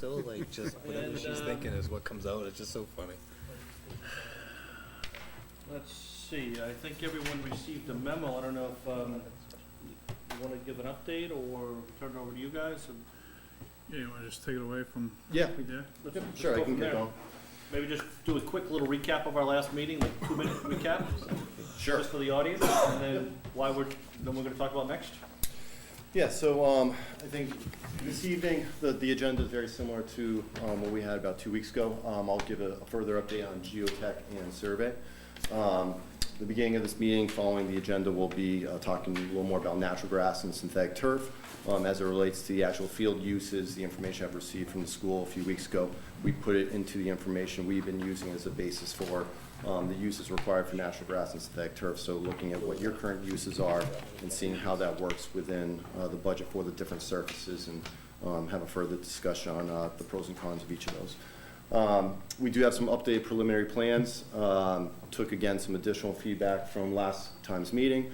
so like just whatever And, she's thinking is what comes out. It's just so funny. Let's see, I think everyone received a memo. I don't know if you want to give an update or turn it over to you guys. And Yeah, you wanna just take it away from? Yeah. Yeah. let's Sure, go I can from get there. going. Maybe just do a quick little recap of our last meeting, like 2-minute recap, Sure. just for the audience, and then then we're going to talk about next. Yeah, so I think this evening, the agenda is very similar to what we had about 2 weeks ago. I'll give a further update on geotech and survey. The beginning of this meeting, following the agenda, we'll be talking a little more about natural grass and synthetic turf. As it relates to the actual field uses, the information I've received from the school a few weeks ago, we put it into the information we've been using as a basis for the uses required for natural grass and synthetic turf. So looking at what your current uses are and seeing how that works within the budget for the different surfaces, and have a further discussion on the pros and cons of each of those. We do have some updated preliminary plans. Took again some additional feedback from last time's meeting.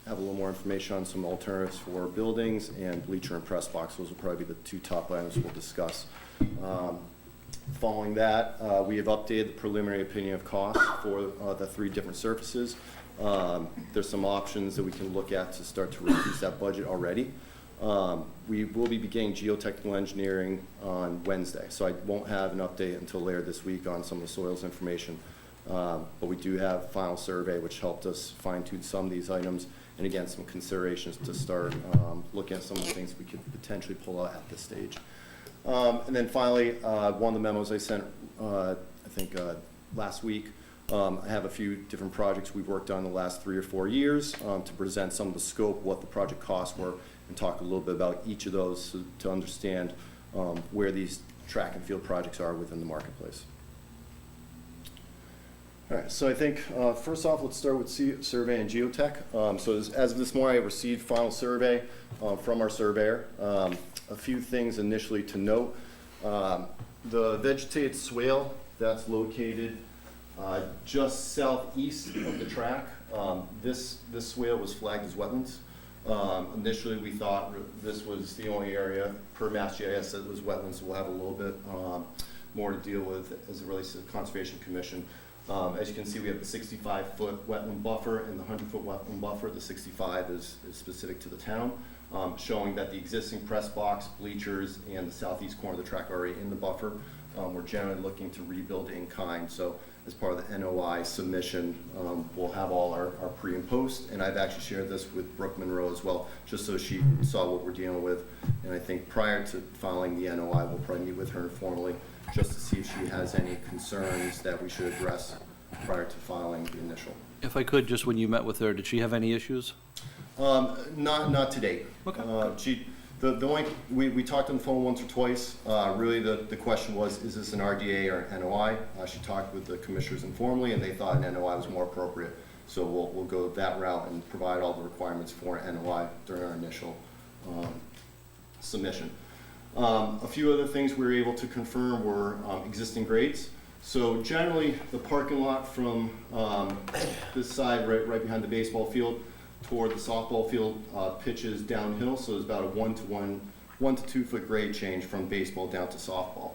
Have a little more information on some alternatives for buildings and bleacher and press box. Those will probably be the two top items we'll discuss. Following that, we have updated the preliminary opinion of cost for the 3 different surfaces. There's some options that we can look at to start to reduce that budget already. We will be beginning geotechnical engineering on Wednesday, so I won't have an update until later this week on some of the soils information. But we do have final survey, which helped us fine-tune some of these items, and again, some considerations to start looking at some of the things we could potentially pull out at this stage. And then finally, one of the memos I sent, I think last week, I have a few different projects we've worked on the last 3 or 4 years to present some of the scope, what the project costs were, and talk a little bit about each of those to understand where these track and field projects are within the marketplace. All right, so I think first off, let's start with survey and geotech. So as of this morning, I received final survey from our surveyor. A few things initially to note. The vegetated swale that's located just southeast of the track, this swale was flagged as wetlands. Initially, we thought this was the only area per MassGIS that was wetlands, so we'll have a little bit more to deal with as it relates to the Conservation Commission. As you can see, we have the 65-foot wetland buffer and the 100-foot wetland buffer. The 65 is specific to the town, showing that the existing press box, bleachers, and the southeast corner of the track are already in the buffer. We're generally looking to rebuild in kind. So as part of the NOI submission, we'll have all our pre and post. And I've actually shared this with Brooke Monroe as well, just so she saw what we're dealing with. And I think prior to filing the NOI, we'll probably meet with her informally just to see if she has any concerns that we should address prior to filing the initial. If I could, just when you met with her, did she have any issues? Not to date. Okay. The only, we talked on the phone once or twice. Really the question was, is this an RDA or an NOI? She talked with the commissioners informally, and they thought an NOI was more appropriate. So we'll go that route and provide all the requirements for an NOI during our initial submission. A few other things we were able to confirm were existing grades. So generally, the parking lot from this side, right behind the baseball field, toward the softball field pitches downhill. So there's about a 1 to 2 foot grade change from baseball down to softball.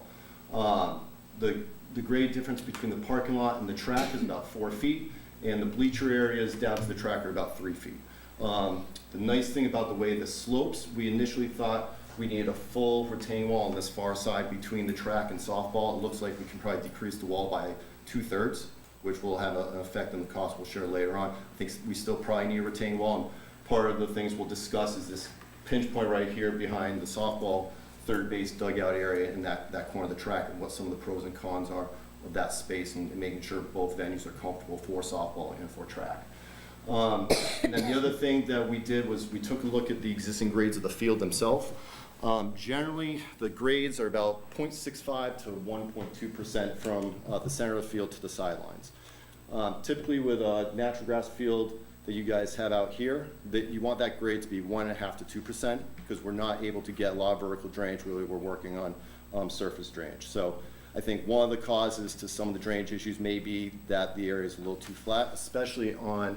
The grade difference between the parking lot and the track is about 4 feet, and the bleacher areas down to the track are about 3 feet. The nice thing about the way this slopes, we initially thought we needed a full retaining wall on this far side between the track and softball. It looks like we can probably decrease the wall by 2/3, which will have an effect on the cost we'll share later on. I think we still probably need a retaining wall, and part of the things we'll discuss is this pinch point right here behind the softball third base dugout area in that corner of the track, and what some of the pros and cons are of that space, and making sure both venues are comfortable for softball and for track. And then the other thing that we did was we took a look at the existing grades of the field themselves. Generally, the grades are about 0.65 to 1.2% from the center of the field to the sidelines. Typically with a natural grass field that you guys have out here, that you want that grade to be 1.5 to 2%, because we're not able to get a lot of vertical drainage. Really, we're working on surface drainage. So I think one of the causes to some of the drainage issues may be that the area is a little too flat, especially on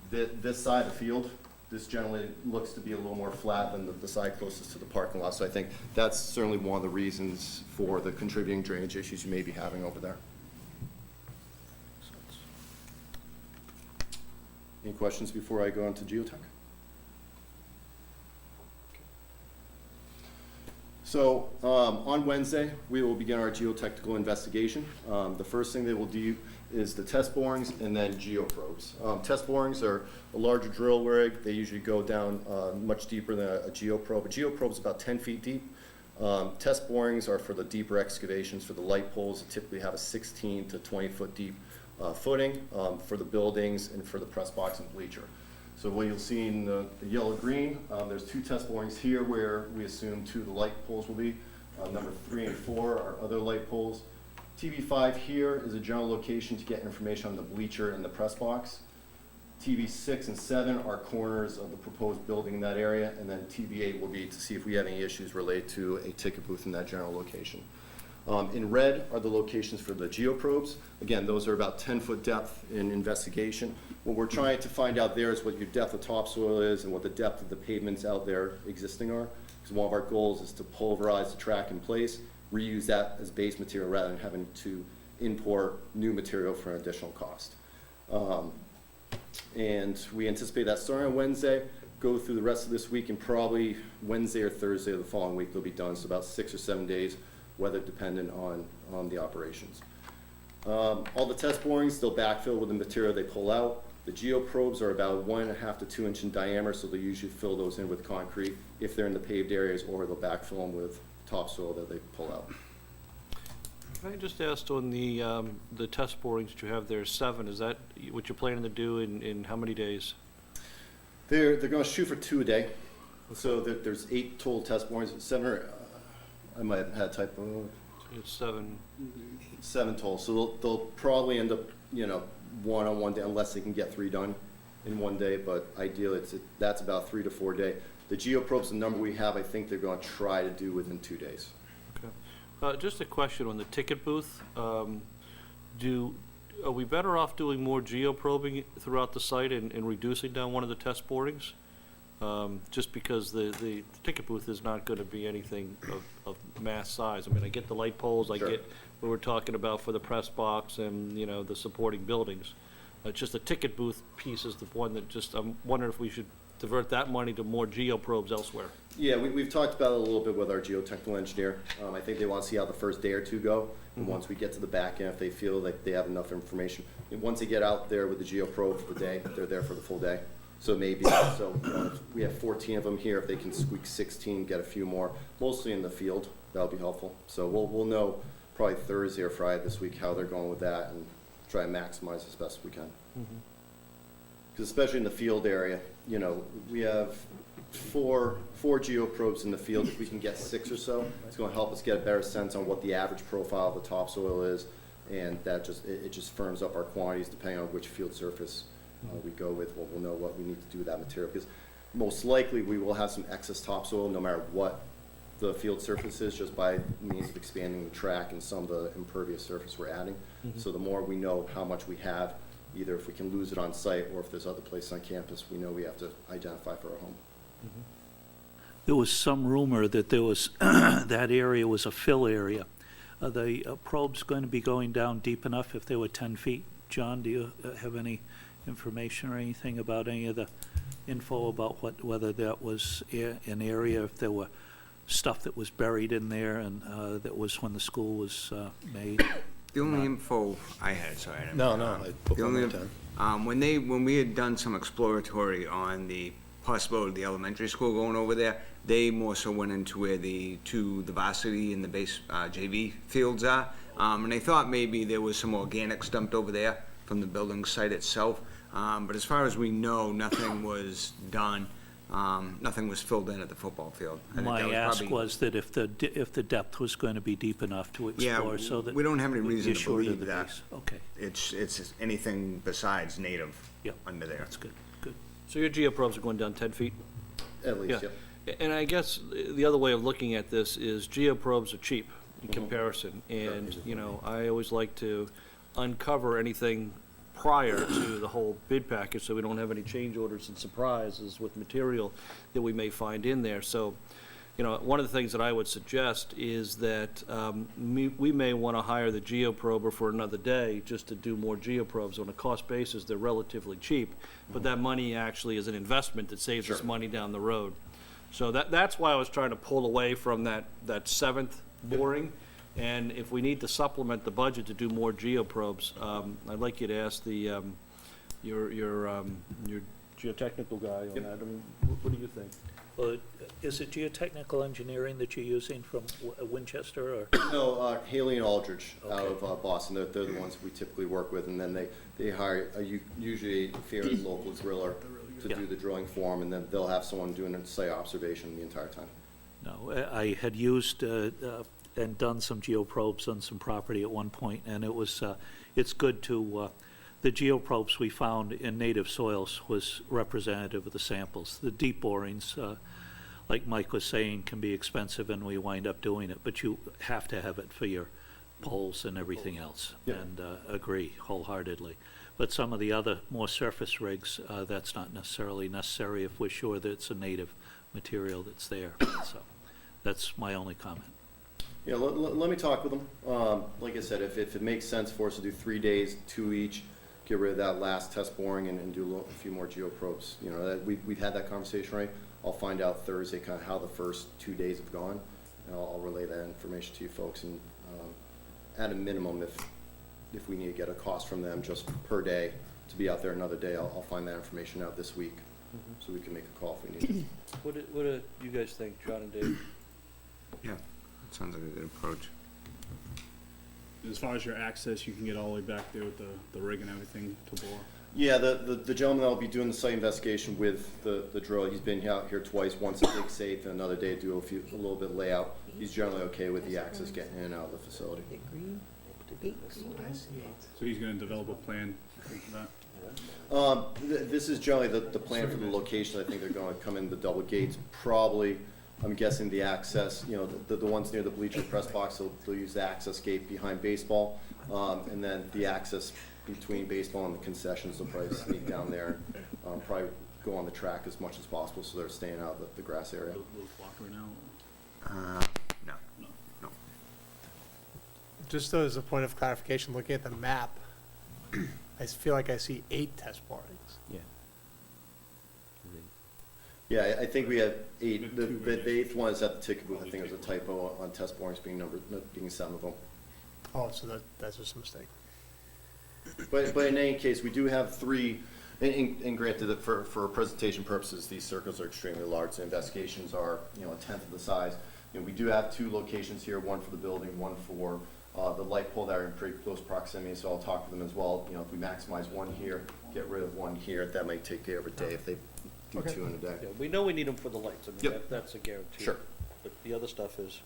this side of the field. this generally looks to be a little more flat than the side closest to the parking lot. So I think that's certainly one of the reasons for the contributing drainage issues you may be having over there. Any questions before I go into geotech? So on Wednesday, we will begin our geotechnical investigation. The first thing they will do is the test borings and then geoprobes. Test borings are a larger drill rig. They usually go down much deeper than a geoprobe. A geoprobe is about 10 feet deep. Test borings are for the deeper excavations. For the light poles, that typically have a 16 to 20 foot deep footing for the buildings and for the press box and bleacher. So what you'll see in the yellow-green, there's 2 test borings here where we assume 2 of the light poles will be. Number 3 and 4 are other light poles. TV5 here is a general location to get information on the bleacher and the press box. TV6 and 7 are corners of the proposed building in that area, and then TV8 will be to see if we have any issues related to a ticket booth in that general location. In red are the locations for the geoprobes. Again, those are about 10-foot depth in investigation. What we're trying to find out there is what your depth of topsoil is and what the depth of the pavements out there existing are. Because one of our goals is to pulverize the track in place, reuse that as base material rather than having to import new material for an additional cost. And we anticipate that starting on Wednesday, go through the rest of this week, and probably Wednesday or Thursday of the following week they'll be done. So about 6 or 7 days, weather dependent on the operations. All the test borings, they'll backfill with the material they pull out. The geoprobes are about 1.5 to 2 inch in diameter, so they usually fill those in with concrete if they're in the paved areas, or they'll backfill them with topsoil that they pull out. Can I just ask on the test borings that you have there, 7, is that what you're planning to do in how many days? They're going to shoot for 2 a day. So there's 8 total test borings. 7 are, I might have had a typo. It's 7. 7 total. So they'll probably end up, 1 on 1 day, unless they can get 3 done in 1 day. But ideally, that's about 3 to 4 day. The geoprobes, the number we have, I think they're going to try to do within 2 days. Okay. Just a question on the ticket booth. Are we better off doing more geoprobing throughout the site and reducing down one of the test borings? Just because the ticket booth is not going to be anything of mass size. I mean, I get the light poles, I Sure. get what we're talking about for the press box and, the supporting buildings. Just the ticket booth piece is the one that I'm wondering if we should divert that money to more geoprobes elsewhere. Yeah, we've talked about it a little bit with our geotechnical engineer. I think they want to see how the first day or 2 go. And once we get to the back end, if they feel like they have enough information, and once they get out there with the geoprobe for the day, they're there for the full day. So maybe, if we have 14 of them here, if they can squeak 16, get a few more, mostly in the field, that'll be helpful. So we'll know probably Thursday or Friday this week how they're going with that and try and maximize as best we can. Because especially in the field area, we have four geoprobes in the field. If we can get 6 or so, it's going to help us get a better sense on what the average profile of the topsoil is, and that it just firms up our quantities depending on which field surface we go with. We'll know what we need to do with that material, because most likely we will have some excess topsoil no matter what the field surface is, just by means of expanding the track and some of the impervious surface we're adding. So the more we know how much we have, either if we can lose it on site or if there's other places on campus we know we have to identify for our home. There was some rumor that there was, that area was a fill area. Are the probes going to be going down deep enough if they were 10 feet? John, do you have any information or anything about any of the info about whether that was an area, if there were stuff that was buried in there and that was when the school was made? The only info I had, sorry. I didn't- No, I put The one only, more time. when we had done some exploratory on the possibility of the elementary school going over there, they more so went into where the varsity and the base JV fields are. And they thought maybe there was some organics dumped over there from the building site itself. But as far as we know, nothing was done. Nothing was filled in at the football field. I think that My ask probably- was that if the depth was going to be deep enough to Yeah, explore, so that we don't have any we'd be reason to assured of believe the that. base. Okay, It's anything besides native Yep. under there. that's good, good. So your geoprobes are going down 10 feet? At least, Yeah. yep. And I guess the other way of looking at this is geoprobes are cheap in comparison. And, I always like to uncover anything prior to the whole bid package, so we don't have any change orders and surprises with material that we may find in there. So, you know, one of the things that I would suggest is that we may want to hire the geoprober for another day just to do more geoprobes. On a cost basis, they're relatively cheap, but that money actually is an investment that saves us money down the road. So that's why I was trying to pull away from that seventh boring. And if we need to supplement the budget to do more geoprobes, I'd like you to ask the your geotechnical guy on that. I mean, what do you think? Well, is it geotechnical engineering that you're using from Winchester, or? No, Haley and Aldridge out Okay. of Boston, they're the ones we typically work with, and then they hire usually a fairly local driller to Yeah. do the drilling for them, and then they'll have someone doing a site observation the entire time. No, I had used and done some geoprobes on some property at one point, and it was, it's good to, the geoprobes we found in native soils was representative of the samples. The deep borings, like Mike was saying, can be expensive, and we wind up doing it, but you have to have it for your poles and everything else, Yep. and agree wholeheartedly. But some of the other more surface rigs, that's not necessarily necessary if we're sure that it's a native material that's there. So that's my only comment. Yeah, let me talk with them. Like I said, if it makes sense for us to do 3 days, 2 each, get rid of that last test boring and do a few more geoprobes. You know, that we've had that conversation, right? I'll find out Thursday kind of how the first 2 days have gone, and I'll relay that information to you folks. And at a minimum, if we need to get a cost from them just per day to be out there another day, I'll find that information out this week, so we can make a call if we need to. What do you guys think, John and Dave? Yeah, that sounds like a good approach. As far as your access, you can get all the way back there with the rig and everything to bore. Yeah, the gentleman that'll be doing the site investigation with the drill, he's been out here twice, once to dig safe, and another day to do a little bit layout. He's generally okay with the access getting in and out of the facility. So he's gonna develop a plan for that. This is generally the plan for the location. I think they're gonna come in the double gates, probably, I'm guessing the access, you know, the ones near the bleacher press box, they'll use the access gate behind baseball. And then the access between baseball and the concessions, they'll probably sneak down there, probably go on the track as much as possible, so they're staying out of the grass area. Those blocked right now. No. Just as a point of clarification, looking at the map, I feel like I see 8 test borings. Yeah, I think we had 8. The eighth one is at the ticket booth. I think it was a typo on test borings being numbered, being 7 of them. Oh, so that's just a mistake. But in any case, we do have 3, and granted that for presentation purposes, these circles are extremely large. The investigations are, you know, a tenth of the size. You know, we do have 2 locations here, one for the building, one for the light pole that are in pretty close proximity, so I'll talk to them as well. You know, if we maximize one here, get rid of one here, that might take care of a day if they do Okay. 2 in a day. Yeah, we know we need them for the lights. I mean, Yep. that's a guarantee. Sure. But the other stuff is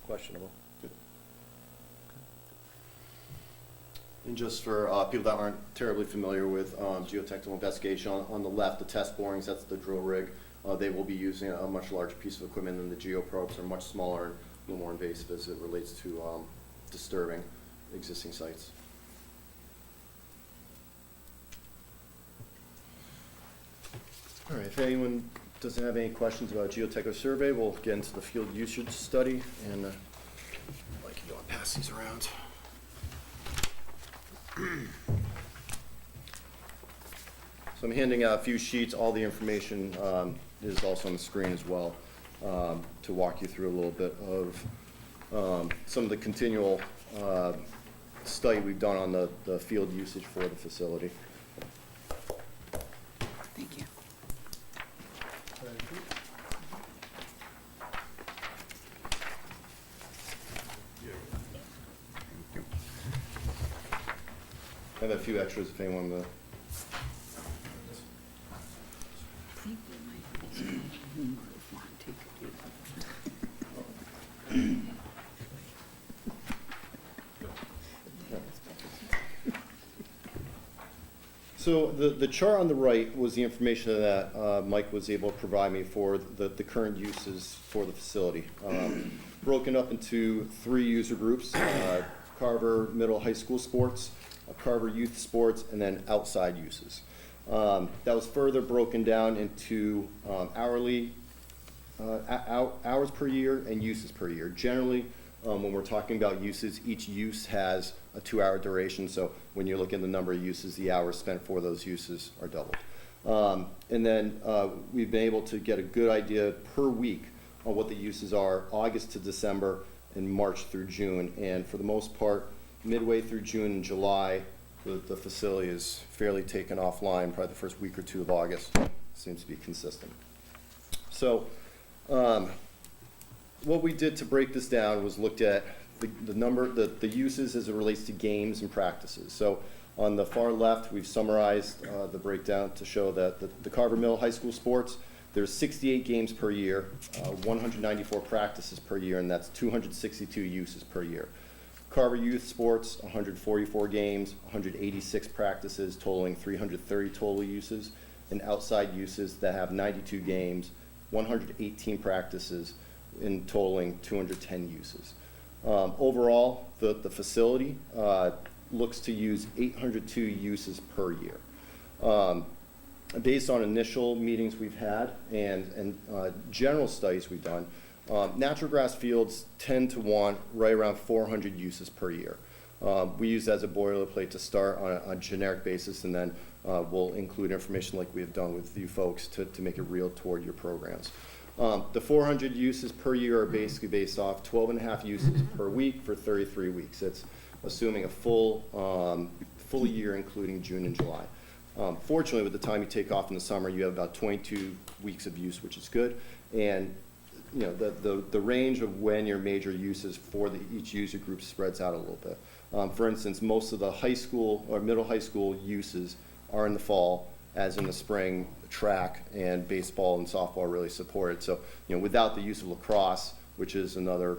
questionable. And just for people that aren't terribly familiar with geotechnical investigation, on the left, the test borings, that's the drill rig. They will be using a much larger piece of equipment than the geoprobes. Are much smaller and a little more invasive as it relates to disturbing existing sites. All right, if anyone doesn't have any questions about geotechnical survey, we'll get into the field usage study, and I can go and pass these around. So I'm handing out a few sheets. All the information is also on the screen as well, to walk you through a little bit of some of the continual study we've done on the field usage for the facility. Thank you. I have a few extras if anyone I think we might want to take So the chart on the right was the information that Mike was able to provide me for the current uses for the facility. Broken up into 3 user groups, Carver Middle High School sports, Carver Youth sports, and then outside uses. That was further broken down into hourly hours per year and uses per year. Generally, when we're talking about uses, each use has a 2-hour duration, so when you're looking at the number of uses, the hours spent for those uses are doubled. And then we've been able to get a good idea per week on what the uses are, August to December and March through June. And for the most part, midway through June and July, the facility is fairly taken offline. Probably the first week or two of August seems to be consistent. So what we did to break this down was looked at the uses as it relates to games and practices. So on the far left, we've summarized the breakdown to show that the Carver Middle High School sports, there's 68 games per year, 194 practices per year, and that's 262 uses per year. Carver Youth Sports, 144 games, 186 practices, totaling 330 total uses, and outside uses that have 92 games, 118 practices, in totaling 210 uses. Overall, the facility looks to use 802 uses per year. Based on initial meetings we've had and general studies we've done, natural grass fields tend to want right around 400 uses per year. We use that as a boilerplate to start on a generic basis, and then we'll include information like we have done with you folks to make it real toward your programs. The 400 uses per year are basically based off 12 and a half uses per week for 33 weeks. It's assuming a full year, including June and July. Fortunately, with the time you take off in the summer, you have about 22 weeks of use, which is good. And you know, the range of when your major uses for each user group spreads out a little bit. For instance, most of the high school or middle high school uses are in the fall, as in the spring, track and baseball and softball really support it. So, you know, without the use of lacrosse, which is another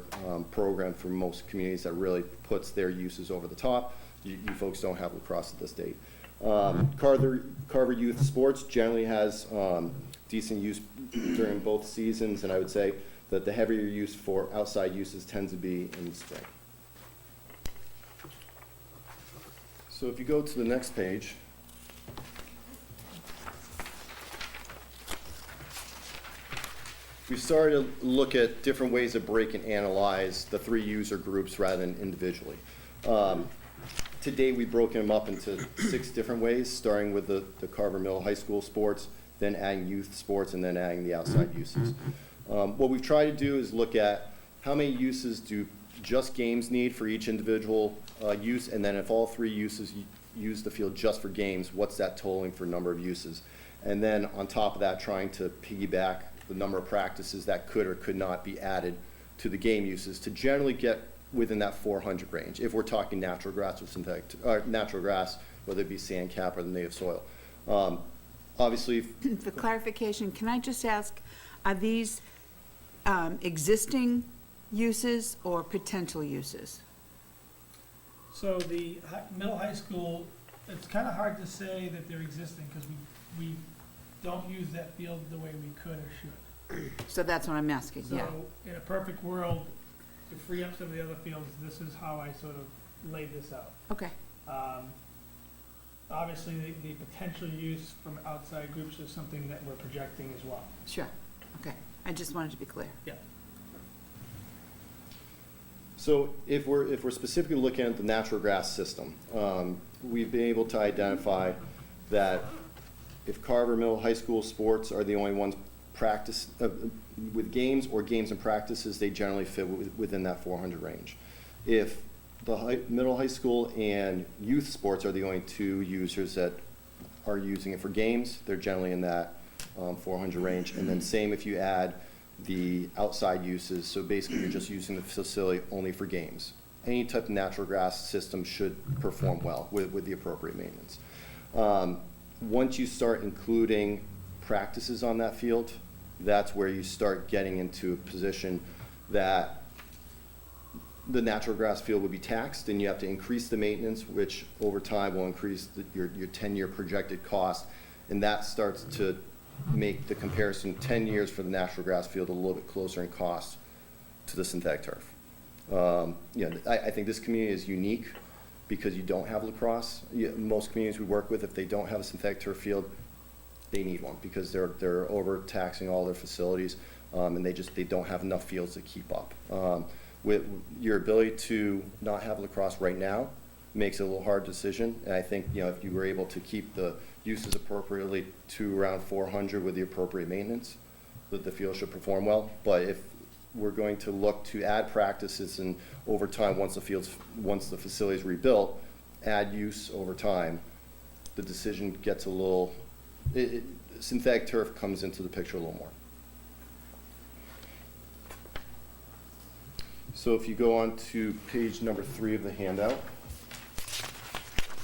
program for most communities that really puts their uses over the top, you folks don't have lacrosse at this date. Carver Youth Sports generally has decent use during both seasons, and I would say that the heavier use for outside uses tends to be in the spring. So if you go to the next page, we started to look at different ways to break and analyze the 3 user groups rather than individually. Today we've broken them up into 6 different ways, starting with the Carver Middle High School sports, then adding youth sports, and then adding the outside uses. What we've tried to do is look at how many uses do just games need for each individual use, and then if all 3 uses use the field just for games, what's that totaling for number of uses? And then on top of that, trying to piggyback the number of practices that could or could not be added to the game uses to generally get within that 400 range, if we're talking natural grass or synthetic, natural grass, whether it be sand cap or the native soil. Obviously, For clarification, can I just ask, are these existing uses or potential uses? So the middle high school, it's kind of hard to say that they're existing because we don't use that field the way we could or should. So that's what I'm asking, yeah. So in a perfect world, to free up some of the other fields, this is how I sort of laid this out. Okay, Obviously, the potential use from outside groups is something that we're projecting as well. sure, okay. I just wanted to be clear. Yeah. so if we're specifically looking at the natural grass system, we've been able to identify that if Carver Middle High School sports are the only ones practice with games or games and practices, they generally fit within that 400 range. If the middle high school and youth sports are the only 2 users that are using it for games, they're generally in that 400 range. And then same if you add the outside uses, so basically you're just using the facility only for games. Any type of natural grass system should perform well with the appropriate maintenance. Once you start including practices on that field, that's where you start getting into a position that the natural grass field would be taxed, and you have to increase the maintenance, which over time will increase your 10-year projected cost, and that starts to make the comparison 10 years for the natural grass field a little bit closer in cost to the synthetic turf. I think this community is unique because you don't have lacrosse. Most communities we work with, if they don't have a synthetic turf field, they need one because they're overtaxing all their facilities, and they don't have enough fields to keep up. With your ability to not have lacrosse right now makes it a little hard decision. And I think, if you were able to keep the uses appropriately to around 400 with the appropriate maintenance, that the field should perform well. But if we're going to look to add practices and over time, once the facility is rebuilt, add use over time, the decision gets a little, synthetic turf comes into the picture a little more. So if you go on to page number 3 of the handout,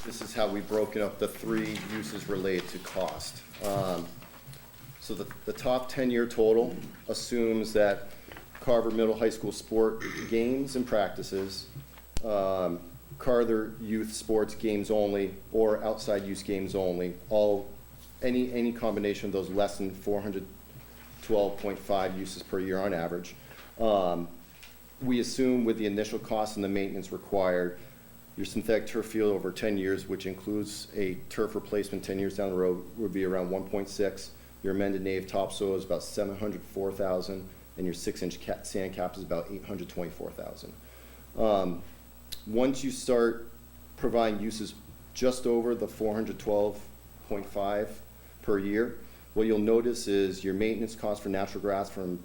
this is how we've broken up the 3 uses related to cost. So the top 10-year total assumes that Carver Middle High School sport games and practices, Carver youth sports games only, or outside use games only, any combination of those less than 412.5 uses per year on average. We assume with the initial cost and the maintenance required, your synthetic turf field over 10 years, which includes a turf replacement 10 years down the road, would be around 1.6. Your amended nave topsoil is about 704,000, and your 6-inch sand cap is about 824,000. Once you start providing uses just over the 412.5 per year, what you'll notice is your maintenance cost for natural grass from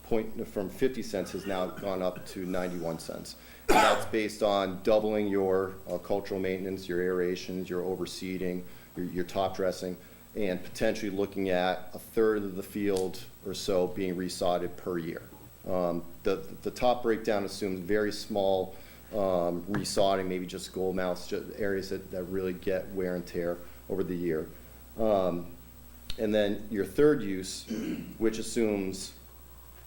50 cents has now gone up to 91 cents. And that's based on doubling your cultural maintenance, your aerations, your overseeding, your top dressing, and potentially looking at a third of the field or so being resodded per year. The top breakdown assumes very small resodding, maybe just gold mounts, just areas that really get wear and tear over the year. And then your third use, which assumes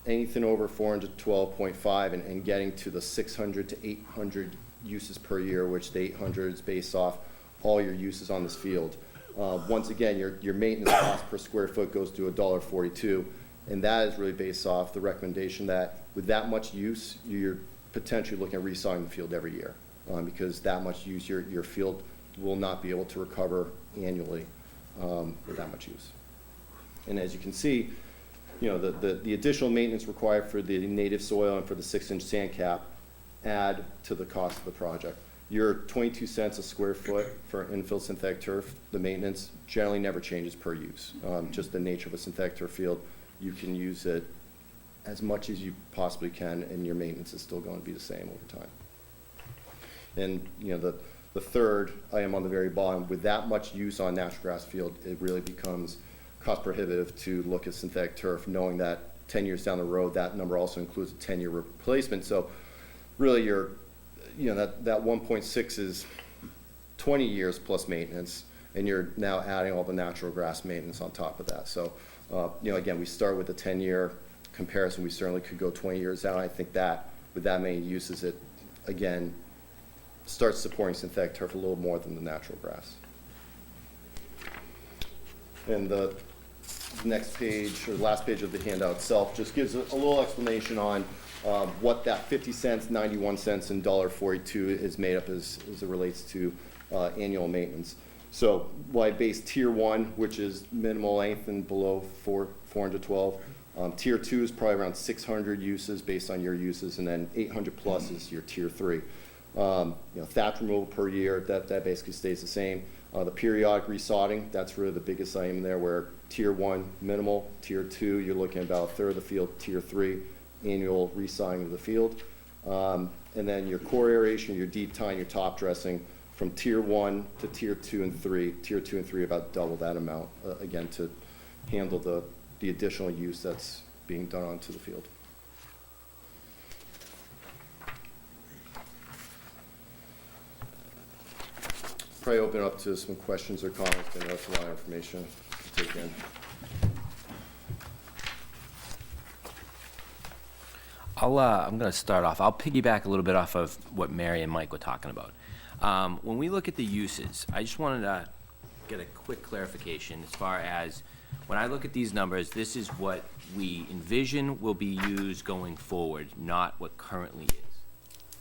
anything over 412.5 and getting to the 600 to 800 uses per year, which the 800 is based off all your uses on this field. Once again, your maintenance cost per square foot goes to $1.42, and that is really based off the recommendation that with that much use, you're potentially looking at resodding the field every year, because that much use, your field will not be able to recover annually with that much use. And as you can see, the additional maintenance required for the native soil and for the 6-inch sand cap add to the cost of the project. Your 22 cents a square foot for infill synthetic turf, the maintenance generally never changes per use. Just the nature of a synthetic turf field, you can use it as much as you possibly can, and your maintenance is still going to be the same over time. And the third item on the very bottom, with that much use on natural grass field, it really becomes cost prohibitive to look at synthetic turf, knowing that 10 years down the road, that number also includes a 10-year replacement. So really that 1.6 is 20 years plus maintenance, and you're now adding all the natural grass maintenance on top of that. So, again, we start with a 10-year comparison. We certainly could go 20 years out. I think that with that many uses, it, again, starts supporting synthetic turf a little more than the natural grass. And the next page, or last page of the handout itself, just gives a little explanation on what that 50 cents, 91 cents, and $1.42 is made up as it relates to annual maintenance. So I base tier 1, which is minimal length and below 412. Tier 2 is probably around 600 uses based on your uses, and then 800 plus is your tier 3. Thatch removal per year, that basically stays the same. The periodic resodding, that's really the biggest item there, where tier 1, minimal. Tier 2, you're looking at about a third of the field. Tier 3, annual resodding of the field. And then your core aeration, your deep tying, your top dressing, from tier 1 to tier 2 and 3. Tier 2 and 3 about double that amount, again, to handle the additional use that's being done onto the field. Probably open up to some questions or comments. I know it's a lot of information to take in. I'm going to start off. I'll piggyback a little bit off of what Mary and Mike were talking about. When we look at the uses, I just wanted to get a quick clarification as far as when I look at these numbers, this is what we envision will be used going forward, not what currently is.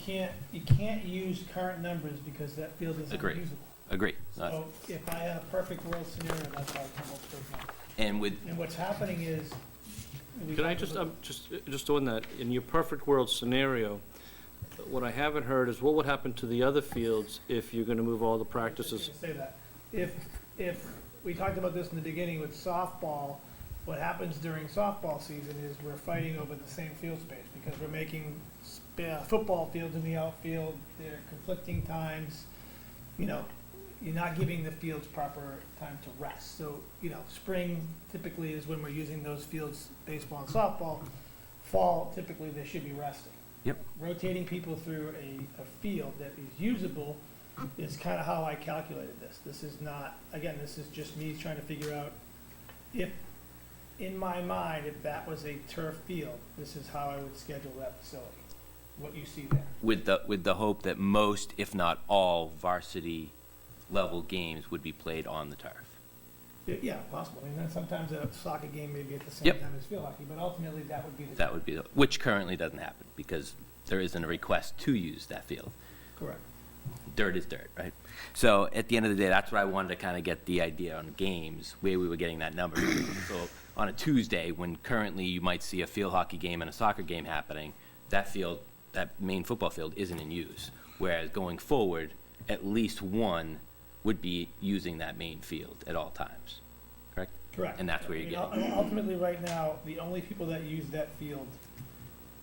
you can't use current numbers because that field is Agree. unusable. Agree. So if I had a perfect world scenario, that's how I come up with those numbers. And with, And what's happening is. we Can I talked just, about- just on that, in your perfect world scenario, what I haven't heard is what would happen to the other fields if you're gonna move all the practices? Say that. If, we talked about this in the beginning with softball, what happens during softball season is we're fighting over the same field space because we're making football fields in the outfield, they're conflicting times. You know, you're not giving the fields proper time to rest. So, you know, spring typically is when we're using those fields, baseball and softball. Fall, typically they should be resting. Yep. Rotating people through a field that is usable is kind of how I calculated this. This is not, again, this is just me trying to figure out if, in my mind, if that was a turf field, this is how I would schedule that facility, what you see there. with the hope that most, if not all, varsity level games would be played on the turf. Yeah, possible. I mean, then sometimes a soccer game may be at the same Yep. time as field hockey, but ultimately that would be the. That would be, which currently doesn't happen because there isn't a request to use that field. Correct. Dirt is dirt, right? So at the end of the day, that's where I wanted to kind of get the idea on games, where we were getting that number. So on a Tuesday, when currently you might see a field hockey game and a soccer game happening, that field, that main football field isn't in use. Whereas going forward, at least one would be using that main field at all times, correct? Correct. And that's where I you're mean, getting. ultimately, right now, the only people that use that field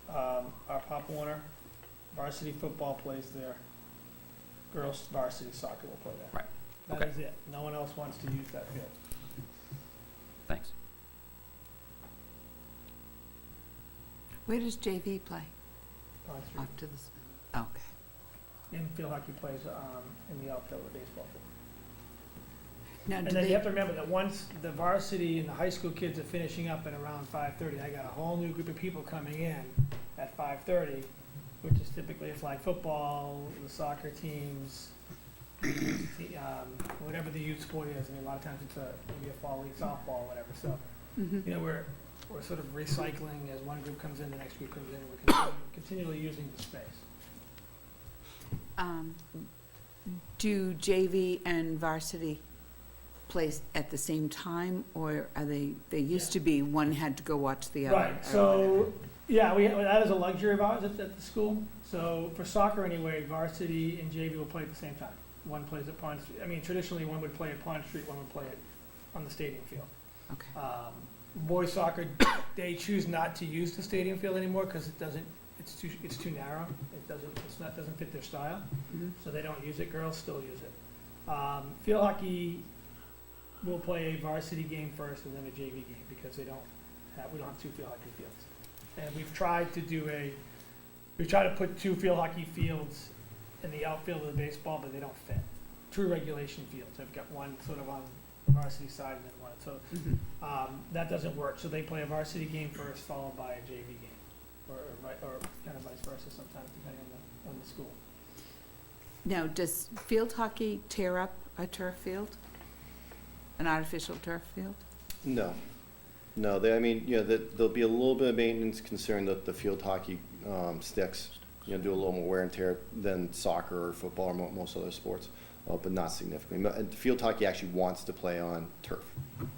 are Pop Warner. Varsity football plays there. Girls varsity soccer will play there. Right. That Okay. is it. No one else wants to use that field. Thanks. Where does JV play? Pond Street. Off to the, okay. And field hockey plays in the outfield of baseball field. Now, And do then you they, have to remember that once the varsity and the high school kids are finishing up at around 5:30, I got a whole new group of people coming in at 5:30, which is typically a flag football, the soccer teams, whatever the youth sport is. I mean, a lot of times it's maybe a fall league softball, or whatever. So, Mhm. you know, we're sort of recycling as one group comes in, the next group comes in, and we're continually using the space. Do JV and varsity play at the same time, or are they used to be, one had to go watch the other? or Right, so, yeah, that is a luxury of ours at the school. So for soccer anyway, varsity and JV will play at the same time. One plays at Pond Street, I mean, traditionally, one would play at Pond Street, one would play it on the stadium field. Okay. Boys soccer, they choose not to use the stadium field anymore because it's too narrow. Doesn't fit their style, Mhm. so they don't use it. Girls still use it. Field hockey will play a varsity game first and then a JV game because we don't have two field hockey fields. And we've tried to put two field hockey fields in the outfield of the baseball, but they don't fit. True regulation fields. I've got one sort of on the varsity side and then one. So Mhm. that doesn't work. So they play a varsity game first, followed by a JV game, or kind of vice versa sometimes, depending on the school. Now, does field hockey tear up a turf field? An artificial turf field? No, there'll be a little bit of maintenance considering that the field hockey sticks, do a little more wear and tear than soccer or football or most other sports, but not significantly. And field hockey actually wants to play on turf,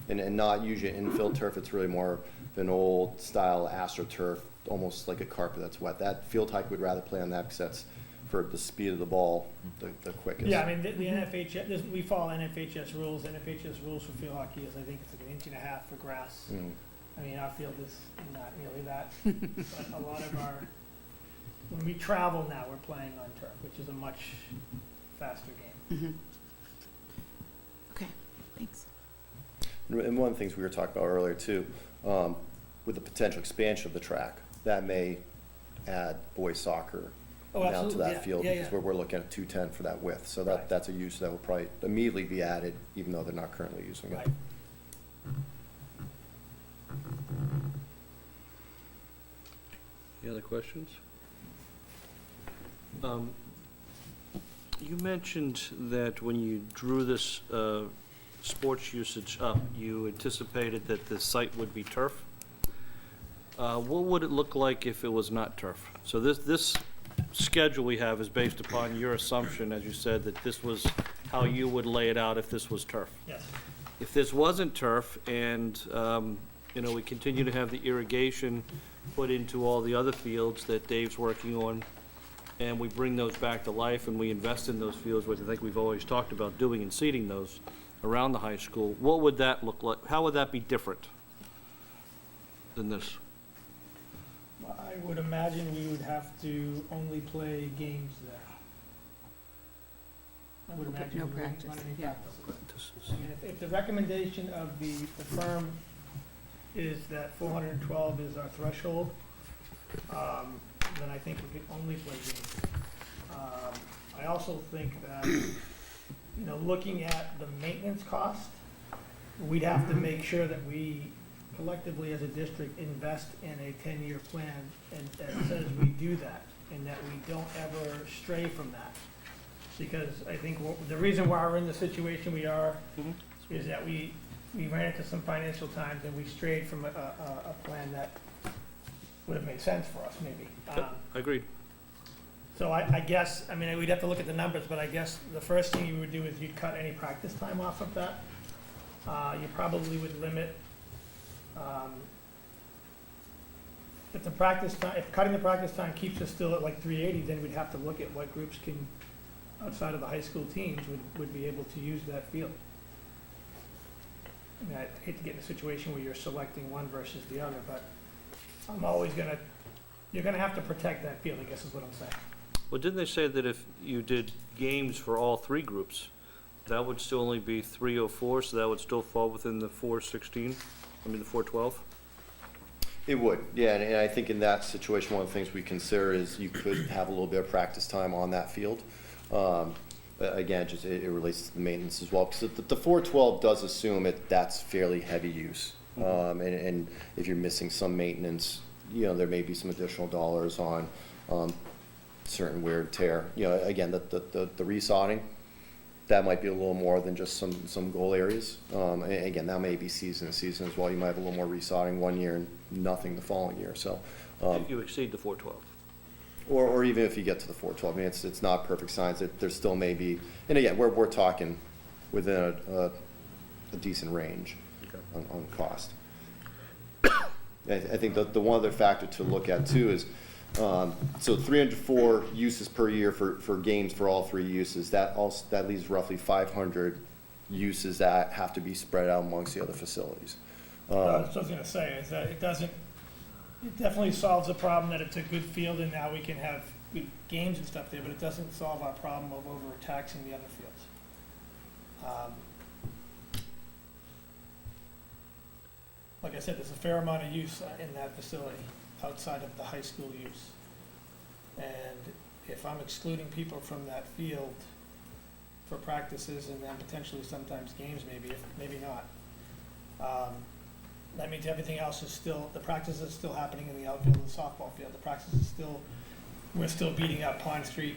and not usually infield turf. It's really more of an old style AstroTurf, almost like a carpet that's wet. That field hockey would rather play on that because that's for the speed of the ball, the quickest. Yeah, I mean, the NFHS, we follow NFHS rules. NFHS rules for field hockey is, I think, it's like 1.5 inches for grass. Mm. I mean, our field is not really that, but a lot of when we travel now, we're playing on turf, which is a much faster game. Mhm. Okay, thanks. And one of the things we were talking about earlier too, with the potential expansion of the track, that may add boys soccer Oh, down to absolutely, that yeah, field, yeah, because yeah. we're looking at 210 for that width. So Right. that's a use that will probably immediately be added, even though they're not currently using it. Right. Any other questions? You mentioned that when you drew this sports usage up, you anticipated that the site would be turf. What would it look like if it was not turf? So this schedule we have is based upon your assumption, as you said, that this was how you would lay it out if this was turf. Yes. If this wasn't turf and, we continue to have the irrigation put into all the other fields that Dave's working on, and we bring those back to life and we invest in those fields, which I think we've always talked about doing and seeding those around the high school, what would that look like? How would that be different than this? I would imagine we would have to only play games there. I would imagine No we wouldn't practice, run any yeah. practice. I mean, if the recommendation of the firm is that 412 is our threshold, then I think we could only play games. I also think that, looking at the maintenance cost, we'd have to make sure that we collectively as a district invest in a 10-year plan and that says we do that and that we don't ever stray from that. Because I think the reason why we're in the situation we are is that we ran into some financial times and we strayed from a plan that would have made sense for us, maybe. Agreed. So I guess, we'd have to look at the numbers, but I guess the first thing you would do is you'd cut any practice time off of that. You probably would limit, if cutting the practice time keeps us still at like 380, then we'd have to look at what groups can, outside of the high school teams, would be able to use that field. I hate to get in a situation where you're selecting one versus the other, but you're gonna have to protect that field, I guess is what I'm saying. Well, didn't they say that if you did games for all three groups, that would still only be 304, so that would still fall within the 416, the 412? It would, yeah, and I think in that situation, one of the things we consider is you could have a little bit of practice time on that field. Again, just it relates to the maintenance as well, because the 412 does assume that's fairly heavy use. And if you're missing some maintenance, there may be some additional dollars on certain wear and tear. Again, the resodding, that might be a little more than just some goal areas. And again, that may be season to season as well. You might have a little more resodding one year and nothing the following year. So If you exceed the 412. or even if you get to the 412, it's not perfect science. There still may be, and again, we're talking within a decent range on cost. I think the one other factor to look at too is, so 304 uses per year for games for all three uses. That leaves roughly 500 uses that have to be spread out amongst the other facilities. That's what I was gonna say, is that it definitely solves the problem that it's a good field and now we can have good games and stuff there, but it doesn't solve our problem of overtaxing the other fields. Like I said, there's a fair amount of use in that facility outside of the high school use. And if I'm excluding people from that field for practices and then potentially sometimes games, maybe not. That means everything else is still, the practice is still happening in the outfield of the softball field. The practice is still, we're still beating up Pond Street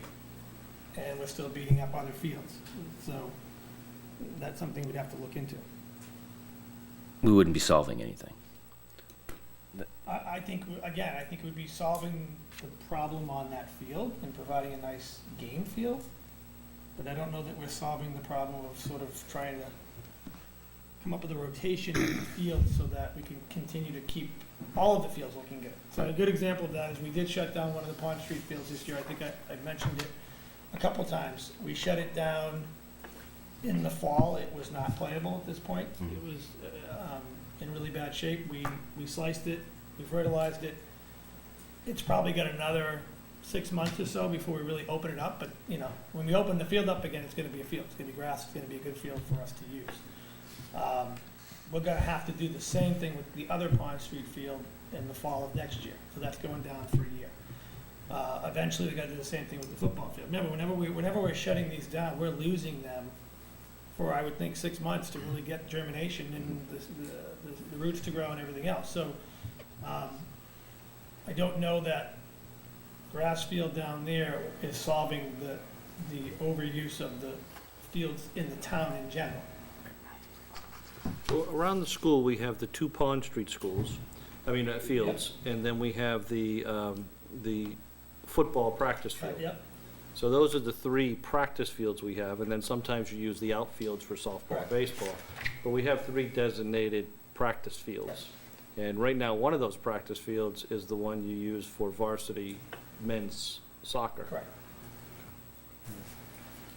and we're still beating up other fields. So that's something we'd have to look into. We wouldn't be solving anything. I think it would be solving the problem on that field and providing a nice game field. But I don't know that we're solving the problem of sort of trying to come up with a rotation in the field so that we can continue to keep all of the fields looking good. So a good example of that is we did shut down one of the Pond Street fields this year. I think I mentioned it a couple times. We shut it down in the fall. It was not playable at this point. It was in really bad shape. We sliced it, we fertilized it. It's probably got another 6 months or so before we really open it up, but when we open the field up again, it's gonna be a field, it's gonna be grass, it's gonna be a good field for us to use. We're gonna have to do the same thing with the other Pond Street field in the fall of next year, so that's going down for a year. Eventually, we gotta do the same thing with the football field. Remember, whenever we're shutting these down, we're losing them for, I would think, 6 months to really get germination and the roots to grow and everything else. So, I don't know that grass field down there is solving the overuse of the fields in the town in general. Well, around the school, we have the two Pond Street fields, and then we have the football practice field. Yep. So those are the 3 practice fields we have, and then sometimes you use the outfields for softball, baseball. But we have 3 designated practice fields. And right now, one of those practice fields is the one you use for varsity men's soccer. Correct.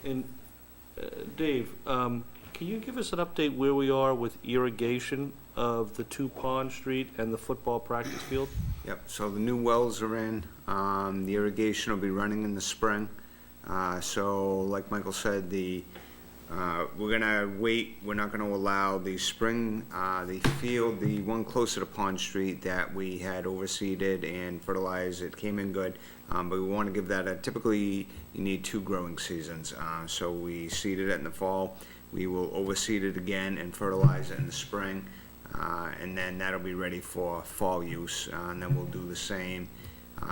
And Dave, can you give us an update where we are with irrigation of the 2 Pond Street and the football practice field? Yep, so the new wells are in, the irrigation will be running in the spring. So like Michael said, we're gonna wait, we're not gonna allow the spring, the field, the one closer to Pond Street that we had overseeded and fertilized, it came in good. But we wanna give that typically you need 2 growing seasons. So we seeded it in the fall, we will overseed it again and fertilize it in the spring. And then that'll be ready for fall use, and then we'll do the same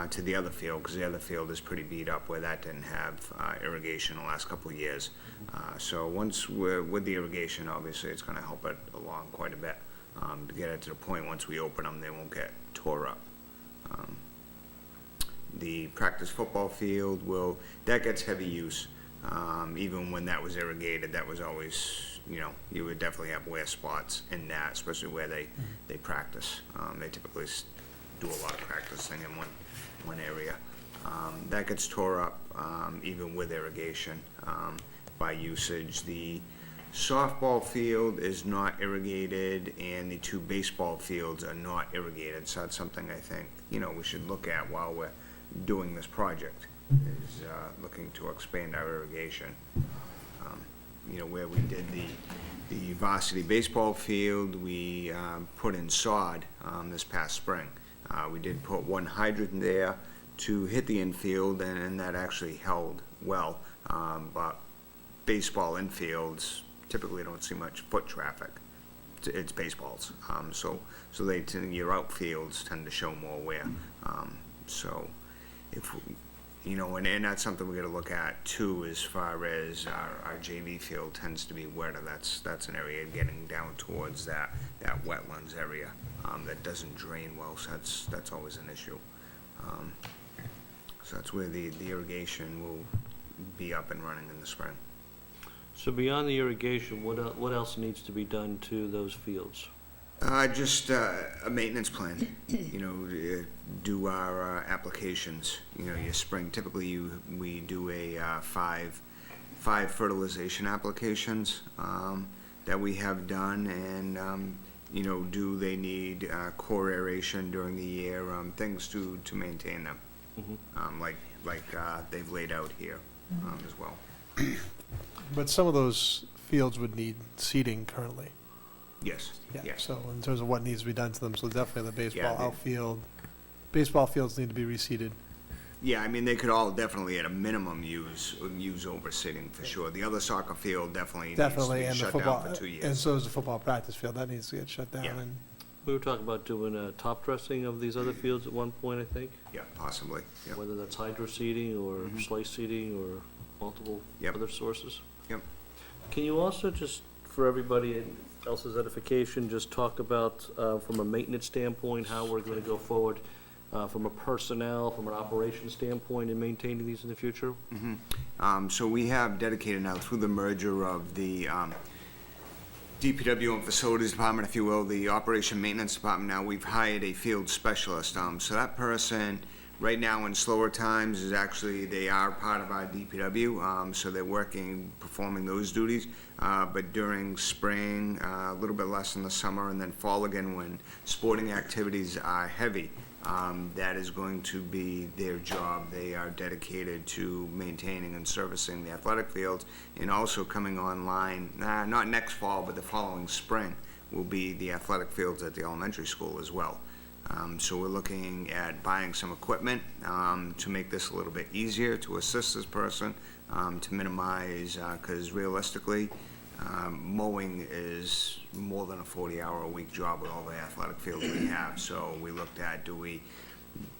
to the other field, because the other field is pretty beat up where that didn't have irrigation the last couple of years. So once we're with the irrigation, obviously it's going to help it along quite a bit to get it to the point once we open them they won't get tore up. The practice football field that gets heavy use. Even when that was irrigated, that was always, you would definitely have wear spots in that, especially where they practice. They typically do a lot of practicing in one area. That gets tore up even with irrigation by usage. The softball field is not irrigated and the 2 baseball fields are not irrigated, so that's something I think we should look at while we're doing this project, is looking to expand our irrigation. Where we did the varsity baseball field, we put in sod this past spring. We did put 1 hydrant there to hit the infield, and that actually held well. But baseball infields typically don't see much foot traffic. It's baseballs, so your outfields tend to show more wear. So if and that's something we got to look at too, as far as our JV field tends to be wetter. That's an area getting down towards that wetlands area that doesn't drain well. So that's always an issue. So that's where the irrigation will be up and running in the spring. So beyond the irrigation, what else needs to be done to those fields? Just a maintenance plan, do our applications, your spring, typically we do a five fertilization applications that we have done, and do they need core aeration during the year, things to maintain them, like they've laid out here as well. But some of those fields would need seeding currently. Yes, yes. So in terms of what needs to be done to them, so definitely the baseball they- outfield, baseball fields need to be reseeded. Yeah, I mean, they could all definitely at a minimum use overseeding for sure. The other soccer field definitely needs to Definitely, be and the shut football, down for 2 years. and so is the football practice field, that needs to get shut down, Yeah. and We were talking about doing a top dressing of these other fields at one point, I think, Yeah, possibly, yeah. whether that's hydro seeding or slice seeding or multiple Yep. other sources. Yep. Can you also just, for everybody else's edification, just talk about, from a maintenance standpoint, how we're gonna go forward, from a personnel, from an operations standpoint in maintaining these in the future? So we have dedicated now through the merger of the DPW and Facilities Department, if you will, the Operation Maintenance Department, now we've hired a field specialist. So that person, right now in slower times, is actually, they are part of our DPW, so they're working, performing those duties. But during spring, a little bit less in the summer, and then fall again when sporting activities are heavy, that is going to be their job. They are dedicated to maintaining and servicing the athletic fields, and also coming online, not next fall, but the following spring, will be the athletic fields at the elementary school as well. So we're looking at buying some equipment to make this a little bit easier to assist this person, to minimize, because realistically, mowing is more than a 40-hour-a-week job with all the athletic fields we have. So we looked at, do we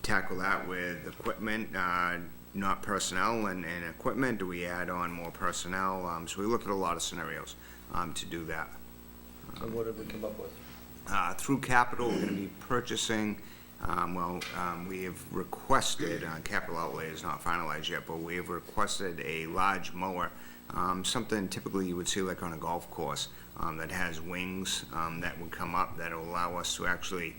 tackle that with equipment, not personnel, and equipment? Do we add on more personnel? So we looked at a lot of scenarios to do that. And what did we come up with? Through capital, we're gonna be purchasing We have requested, capital outlay is not finalized yet, but we have requested a large mower, something typically you would see like on a golf course, that has wings, that would come up, that will allow us to actually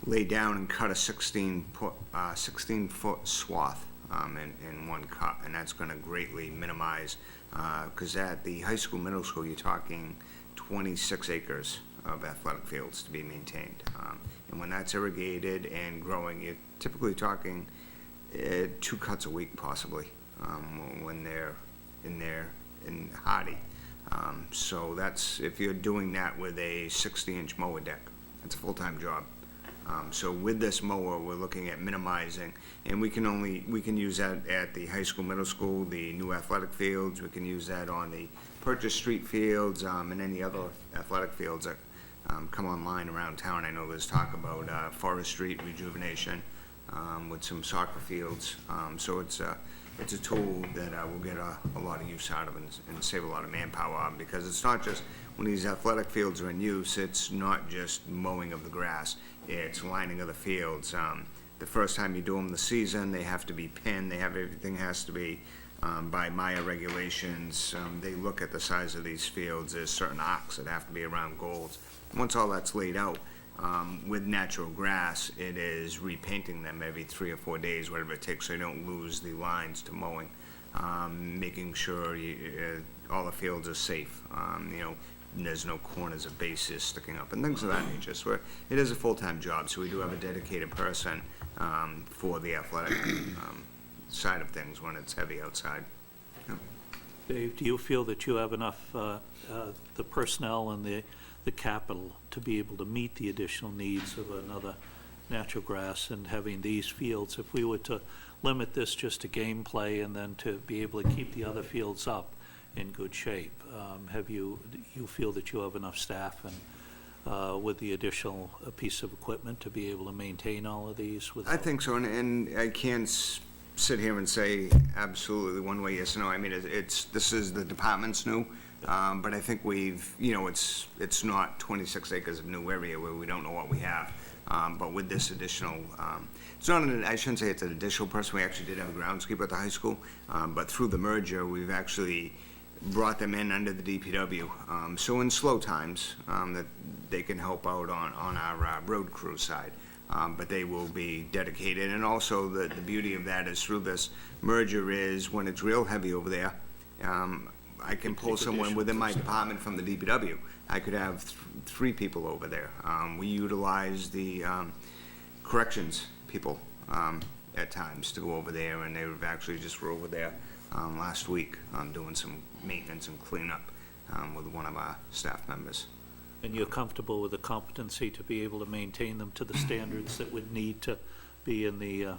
lay down and cut a 16-foot swath, in one cut, and that's gonna greatly minimize, because at the high school, middle school, you're talking 26 acres of athletic fields to be maintained. And when that's irrigated and growing, you're typically talking 2 cuts a week possibly, when they're in hardy. So that's, if you're doing that with a 60-inch mower deck, that's a full-time job. So with this mower, we're looking at minimizing, and we can use that at the high school, middle school, the new athletic fields, we can use that on the Purchase Street fields, and any other athletic fields that come online around town. I know there's talk about Forest Street rejuvenation, with some soccer fields. So it's a tool that we'll get a lot of use out of and save a lot of manpower, because it's not just, when these athletic fields are in use, it's not just mowing of the grass, it's lining of the fields. The first time you do them the season, they have to be pinned, everything has to be by Maya regulations. They look at the size of these fields, there's certain arcs that have to be around goals. Once all that's laid out, with natural grass, it is repainting them every 3 or 4 days, whatever it takes, so you don't lose the lines to mowing. Making sure all the fields are safe, there's no corners of bases sticking up and things of that nature. So it is a full-time job, so we do have a dedicated person for the athletic side of things when it's heavy outside. Dave, do you feel that you have enough, the personnel and the capital to be able to meet the additional needs of another natural grass and having these fields? If we were to limit this just to gameplay and then to be able to keep the other fields up in good shape, you feel that you have enough staff and with the additional piece of equipment to be able to maintain all of these? I think so, and I can't sit here and say absolutely one way yes or no. I mean, this is the department's new. But I think it's not 26 acres of new area where we don't know what we have. But with this additional, I shouldn't say it's an additional person. We actually did have a groundskeeper at the high school. But through the merger, we've actually brought them in under the DPW. So in slow times, that they can help out on our road crew side. But they will be dedicated. And also the beauty of that is through this merger is when it's real heavy over there, I can pull someone within my department from the DPW. I could have 3 people over there. We utilize the corrections people at times to go over there, and they were actually just over there last week doing some maintenance and cleanup with one of our staff members. And you're comfortable with the competency to be able to maintain them to the standards that would need to be in the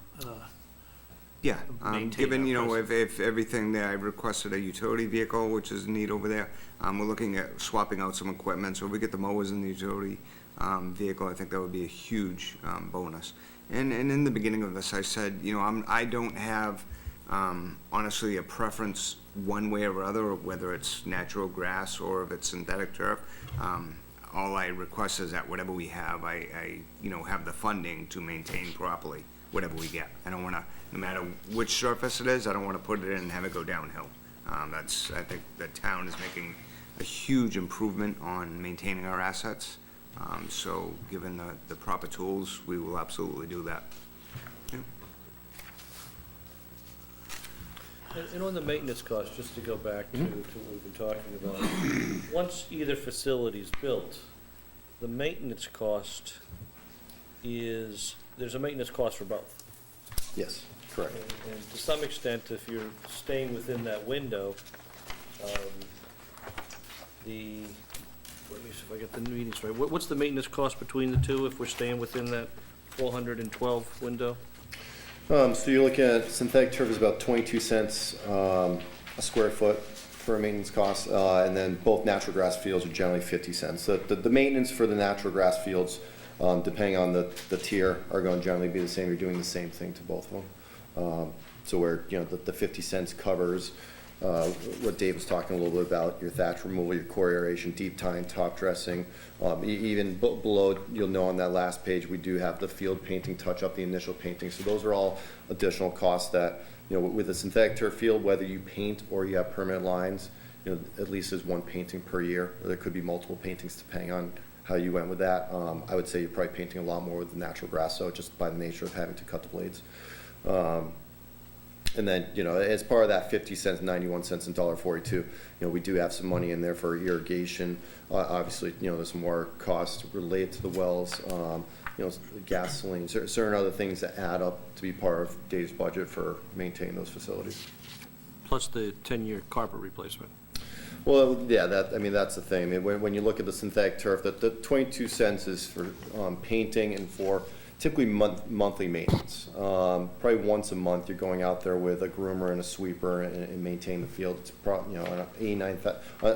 Yeah, maintain given, our if everything there, I requested a utility vehicle, which is neat over there. We're looking at swapping out some equipment, so if we get the mowers in the utility vehicle, I think that would be a huge bonus. And in the beginning of this, I said, I don't have, honestly, a preference one way or other, whether it's natural grass or if it's synthetic turf. All I request is that whatever we have, I have the funding to maintain properly, whatever we get. I don't want to, no matter which surface it is, I don't want to put it in and have it go downhill. I think the town is making a huge improvement on maintaining our assets. So given the proper tools, we will absolutely do that. Yeah. And on the maintenance cost, just to go back to what we've been talking about, once either facility's built, the maintenance cost there's a maintenance cost for both. Yes, correct. And to some extent, if you're staying within that window, let me see if I get the meetings right. What's the maintenance cost between the two if we're staying within that 412 window? So you're looking at synthetic turf is about 22 cents a square foot for a maintenance cost, and then both natural grass fields are generally 50 cents. So the maintenance for the natural grass fields, depending on the tier, are going to generally be the same. You're doing the same thing to both of them. So where the 50 cents covers what Dave was talking a little bit about, your thatch removal, your core aeration, deep tying, top dressing. Even below, you'll know on that last page, we do have the field painting, touch up the initial painting. So those are all additional costs that, with a synthetic turf field, whether you paint or you have permanent lines, at least there's one painting per year. Or there could be multiple paintings depending on how you went with that. I would say you're probably painting a lot more with the natural grass, so just by the nature of having to cut the blades. And then, as part of that 50 cents, 91 cents, and $1.42, we do have some money in there for irrigation. Obviously, there's more costs related to the wells, gasoline, certain other things that add up to be part of Dave's budget for maintaining those facilities. Plus the 10-year carpet replacement. Well, yeah, that's the thing. I mean, when you look at the synthetic turf, the 22 cents is for painting and for typically monthly maintenance. Probably once a month, you're going out there with a groomer and a sweeper and maintain the field. It's probably, on an 89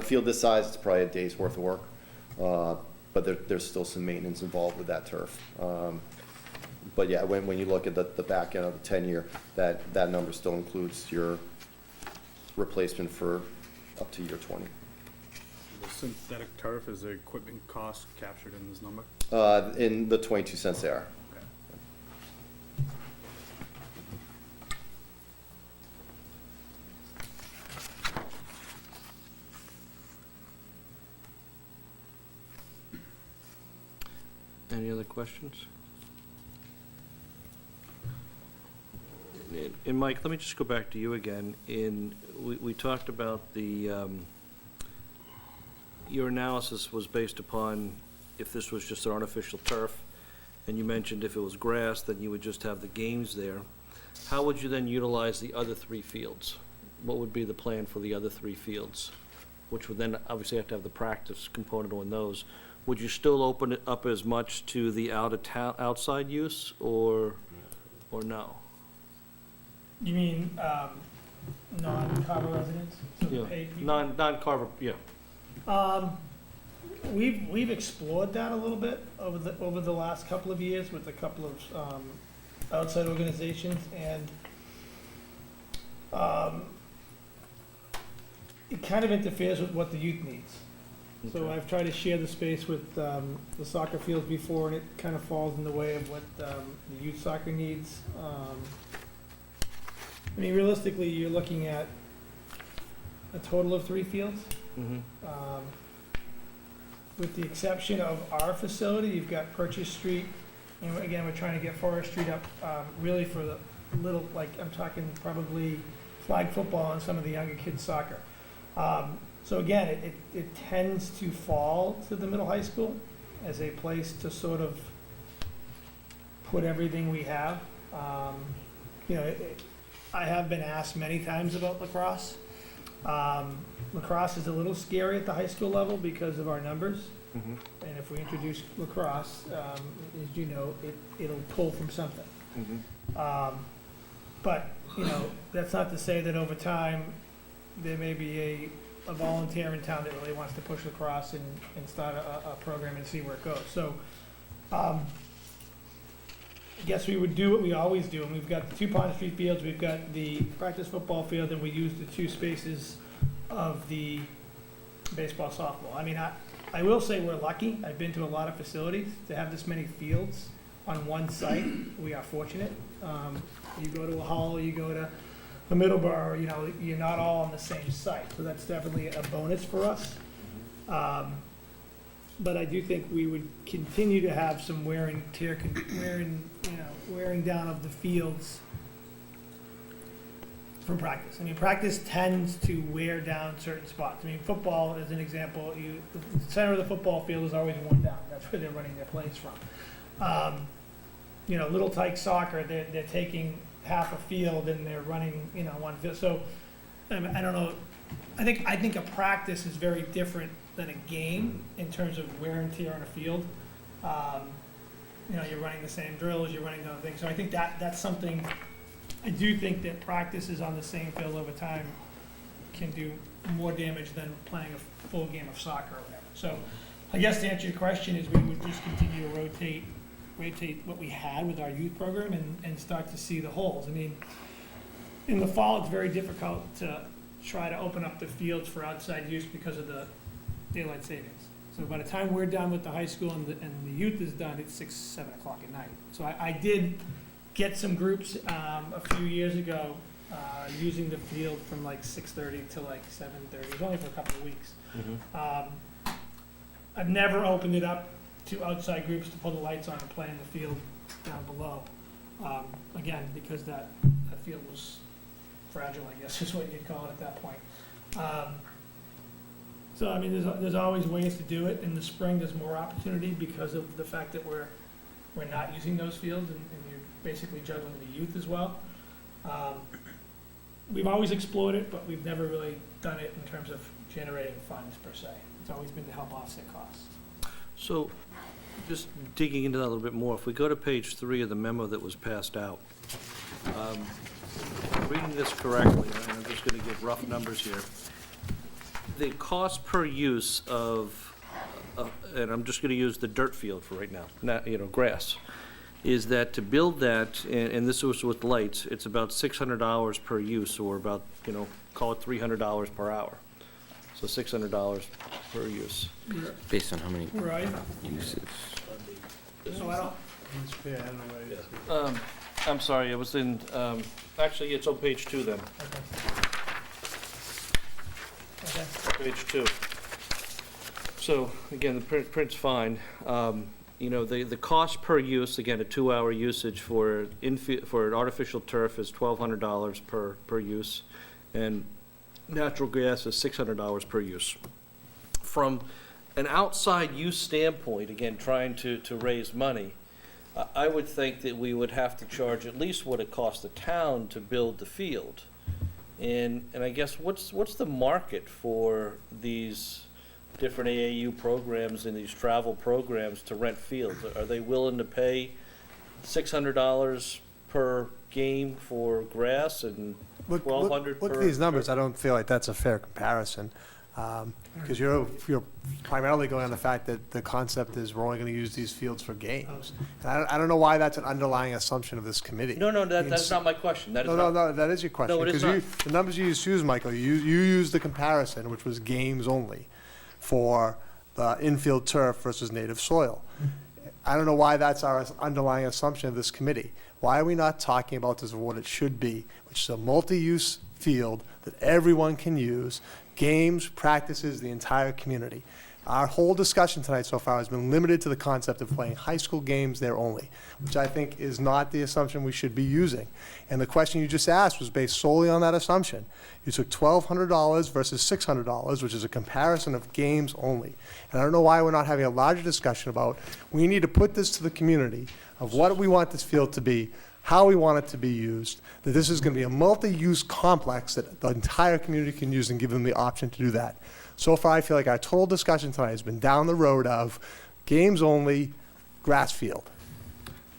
field this size, it's probably a day's worth of work. But there's still some maintenance involved with that turf. But yeah, when you look at the back end of the 10-year, that number still includes your replacement for up to year 20. The synthetic turf, is the equipment cost captured in this number? In the 22 cents they are. Any other questions? And Mike, let me just go back to you again. We talked about your analysis was based upon if this was just an artificial turf, and you mentioned if it was grass, then you would just have the games there. How would you then utilize the other 3 fields? What would be the plan for the other 3 fields? Which would then obviously have to have the practice component on those. Would you still open it up as much to the outside use, or no? You mean, non-Carver residents? So Yeah. paid people? Non-Carver, yeah. We've explored that a little bit over the last couple of years with a couple of outside organizations, and it kind of interferes with what the youth needs. So Okay. I've tried to share the space with the soccer fields before, and it kind of falls in the way of what the youth soccer needs. I mean, realistically, you're looking at a total of 3 fields. Mhm. With the exception of our facility, you've got Purchase Street, and again, we're trying to get Forest Street up, really for the little, like, I'm talking probably flag football and some of the younger kids' soccer. So again, it tends to fall to the middle high school as a place to sort of put everything we have. I have been asked many times about lacrosse. Lacrosse is a little scary at the high school level because of our numbers. Mhm. And if we introduce lacrosse, as you know, it'll pull from something. Mhm. But, that's not to say that over time, there may be a volunteer in town that really wants to push lacrosse and start a program and see where it goes. So, I guess we would do what we always do, and we've got the 2 Pond Street fields, we've got the practice football field, and we use the 2 spaces of the baseball, softball. I mean, I will say we're lucky. I've been to a lot of facilities to have this many fields on one site. We are fortunate. You go to a Hull, you go to a Middleborough, you're not all on the same site. So that's definitely a bonus for us. But I do think we would continue to have some wearing down of the fields from practice. I mean, practice tends to wear down certain spots. I mean, football, as an example, the center of the football field is always worn down. That's where they're running their plays from. Little Tyke soccer, they're taking half a field and they're running, one field. So, I don't know. I think a practice is very different than a game in terms of wear and tear on a field. You're running the same drills, you're running the other things. So I think that's something. I do think that practices on the same field over time can do more damage than playing a full game of soccer or whatever. So I guess to answer your question is we would just continue to rotate what we had with our youth program and start to see the holes. I mean, in the fall, it's very difficult to try to open up the fields for outside use because of the daylight savings. So by the time we're done with the high school and the youth is done, it's 6, 7 o'clock at night. So I did get some groups a few years ago using the field from like 6:30 to like 7:30. It was only for a couple of weeks. I've never opened it up to outside groups to pull the lights on and play in the field down below. Again, because that field was fragile, I guess is what you'd call it at that point. So, I mean, there's always ways to do it. In the spring, there's more opportunity because of the fact that we're not using those fields and you're basically juggling the youth as well. We've always explored it, but we've never really done it in terms of generating funds per se. It's always been to help offset costs. So, just digging into that a little bit more, if we go to page 3 of the memo that was passed out, reading this correctly, and I'm just going to give rough numbers here, the cost per use of, and I'm just going to use the dirt field for right now, not, grass, is that to build that, and this was with lights, it's about $600 per use, or about, call it $300 per hour. So $600 per use. Based on how many Right. uses? So I don't, Yeah, I don't know what it is. I'm sorry, it was in, actually, it's on page 2 then, okay. page 2. So, again, the print's fine. The cost per use, again, a 2-hour usage for an artificial turf is $1,200 per use, and natural grass is $600 per use. From an outside use standpoint, again, trying to raise money, I would think that we would have to charge at least what it costs the town to build the field. And I guess what's the market for these different AAU programs and these travel programs to rent fields? Are they willing to pay $600 per game for grass and $1,200 per? Look at these numbers, I don't feel like that's a fair comparison. Because you're primarily going on the fact that the concept is we're only going to use these fields for games. And I don't know why that's an underlying assumption of this committee. No, that's not my question. That is No, that is your question. No, it is Because the numbers you used, Michael, you used the comparison, which was games only, for the infield turf versus native soil. I don't know why that's our underlying assumption of this committee. Why are we not talking about this as what it should be, which is a multi-use field that everyone can use, games, practices, the entire community? Our whole discussion tonight so far has been limited to the concept of playing high school games there only, which I think is not the assumption we should be using. And the question you just asked was based solely on that assumption. You took $1,200 versus $600, which is a comparison of games only. And I don't know why we're not having a larger discussion about, we need to put this to the community of what we want this field to be, how we want it to be used, that this is going to be a multi-use complex that the entire community can use, and give them the option to do that. So far, I feel like our total discussion tonight has been down the road of games only, grass field.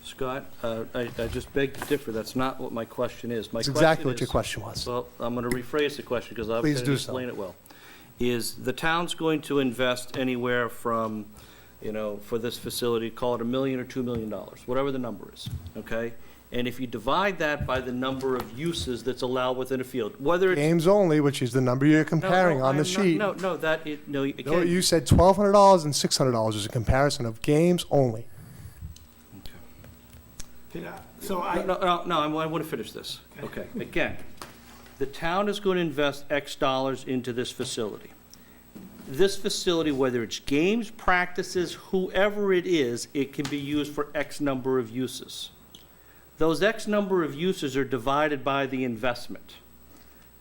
Scott, I just beg to differ. That's not what my question is. My That's question exactly what your is- question was. Well, I'm going to rephrase the question because I'm Please going to do so. explain it well. Is the town's going to invest anywhere from, for this facility, call it $1 million or $2 million, whatever the number is, okay? And if you divide that by the number of uses that's allowed within a field, whether it's... Games only, which is the number you're comparing on the sheet. No, No, again... you said $1,200 and $600 is a comparison of games only. Yeah, so I, No, I want to finish this. Okay, again, the town is going to invest X dollars into this facility. This facility, whether it's games, practices, whoever it is, it can be used for X number of uses. Those X number of uses are divided by the investment.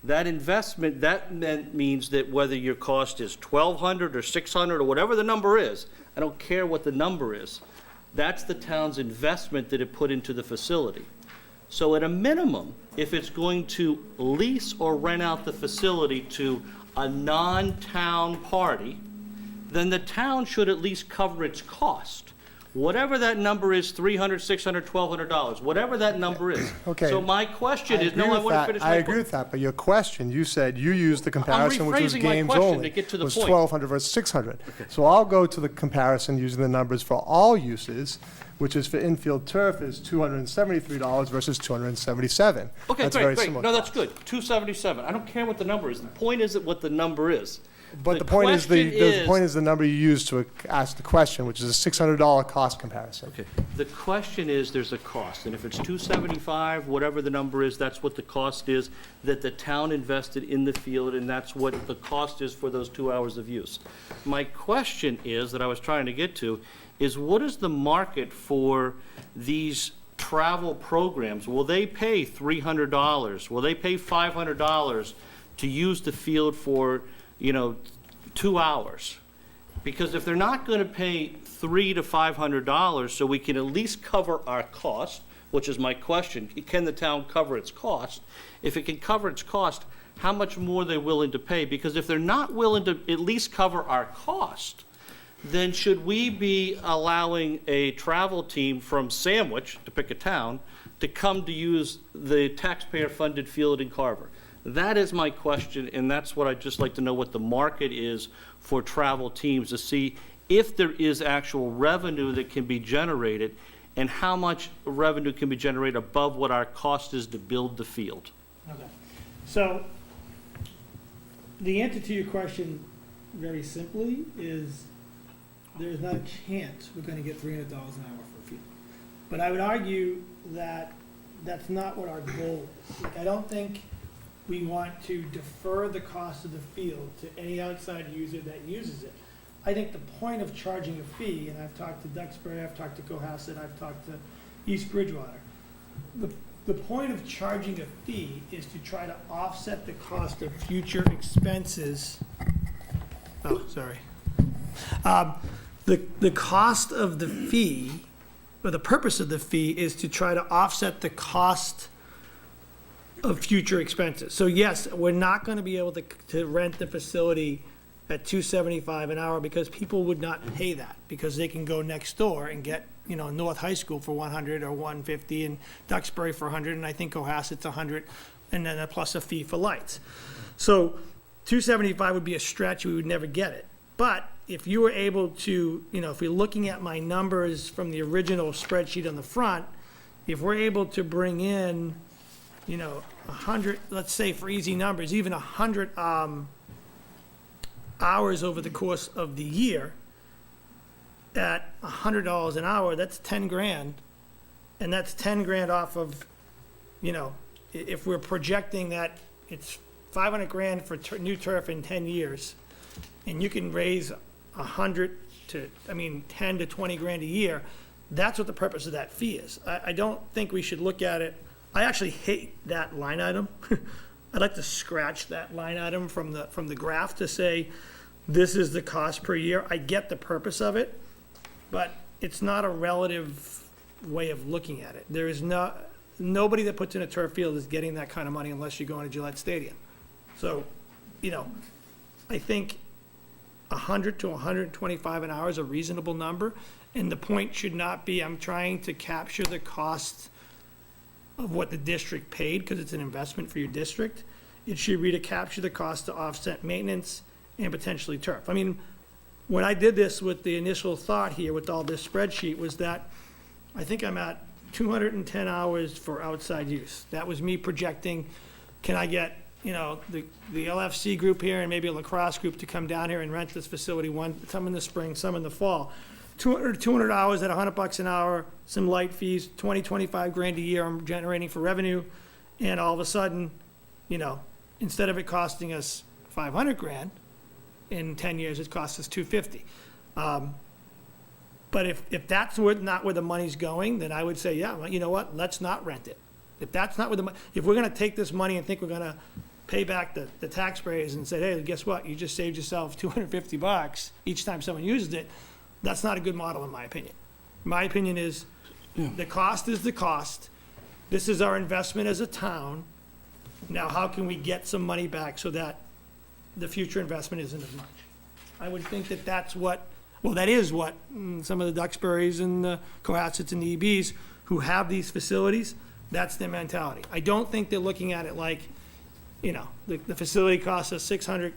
That investment, that means that whether your cost is $1,200 or $600 or whatever the number is, I don't care what the number is, that's the town's investment that it put into the facility. So at a minimum, if it's going to lease or rent out the facility to a non-town party, then the town should at least cover its cost. Whatever that number is, $300, $600, $1,200, whatever that number is. Okay. So my question is, no, I want to finish my I agree with that, but your question, you said you used the comparison, which was rephrasing my games question only. to get to the was point. $1,200 versus $600. So I'll go to the comparison using the numbers for all uses, which is for infield turf, is $273 versus $277. Okay, That's great, very great. similar No, that's cost. good. 277. I don't care what the number is. The point isn't what the number is. But the point is, question the point is the number you use to ask the question, which is a $600 cost comparison. Okay. The question is, there's a cost, and if it's 275, whatever the number is, that's what the cost is that the town invested in the field, and that's what the cost is for those 2 hours of use. My question is, that I was trying to get to, is what is the market for these travel programs? Will they pay $300? Will they pay $500 to use the field for 2 hours? Because if they're not going to pay $300 to $500, so we can at least cover our cost, which is my question, can the town cover its cost? If it can cover its cost, how much more are they willing to pay? Because if they're not willing to at least cover our cost, then should we be allowing a travel team from Sandwich, to pick a town, to come to use the taxpayer-funded field in Carver? That is my question, and that's what I'd just like to know, what the market is for travel teams, to see if there is actual revenue that can be generated, and how much revenue can be generated above what our cost is to build the field. Okay. So, the answer to your question, very simply, is there's not a chance we're gonna get $300 an hour for a field. But I would argue that that's not what our goal is. Like, I don't think we want to defer the cost of the field to any outside user that uses it. I think the point of charging a fee, and I've talked to Duxbury, I've talked to Cohasset, I've talked to East Bridgewater. The point of charging a fee is to try to offset the cost of future expenses. Oh, sorry. The cost of the fee, or the purpose of the fee, is to try to offset the cost of future expenses. So yes, we're not gonna be able to rent the facility at $275 an hour, because people would not pay that, because they can go next door and get, North High School for $100 or $150, and Duxbury for $100, and I think Cohasset's $100, and then plus a fee for lights. So $275 would be a stretch, we would never get it. But if you were able to, if we're looking at my numbers from the original spreadsheet on the front, if we're able to bring in, 100, let's say for easy numbers, even 100 hours over the course of the year, at $100 an hour, that's 10 grand. And that's 10 grand off of, if we're projecting that it's 500 grand for new turf in 10 years, and you can raise 100 to, 10 to 20 grand a year, that's what the purpose of that fee is. I don't think we should look at it, I actually hate that line item. I'd like to scratch that line item from the graph to say, this is the cost per year. I get the purpose of it, but it's not a relative way of looking at it. There is nobody that puts in a turf field is getting that kind of money unless you go into Gillette Stadium. So, I think 100 to 125 an hour is a reasonable number, and the point should not be, I'm trying to capture the cost of what the district paid, because it's an investment for your district. It should be to capture the cost to offset maintenance and potentially turf. When I did this with the initial thought here with all this spreadsheet, was that I think I'm at 210 hours for outside use. That was me projecting, can I get, the LFC group here and maybe a lacrosse group to come down here and rent this facility, some in the spring, some in the fall. 200 hours at $100 an hour, some light fees, 25 grand a year I'm generating for revenue, and all of a sudden, instead of it costing us 500 grand, in 10 years it costs us 250. But if that's not where the money's going, then I would say, yeah, well, you know what, let's not rent it. If that's not where if we're gonna take this money and think we're gonna pay back the taxpayers and say, hey, guess what, you just saved yourself $250 each time someone uses it, that's not a good model in my opinion. My opinion is, the cost is the cost. This is our investment as a town. Now, how can we get some money back so that the future investment isn't as much? I would think that that is what some of the Duxburys and the Cohassets and the EBs who have these facilities, that's their mentality. I don't think they're looking at it like, the facility costs us $600,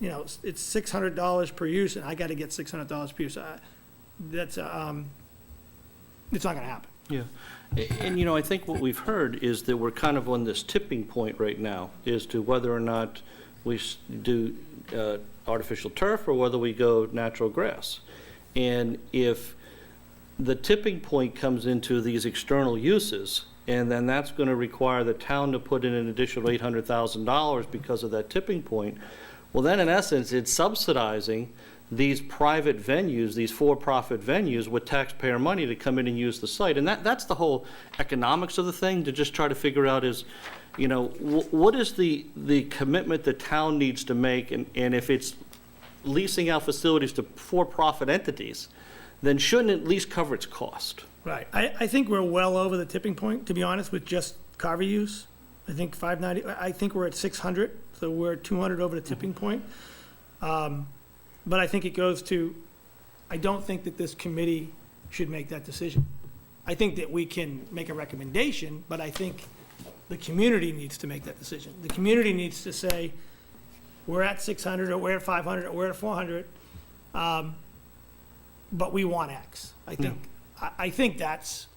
it's $600 per use, and I gotta get $600 per use. it's not gonna happen. Yeah, and you know, I think what we've heard is that we're kind of on this tipping point right now as to whether or not we do artificial turf or whether we go natural grass. And if the tipping point comes into these external uses, and then that's going to require the town to put in an additional $800,000 because of that tipping point, well, then in essence, it's subsidizing these private venues, these for-profit venues with taxpayer money to come in and use the site. And that's the whole economics of the thing, to just try to figure out is, you know, what is the commitment the town needs to make, and if it's leasing out facilities to for-profit entities, then shouldn't it at least cover its cost? Right. I think we're well over the tipping point, to be honest, with just Carver use. I think 590, I think we're at 600, so we're 200 over the tipping point. But I think it goes to, I don't think that this committee should make that decision. I think that we can make a recommendation, but I think the community needs to make that decision. The community needs to say, we're at 600, or we're at 500, or we're at 400, but we want X. I think that's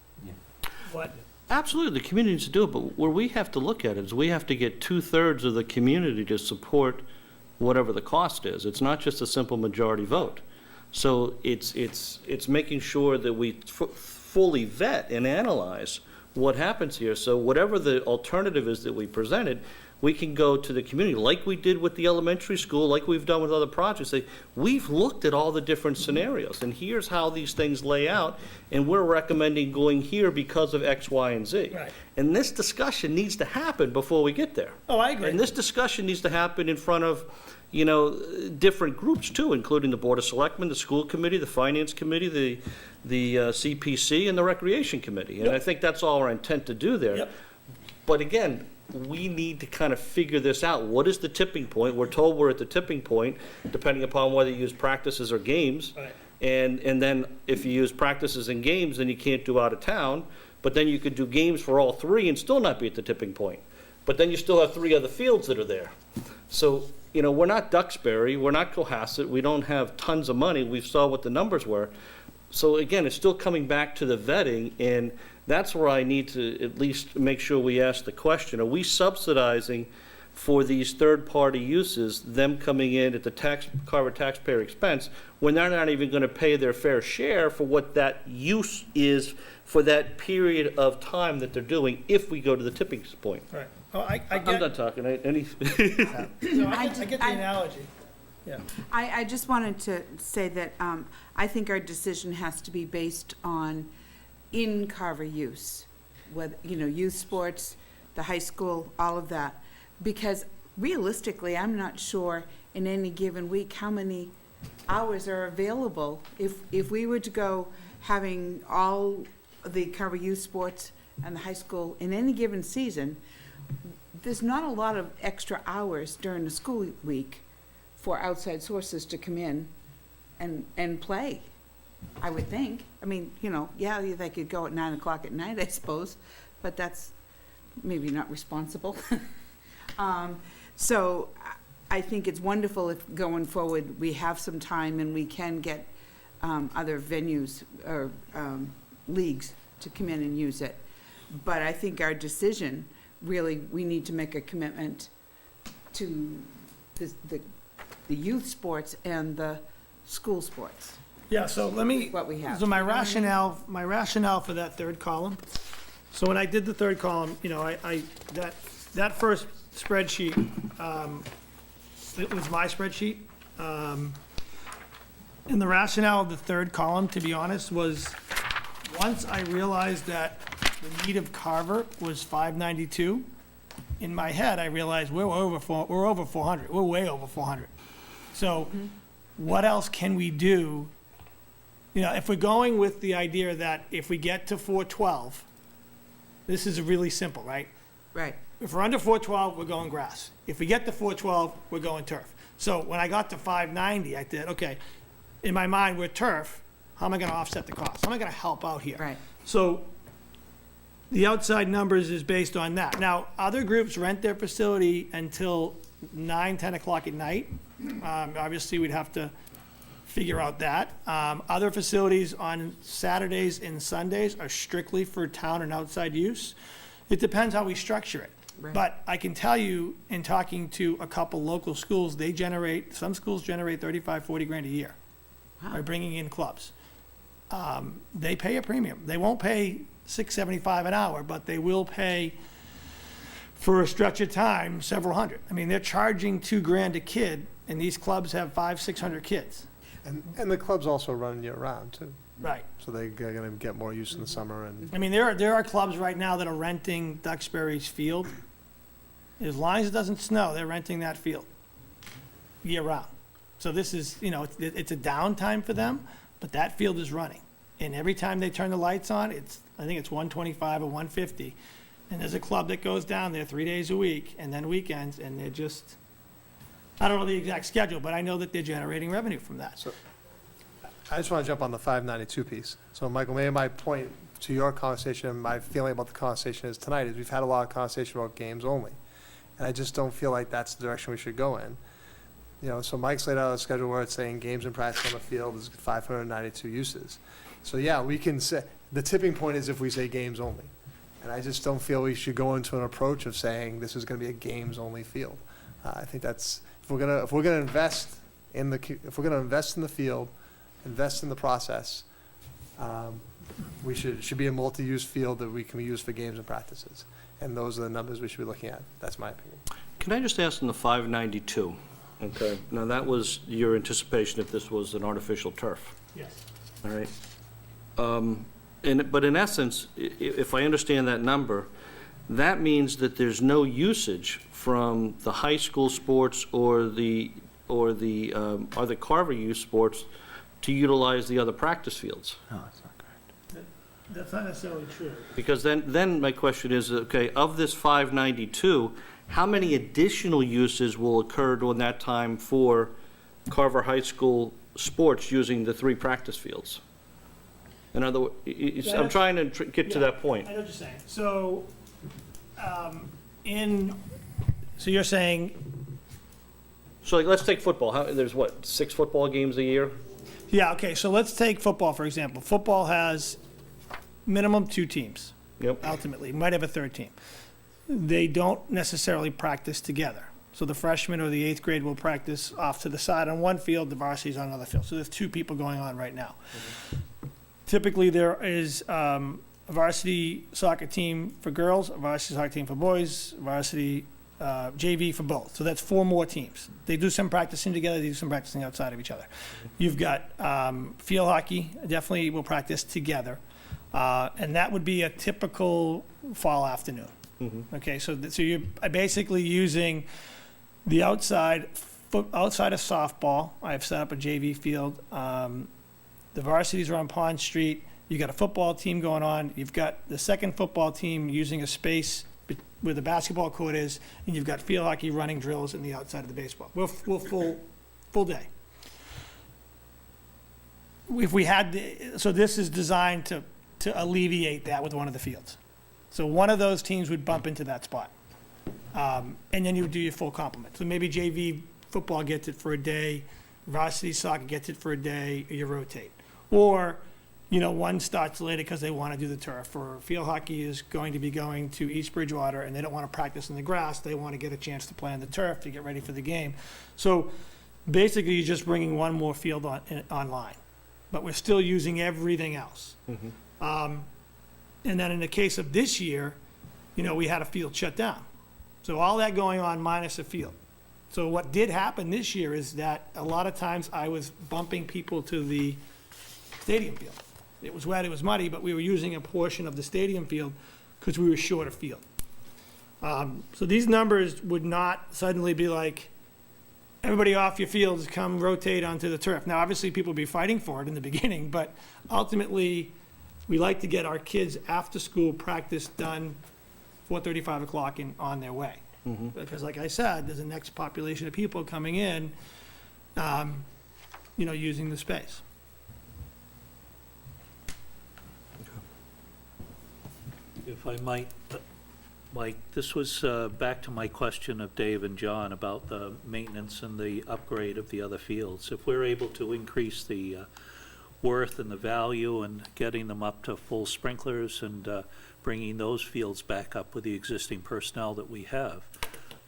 what. Absolutely, the community needs to do it, but where we have to look at it is we have to get 2/3 of the community to support whatever the cost is. It's not just a simple majority vote. So it's making sure that we fully vet and analyze what happens here. So whatever the alternative is that we presented, we can go to the community, like we did with the elementary school, like we've done with other projects, say, we've looked at all the different scenarios, and here's how these things lay out, and we're recommending going here because of X, Y, and Z. Right. And this discussion needs to happen before we get there. Oh, I agree. And this discussion needs to happen in front of, you know, different groups too, including the Board of Selectmen, the school committee, the finance committee, the CPC, and the recreation committee. And I think that's all our intent to do there. Yep. But again, we need to kind of figure this out. What is the tipping point? We're told we're at the tipping point, depending upon whether you use practices or games. Right. And then if you use practices and games, then you can't do out of town. But then you could do games for all three and still not be at the tipping point. But then you still have 3 other fields that are there. So, you know, we're not Duxbury, we're not Cohasset, we don't have tons of money. We saw what the numbers were. So again, it's still coming back to the vetting, and that's where I need to at least make sure we ask the question, are we subsidizing for these third-party uses, them coming in at the Carver taxpayer expense, when they're not even gonna pay their fair share for what that use is for that period of time that they're doing, if we go to the tipping point? Right. Oh, I I'm get, done talking, any, no, I get the I- analogy. Yeah. I just wanted to say that I think our decision has to be based on in-Carver use, whether, you know, youth sports, the high school, all of that. Because realistically, I'm not sure in any given week how many hours are available. If we were to go having all the Carver youth sports and the high school in any given season, there's not a lot of extra hours during the school week for outside sources to come in and play, I would think. I mean, you know, yeah, they could go at 9 o'clock at night, I suppose, but that's maybe not responsible. So I think it's wonderful if going forward, we have some time and we can get other venues or leagues to come in and use it. But I think our decision, really, we need to make a commitment to the youth sports and the school sports. Yeah, so let me, What we have. so my rationale for that third column. So when I did the third column, you know, that first spreadsheet, it was my spreadsheet. And the rationale of the third column, to be honest, was once I realized that the need of Carver was 592, in my head, I realized we're over 400. We're way over 400. So what else can we do? You know, if we're going with the idea that if we get to 412, this is really simple, right? Right. If we're under 412, we're going grass. If we get to 412, we're going turf. So when I got to 590, I said, okay, in my mind, we're turf. How am I going to offset the cost? How am I going to help out here? Right. So the outside numbers is based on that. Now, other groups rent their facility until 9, 10 o'clock at night. Obviously, we'd have to figure out that. Other facilities on Saturdays and Sundays are strictly for town and outside use. It depends how we structure it. Right. But I can tell you, in talking to a couple local schools, some schools generate 35, 40 grand a year by bringing in clubs. They pay a premium. They won't pay $6.75 an hour, but they will pay for a stretch of time, several hundred. I mean, they're charging $2,000 a kid, and these clubs have 500, 600 kids. And the clubs also run year-round, too. Right. So they're gonna get more use in the summer and. I mean, there are clubs right now that are renting Duxbury's field. As long as it doesn't snow, they're renting that field year-round. So this is, it's a downtime for them, but that field is running. And every time they turn the lights on, I think it's 125 or 150. And there's a club that goes down there 3 days a week, and then weekends, and they're just, I don't know the exact schedule, but I know that they're generating revenue from that. So, I just want to jump on the 592 piece. So, Michael, maybe my point to your conversation, and my feeling about the conversation is tonight, is we've had a lot of conversation about games only. And I just don't feel like that's the direction we should go in. So Mike's laid out a schedule where it's saying games and practice on the field is 592 uses. So yeah, we can say, the tipping point is if we say games only. And I just don't feel we should go into an approach of saying this is gonna be a games-only field. I think that's, if we're gonna invest in the field, invest in the process, we should be a multi-use field that we can use for games and practices. And those are the numbers we should be looking at. That's my opinion. Can I just ask on the 592? Okay, now that was your anticipation if this was an artificial turf, Yes. all right? But in essence, if I understand that number, that means that there's no usage from the high school sports or the Carver youth sports to utilize the other practice fields. No, that's not correct. That's not necessarily true. Because then my question is, okay, of this 592, how many additional uses will occur during that time for Carver High School sports using the 3 practice fields? In other words, I'm trying to get to that point. I know what you're saying. So, so you're saying, So like, let's take football. There's what, 6 football games a year? yeah, okay, so let's take football, for example. Football has minimum 2 teams. Yep. Ultimately, might have a 3rd team. They don't necessarily practice together. So the freshman or the 8th grade will practice off to the side on one field, the varsity's on another field. So there's 2 people going on right now. Typically, there is a varsity soccer team for girls, a varsity soccer team for boys, varsity JV for both. So that's 4 more teams. They do some practicing together, they do some practicing outside of each other. You've got field hockey, definitely will practice together. And that would be a typical fall afternoon. Okay, so you're basically using the outside of softball. I've set up a JV field. The varsities are on Pond Street. You got a football team going on. You've got the second football team using a space where the basketball court is, and you've got field hockey running drills in the outside of the baseball. We're full day. If we had, so this is designed to alleviate that with one of the fields. So one of those teams would bump into that spot. And then you would do your full complement. So maybe JV football gets it for a day, varsity soccer gets it for a day, you rotate. Or, one starts later because they want to do the turf, or field hockey is going to be going to East Bridgewater and they don't want to practice in the grass, they want to get a chance to play on the turf to get ready for the game. So basically, you're just bringing one more field online. But we're still using everything else. And then in the case of this year, we had a field shut down. So all that going on minus a field. So what did happen this year is that a lot of times I was bumping people to the stadium field. It was wet, it was muddy, but we were using a portion of the stadium field because we were short of field. So these numbers would not suddenly be like, everybody off your fields, come rotate onto the turf. Now, obviously, people will be fighting for it in the beginning, but ultimately, we like to get our kids after-school practice done 4:30, 5 o'clock on their way. Because like I said, there's a next population of people coming in, using the space. If I might, Mike, this was back to my question of Dave and John about the maintenance and the upgrade of the other fields. If we're able to increase the worth and the value and getting them up to full sprinklers and bringing those fields back up with the existing personnel that we have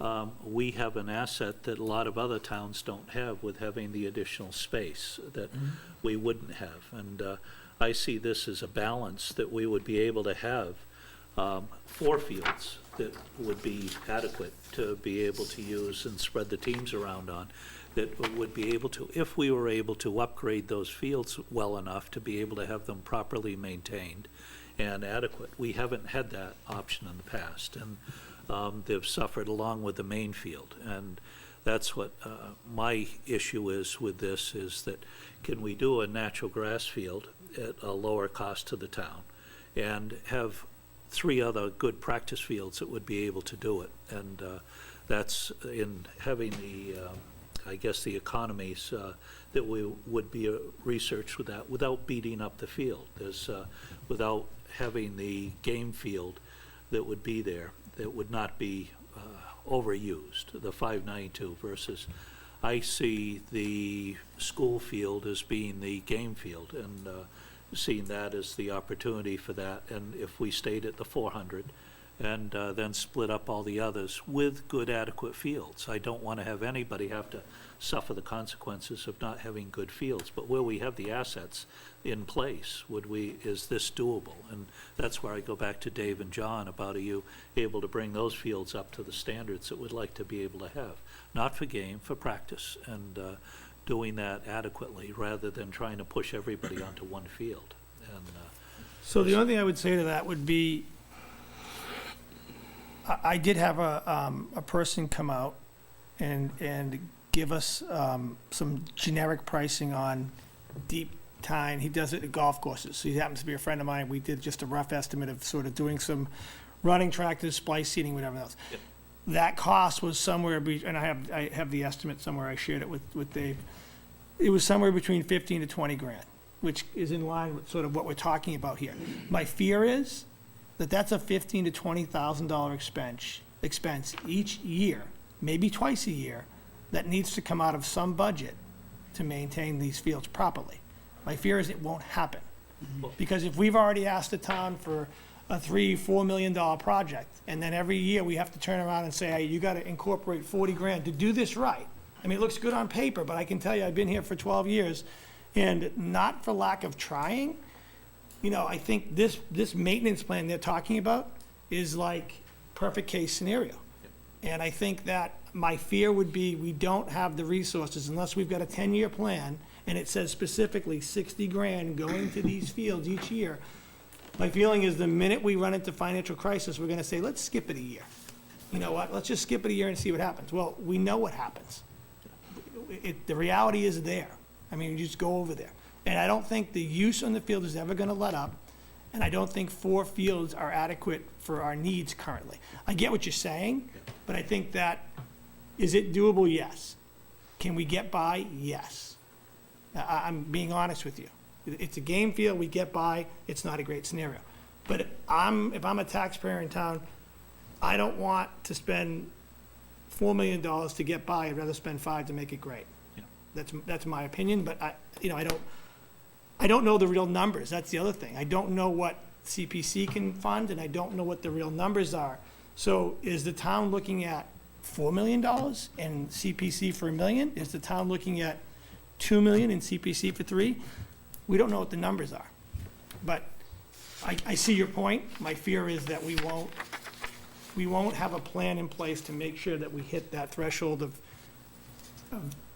an asset that a lot of other towns don't have with having the additional space that we wouldn't have. And I see this as a balance that we would be able to have 4 fields that would be adequate to be able to use and spread the teams around on, that would be able to, if we were able to upgrade those fields well enough to be able to have them properly maintained and adequate. We haven't had that option in the past, and they've suffered along with the main field. And that's what my issue is with this, is that can we do a natural grass field at a lower cost to the town and have 3 other good practice fields that would be able to do it? And that's in having the, I guess, the economies that we would be researched with that without beating up the field. There's, without having the game field that would be there, that would not be overused, the 592 versus, I see the school field as being the game field, and seeing that as the opportunity for that. And if we stayed at the 400 and then split up all the others with good adequate fields. I don't want to have anybody have to suffer the consequences of not having good fields, but where we have the assets in place, is this doable? And that's where I go back to Dave and John about, are you able to bring those fields up to the standards that we'd like to be able to have? Not for game, for practice, and doing that adequately rather than trying to push everybody onto one field. And So the only thing I would say to that would be, I did have a person come out and give us some generic pricing on deep tine. He does it at golf courses. So he happens to be a friend of mine. We did just a rough estimate of sort of doing some running tractors, splice seating, whatever else. Yep. That cost was somewhere, and I have the estimate somewhere. I shared it with Dave. It was somewhere between 15 to 20 grand, which is in line with sort of what we're talking about here. My fear is that that's a $15,000 to $20,000 expense each year, maybe twice a year, that needs to come out of some budget to maintain these fields properly. My fear is it won't happen. Because if we've already asked the town for a $3-4 million project, and then every year we have to turn around and say, hey, you gotta incorporate 40 grand to do this right. I mean, it looks good on paper, but I can tell you, I've been here for 12 years, and not for lack of trying, you know, I think this maintenance plan they're talking about is like perfect case scenario. And I think that my fear would be we don't have the resources unless we've got a 10-year plan and it says specifically 60 grand going to these fields each year. My feeling is the minute we run into financial crisis, we're gonna say, let's skip it a year. You know what, let's just skip it a year and see what happens. Well, we know what happens. The reality is there. I mean, you just go over there. And I don't think the use on the field is ever gonna let up, and I don't think 4 fields are adequate for our needs currently. I get what you're saying, but I think that, is it doable? Yes. Can we get by? Yes. I'm being honest with you. It's a game field, we get by, it's not a great scenario. But if I'm a taxpayer in town, I don't want to spend $4 million to get by, I'd rather spend 5 to make it great. Yeah. That's my opinion, but I don't know the real numbers, that's the other thing. I don't know what CPC can fund, and I don't know what the real numbers are. So is the town looking at $4 million and CPC for $1 million? Is the town looking at $2 million and CPC for $3 million? We don't know what the numbers are. But I see your point. My fear is that we won't have a plan in place to make sure that we hit that threshold of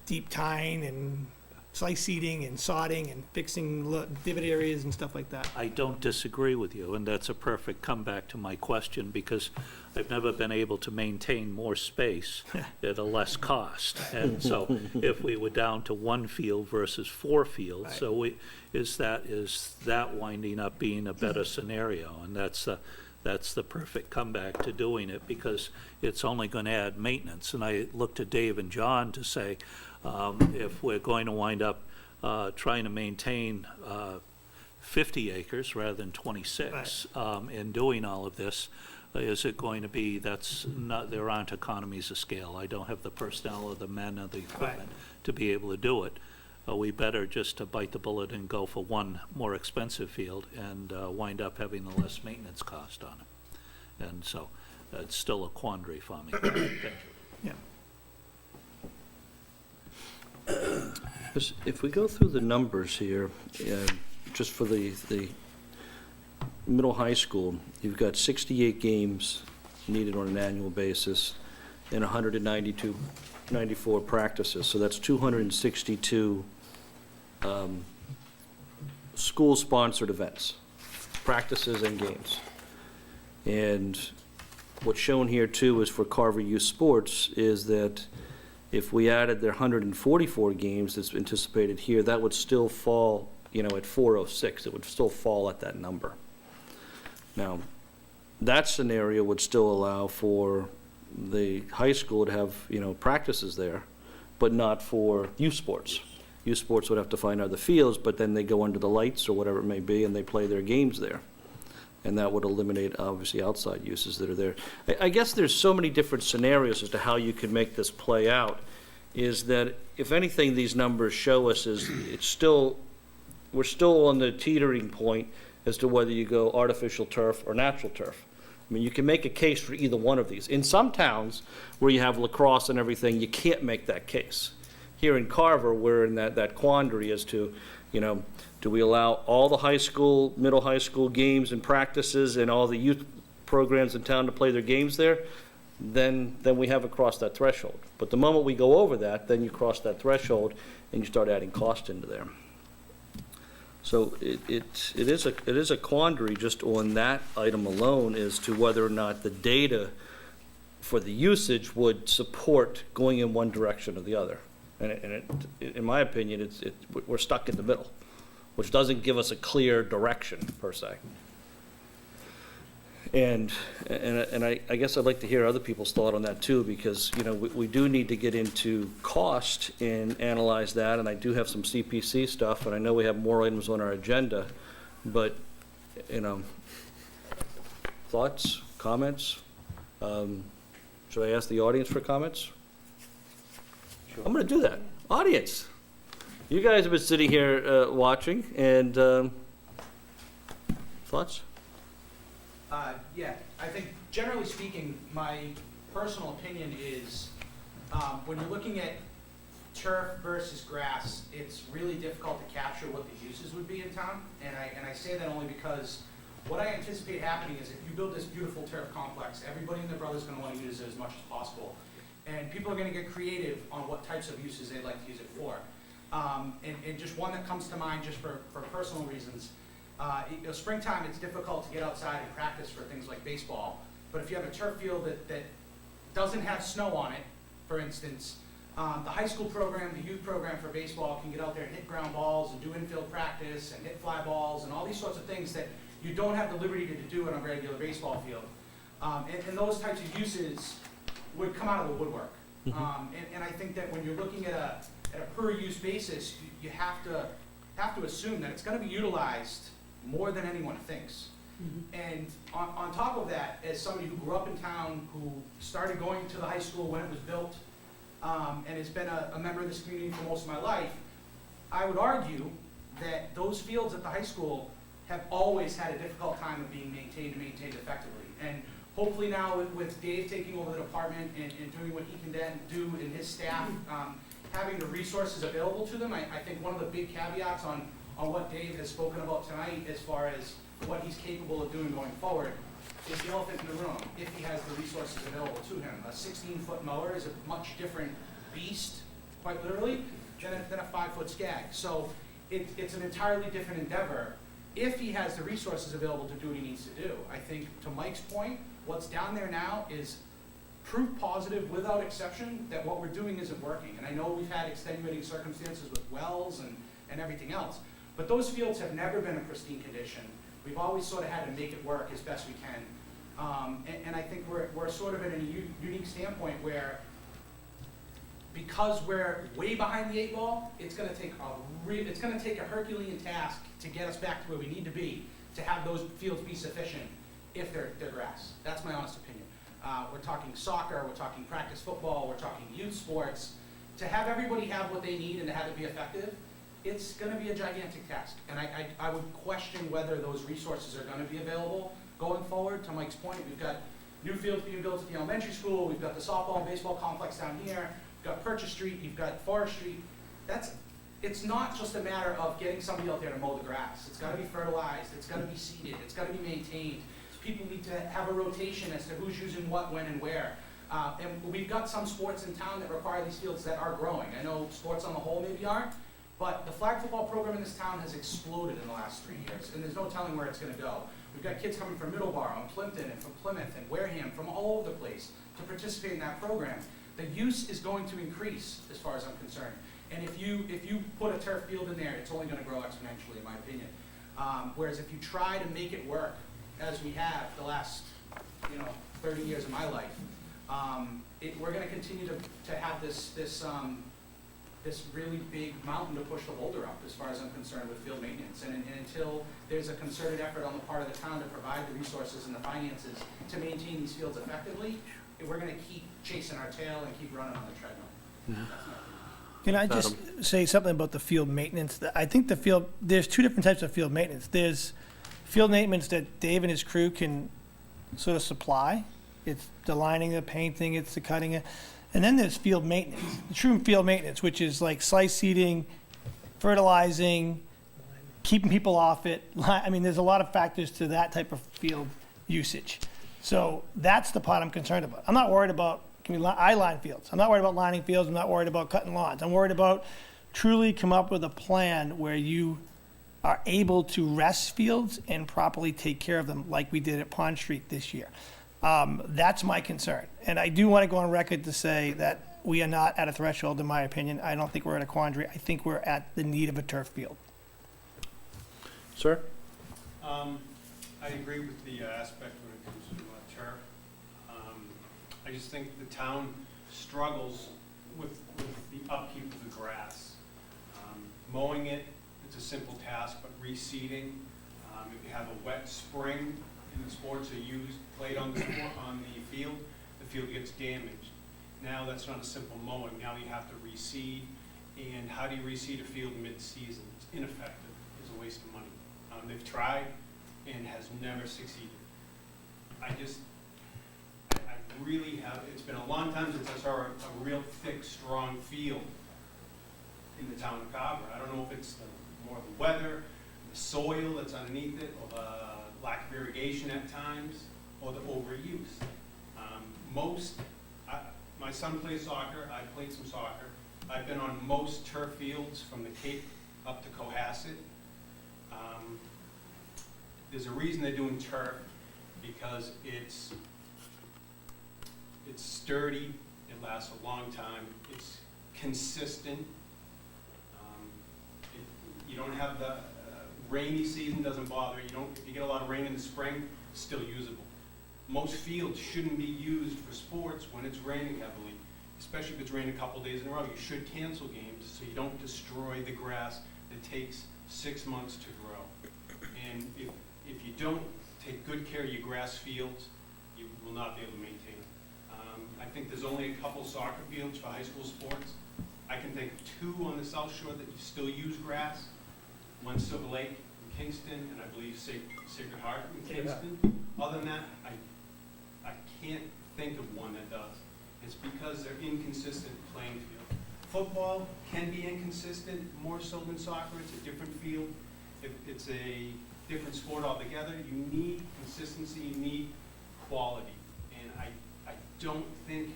deep tying and slice seeding and sodding and fixing divot areas and stuff like that. I don't disagree with you, and that's a perfect comeback to my question, because I've never been able to maintain more space at a less cost. And so if we were down to 1 field versus 4 fields, Right. so is that winding up being a better scenario? And that's the perfect comeback to doing it, because it's only going to add maintenance. And I looked at Dave and John to say, if we're going to wind up trying to maintain 50 acres rather than 26 in doing all of this, Is it going to be, that's not, there aren't economies of scale. I don't have the personnel or the men or the equipment to be able to do it. Are we better just to bite the bullet and go for one more expensive field and wind up having the less maintenance cost on it? And so it's still a quandary for me. Thank you. Yeah. If we go through the numbers here, just for the middle high school, you've got 68 games needed on an annual basis and 94 practices. So that's 262 school-sponsored events, practices and games. And what's shown here too is for Carver Youth Sports is that if we added their 144 games that's anticipated here, that would still fall, at 406. It would still fall at that number. Now, that scenario would still allow for the high school to have, practices there, but not for youth sports. Youth sports would have to find other fields, but then they go under the lights or whatever it may be, and they play their games there. And that would eliminate, obviously, outside uses that are there. I guess there's so many different scenarios as to how you could make this play out, is that, if anything, these numbers show us is we're still on the teetering point as to whether you go artificial turf or natural turf. I mean, you can make a case for either one of these. In some towns where you have lacrosse and everything, you can't make that case. Here in Carver, we're in that quandary as to, do we allow all the high school, middle high school games and practices and all the youth programs in town to play their games there? Then we haven't crossed that threshold. But the moment we go over that, then you cross that threshold and you start adding cost into there. So it is a quandary just on that item alone as to whether or not the data for the usage would support going in one direction or the other. And in my opinion, we're stuck in the middle, which doesn't give us a clear direction per se. And I guess I'd like to hear other people's thought on that too, because we do need to get into cost and analyze that, and I do have some CPC stuff, and I know we have more items on our agenda, but thoughts, comments? Should I ask the audience for comments? Sure. I'm going to do that. Audience, you guys have been sitting here watching, and thoughts? Yeah, I think generally speaking, my personal opinion is when you're looking at turf versus grass, it's really difficult to capture what the uses would be in town. And I say that only because what I anticipate happening is if you build this beautiful turf complex, everybody and their brother's going to want to use it as much as possible. And people are going to get creative on what types of uses they'd like to use it for. And just one that comes to mind just for personal reasons. Springtime, it's difficult to get outside and practice for things like baseball. But if you have a turf field that doesn't have snow on it, for instance, the high school program, the youth program for baseball can get out there and hit ground balls and do infield practice and hit fly balls and all these sorts of things that you don't have the liberty to do on a regular baseball field. And those types of uses would come out of the woodwork. And I think that when you're looking at a per use basis, you have to assume that it's going to be utilized more than anyone thinks. And on top of that, as somebody who grew up in town, who started going to the high school when it was built, and has been a member of this community for most of my life, I would argue that those fields at the high school have always had a difficult time of being maintained effectively. And hopefully now with Dave taking over the department and doing what he can then do in his staff, having the resources available to them, I think one of the big caveats on what Dave has spoken about tonight as far as what he's capable of doing going forward is the elephant in the room, if he has the resources available to him. A 16-foot mower is a much different beast, quite literally, than a 5-foot skag. So it's an entirely different endeavor if he has the resources available to do what he needs to do. I think, to Mike's point, what's down there now is proof positive, without exception, that what we're doing isn't working. And I know we've had extenuating circumstances with wells and everything else, but those fields have never been in pristine condition. We've always sort of had to make it work as best we can. And I think we're sort of in a unique standpoint where, because we're way behind the 8 ball, it's going to take a Herculean task to get us back to where we need to be to have those fields be sufficient. if they're grass. That's my honest opinion. We're talking soccer, we're talking practice football, we're talking youth sports. To have everybody have what they need and to have it be effective, it's gonna be a gigantic task. And I would question whether those resources are gonna be available going forward. To Mike's point, we've got new fields being built at the elementary school, we've got the softball and baseball complex down here, we've got Purchase Street, you've got Forest Street. It's not just a matter of getting somebody out there to mow the grass. It's gotta be fertilized, it's gotta be seeded, it's gotta be maintained. People need to have a rotation as to who's using what, when, and where. And we've got some sports in town that require these fields that are growing. I know sports on the whole maybe aren't, but the flag football program in this town has exploded in the last 3 years, and there's no telling where it's gonna go. We've got kids coming from Middleborough and Plimpton and from Plymouth and Wareham, from all over the place to participate in that program. The use is going to increase as far as I'm concerned. And if you put a turf field in there, it's only gonna grow exponentially, in my opinion. Whereas if you try to make it work, as we have the last, 30 years of my life, we're gonna continue to have this really big mountain to push the boulder up, as far as I'm concerned with field maintenance. And until there's a concerted effort on the part of the town to provide the resources and the finances to maintain these fields effectively, we're gonna keep chasing our tail and keep running on the treadmill. That's my opinion. Can I just say something about the field maintenance? I think there's two different types of field maintenance. There's field maintenance that Dave and his crew can sort of supply. It's the lining, the painting, it's the cutting it. And then there's field maintenance, the true field maintenance, which is like slice seeding, fertilizing, keeping people off it. I mean, there's a lot of factors to that type of field usage. So that's the part I'm concerned about. I'm not worried about, I line fields. I'm not worried about lining fields. I'm not worried about cutting lawns. I'm worried about truly come up with a plan where you are able to rest fields and properly take care of them like we did at Pond Street this year. That's my concern. And I do want to go on record to say that we are not at a threshold, in my opinion. I don't think we're at a quandary. I think we're at the need of a turf field. Sir? I agree with the aspect when it comes to turf. I just think the town struggles with the upkeep of the grass. Mowing it, it's a simple task, but reseeding, if you have a wet spring and the sports are played on the field gets damaged. Now that's not a simple mowing. Now you have to reseed. And how do you reseed a field mid-season? It's ineffective. It's a waste of money. They've tried and has never succeeded. I really have, it's been a long time since I saw a real thick, strong field in the town of Carver. I don't know if it's more of the weather, the soil that's underneath it, or the lack of irrigation at times, or the overuse. My son plays soccer, I played some soccer. I've been on most turf fields from the Cape up to Cohasset. There's a reason they're doing turf, because it's sturdy, it lasts a long time, it's consistent. You don't have the rainy season doesn't bother. If you get a lot of rain in the spring, it's still usable. Most fields shouldn't be used for sports when it's raining heavily, especially if it's raining a couple days in a row. You should cancel games so you don't destroy the grass that takes 6 months to grow. And if you don't take good care of your grass fields, you will not be able to maintain them. I think there's only a couple soccer fields for high school sports. I can think of 2 on the South Shore that you still use grass. One Silver Lake in Kingston, and I believe Sacred Heart in Kingston. Other than that, I can't think of one that does. It's because they're inconsistent playing field. Football can be inconsistent, more so than soccer. It's a different field. It's a different sport altogether. You need consistency, you need quality. And I don't think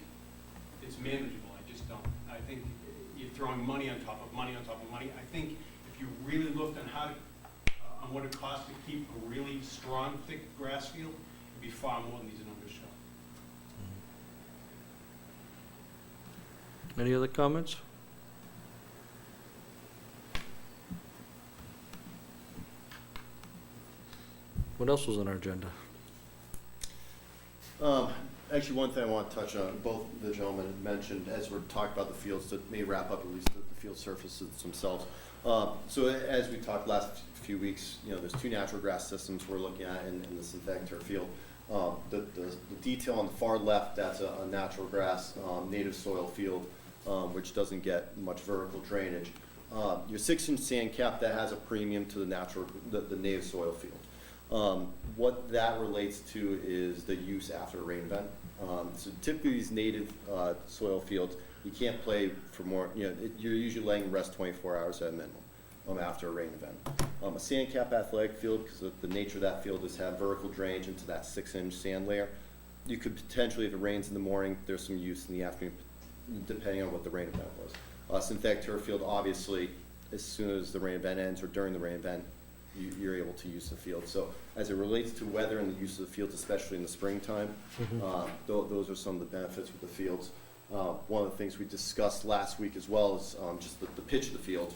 it's manageable. I just don't. I think you're throwing money on top of money on top of money. I think if you really looked on on what it costs to keep a really strong, thick grass field, it'd be far more than these numbers show. Any other comments? What else was on our agenda? Actually, one thing I want to touch on, both the gentlemen had mentioned, as we're talking about the fields, that may wrap up at least the field surfaces themselves. So as we talked last few weeks, there's 2 natural grass systems we're looking at in the synthetic turf field. The detail on the far left, that's a natural grass native soil field, which doesn't get much vertical drainage. Your 6-inch sand cap, that has a premium to the native soil field. What that relates to is the use after a rain event. So typically these native soil fields, you can't play for more, you're usually letting them rest 24 hours at a minimum after a rain event. A sand cap athletic field, because the nature of that field is have vertical drainage into that 6-inch sand layer. You could potentially, if it rains in the morning, there's some use in the afternoon, depending on what the rain event was. Synthetic turf field, obviously, as soon as the rain event ends or during the rain event, you're able to use the field. So as it relates to weather and the use of the fields, especially in the springtime, those are some of the benefits with the fields. One of the things we discussed last week as well is just the pitch of the field,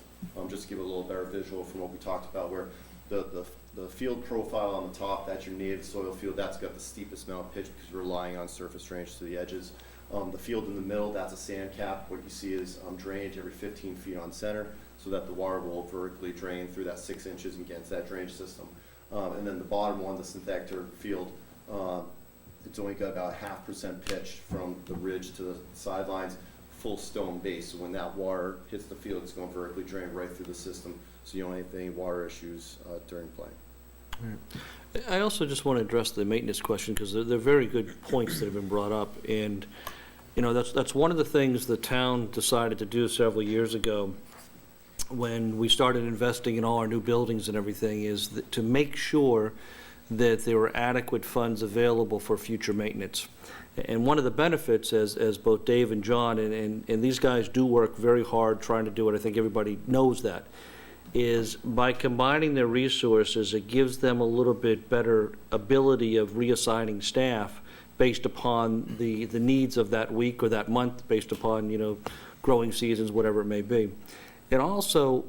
just to give it a little better visual from what we talked about, where the field profile on the top, that's your native soil field, that's got the steepest amount of pitch because you're relying on surface drainage to the edges. The field in the middle, that's a sand cap. What you see is drainage every 15 feet on center, so that the water will vertically drain through that 6 inches and get into that drainage system. And then the bottom one, the synthetic turf field, it's only got about 0.5% pitch from the ridge to the sidelines, full stone base. So when that water hits the field, it's going to vertically drain right through the system, so you don't have any water issues during play. I also just want to address the maintenance question, because they're very good points that have been brought up. And, that's one of the things the town decided to do several years ago when we started investing in all our new buildings and everything, is to make sure that there were adequate funds available for future maintenance. And one of the benefits, as both Dave and John, and these guys do work very hard trying to do it, I think everybody knows that, is by combining their resources, it gives them a little bit better ability of reassigning staff based upon the needs of that week or that month, based upon, growing seasons, whatever it may be. It also,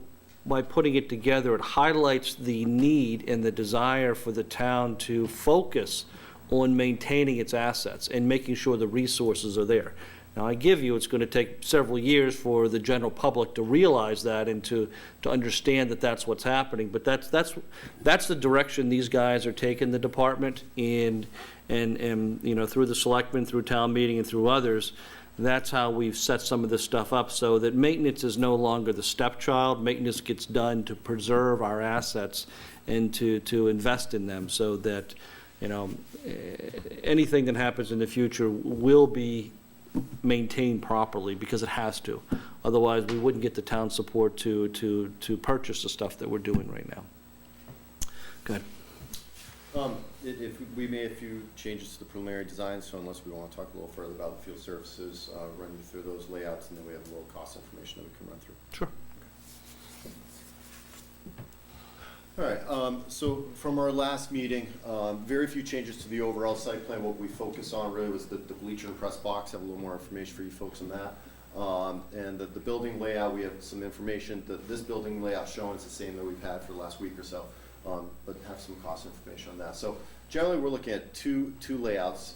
by putting it together, it highlights the need and the desire for the town to focus on maintaining its assets and making sure the resources are there. Now, I give you, it's going to take several years for the general public to realize that and to understand that that's what's happening. But that's the direction these guys are taking the department, and through the selectmen, through town meeting, and through others. That's how we've set some of this stuff up, so that maintenance is no longer the stepchild. Maintenance gets done to preserve our assets and to invest in them, so that anything that happens in the future will be maintained properly, because it has to. Otherwise, we wouldn't get the town support to purchase the stuff that we're doing right now. Go ahead. If we made a few changes to the preliminary design, so unless we want to talk a little further about the field services, run you through those layouts, and then we have a little cost information that we can run through. Sure. All right, so from our last meeting, very few changes to the overall site plan. What we focused on really was the bleacher and press box. Have a little more information for you folks on that. And the building layout, we have some information. This building layout shown is the same that we've had for the last week or so, but have some cost information on that. So generally, we're looking at two layouts.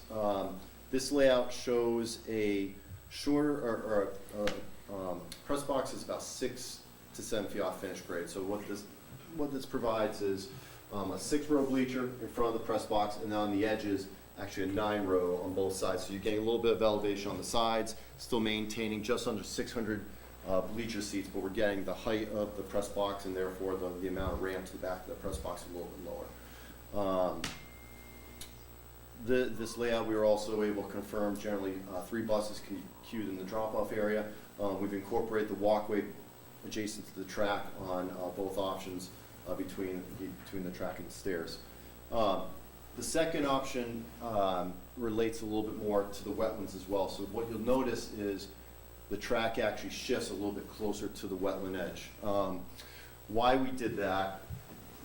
This layout shows a shorter, press box is about 6 to 7 feet off finished grade. So what this provides is a 6-row bleacher in front of the press box, and then on the edges, actually a 9-row on both sides. So you're getting a little bit of elevation on the sides, still maintaining just under 600 bleacher seats, but we're getting the height of the press box, and therefore the amount of ramp to the back of the press box is a little bit lower. This layout, we were also able to confirm generally 3 buses can be queued in the drop-off area. We've incorporated the walkway adjacent to the track on both options between the track and the stairs. The second option relates a little bit more to the wetlands as well. So what you'll notice is the track actually shifts a little bit closer to the wetland edge. Why we did that,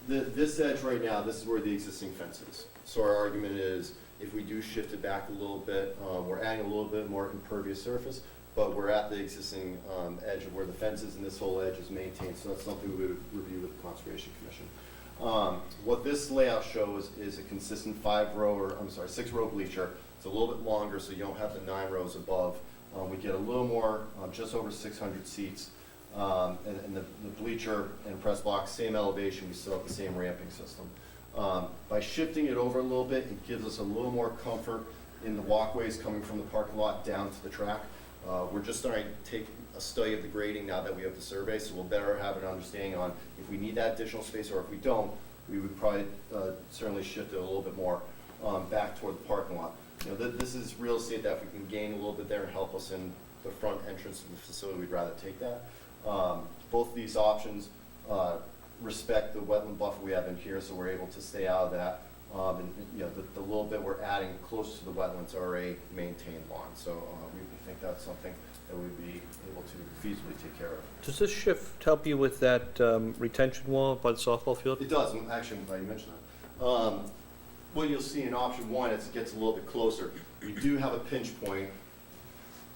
this edge right now, this is where the existing fence is. So our argument is, if we do shift it back a little bit, we're adding a little bit more impervious surface, but we're at the existing edge of where the fence is, and this whole edge is maintained, so that's something we would review with the Conservation Commission. What this layout shows is a consistent 6-row bleacher It's a little bit longer, so you don't have the 9 rows above. We get a little more, just over 600 seats. And the bleacher and press box, same elevation, we still have the same ramping system. By shifting it over a little bit, it gives us a little more comfort in the walkways coming from the parking lot down to the track. We're just starting to take a study of the grading now that we have the survey, so we'll better have an understanding on if we need that additional space, or if we don't, we would probably certainly shift it a little bit more back toward the parking lot. You know, this is real estate that if we can gain a little bit there and help us in the front entrance of the facility, we'd rather take that. Both of these options respect the wetland buffer we have in here, so we're able to stay out of that. And you know, the little bit we're adding close to the wetlands are a maintained lawn, so we think that's something that we'd be able to feasibly take care of. Does this shift help you with that retention wall by the softball field? It does, and actually, I'm glad you mentioned that. What you'll see in option 1 is it gets a little bit closer. We do have a pinch point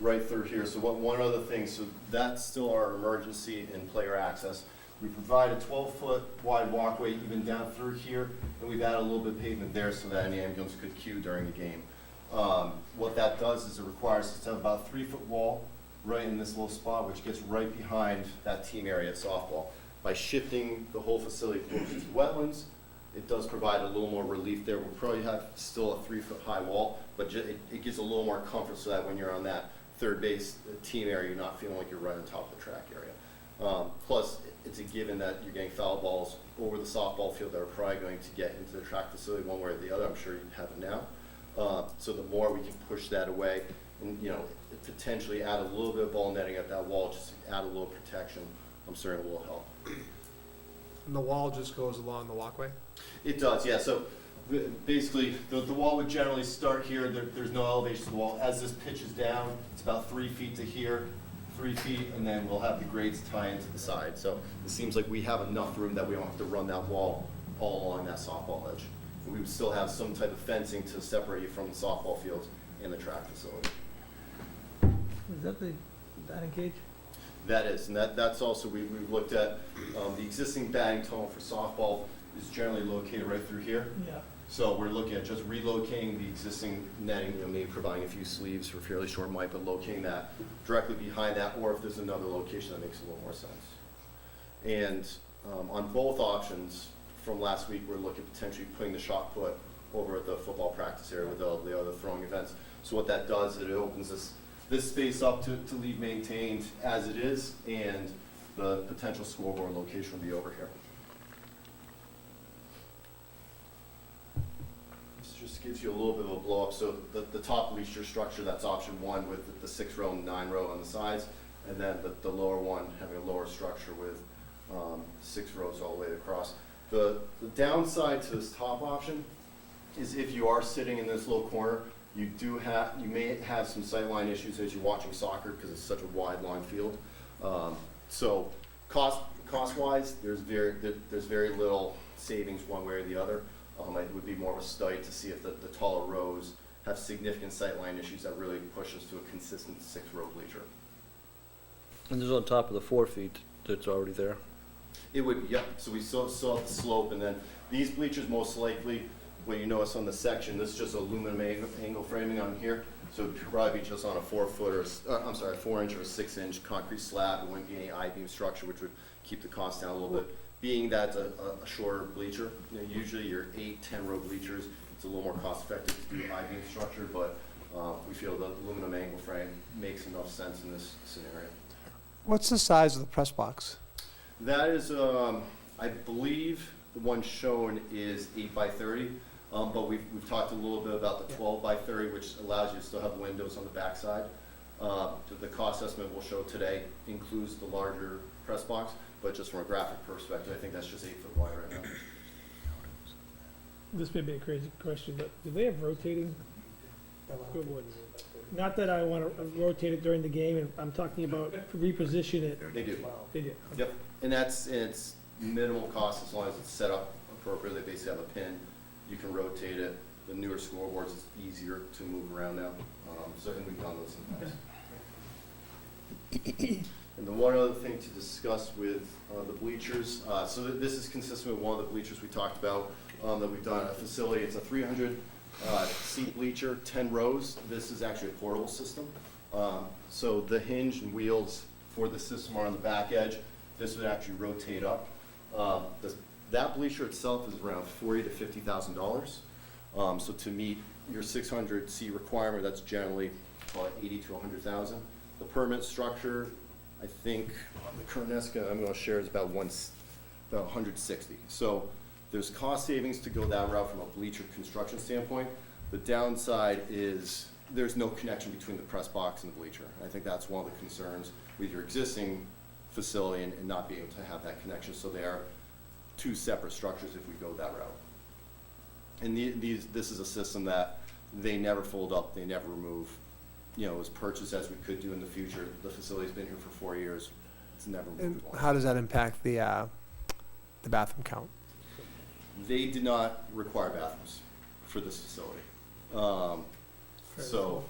right through here. So one other thing, so that's still our emergency and player access. We provide a 12-foot wide walkway even down through here, and we've added a little bit of pavement there so that any ambulance could queue during the game. What that does is it requires us to have about a 3-foot wall right in this little spot, which gets right behind that team area at softball. By shifting the whole facility closer to the wetlands, it does provide a little more relief there. We'll probably have still a 3-foot high wall, but it gives a little more comfort so that when you're on that third base team area, you're not feeling like you're right on top of the track area. Plus, it's a given that you're getting foul balls over the softball field that are probably going to get into the track facility one way or the other. I'm sure you have it now. So the more we can push that away and, you know, potentially add a little bit of ball netting at that wall, just to add a little protection, I'm certain it will help. And the wall just goes along the walkway? It does, yeah. So basically, the wall would generally start here. There's no elevation to the wall. As this pitches down, it's about 3 feet to here, 3 feet, and then we'll have the grades tie into the side. So it seems like we have enough room that we don't have to run that wall all along that softball edge. We would still have some type of fencing to separate you from the softball fields and the track facility. Is that the batting cage? That is, and that's also, we've looked at the existing batting tunnel for softball is generally located right through here. Yeah. So we're looking at just relocating the existing netting, you know, maybe providing a few sleeves for fairly short mic, but locating that directly behind that, or if there's another location that makes a little more sense. And on both options from last week, we're looking at potentially putting the shot put over at the football practice area with all the other throwing events. So what that does is it opens this space up to leave maintained as it is, and the potential scoreboard location will be over here. This just gives you a little bit of a blow up. So the top bleacher structure, that's option 1 with the 6-row and 9-row on the sides, and then the lower one having a lower structure with 6 rows all the way across. The downside to this top option is if you are sitting in this little corner, you may have some sightline issues as you're watching soccer because it's such a wide long field. So cost-wise, there's very little savings one way or the other. It would be more of a study to see if the taller rows have significant sightline issues that really push us to a consistent 6-row bleacher. And this is on top of the 4 feet that's already there? It would, yeah. So we still have the slope, and then these bleachers most likely, what you notice on the section, this is just aluminum angle framing on here. So it would probably be just on a 4-foot or, 4-inch or a 6-inch concrete slab. It wouldn't be any I-beam structure, which would keep the cost down a little bit. Being that it's a shorter bleacher, you know, usually your 8-10-row bleachers, it's a little more cost-effective to do I-beam structure, but we feel the aluminum angle frame makes enough sense in this scenario. What's the size of the press box? That is, I believe the one shown is 8 by 30, but we've talked a little bit about the 12 by 30, which allows you to still have windows on the backside. The cost estimate we'll show today includes the larger press box, but just from a graphic perspective, I think that's just 8 foot wide right now. This may be a crazy question, but do they have rotating scoreboards? Not that I want to rotate it during the game, and I'm talking about reposition it. They do. They do. Yep, and it's minimal cost as long as it's set up appropriately. They basically have a pin. You can rotate it. The newer scoreboards, it's easier to move around now. So and we've done those in the past. And the one other thing to discuss with the bleachers, so this is consistent with one of the bleachers we talked about that we've done at a facility. It's a 300 seat bleacher, 10 rows. This is actually a portable system. So the hinge and wheels for the system are on the back edge. This would actually rotate up. That bleacher itself is around $40,000 to $50,000. So to meet your 600 seat requirement, that's generally about 80 to 100,000. The permanent structure, I think the current estimate I'm going to share is about 160. So there's cost savings to go that route from a bleacher construction standpoint. The downside is there's no connection between the press box and the bleacher. I think that's one of the concerns with your existing facility and not being able to have that connection. So they are two separate structures if we go that route. And this is a system that they never fold up, they never remove. You know, it was purchased as we could do in the future. The facility's been here for 4 years. It's never moved And once. how does that impact the bathroom count? They did not require bathrooms for this facility. So,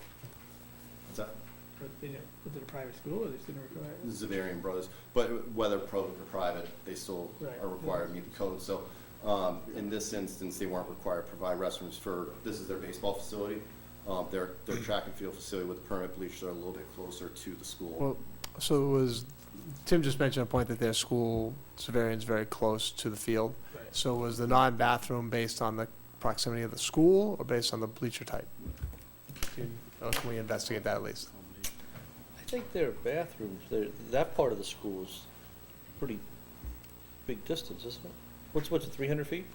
what's that? But they didn't, was it a private school or they just didn't require it? Zavarian Brothers, but whether public or private, they still Right. are required to meet the code. So, in this instance, they weren't required to provide restrooms for, this is their baseball facility. Their track and field facility with the permit bleachers are a little bit closer to the school. Well, so it was, Tim just mentioned a point that their school, Zavarian's very close to the field. Right. So was the non-bathroom based on the proximity of the school or based on the bleacher type? Or can we investigate that at least? I think their bathrooms, that part of the school is pretty big distance, isn't it? What's it, 300 feet?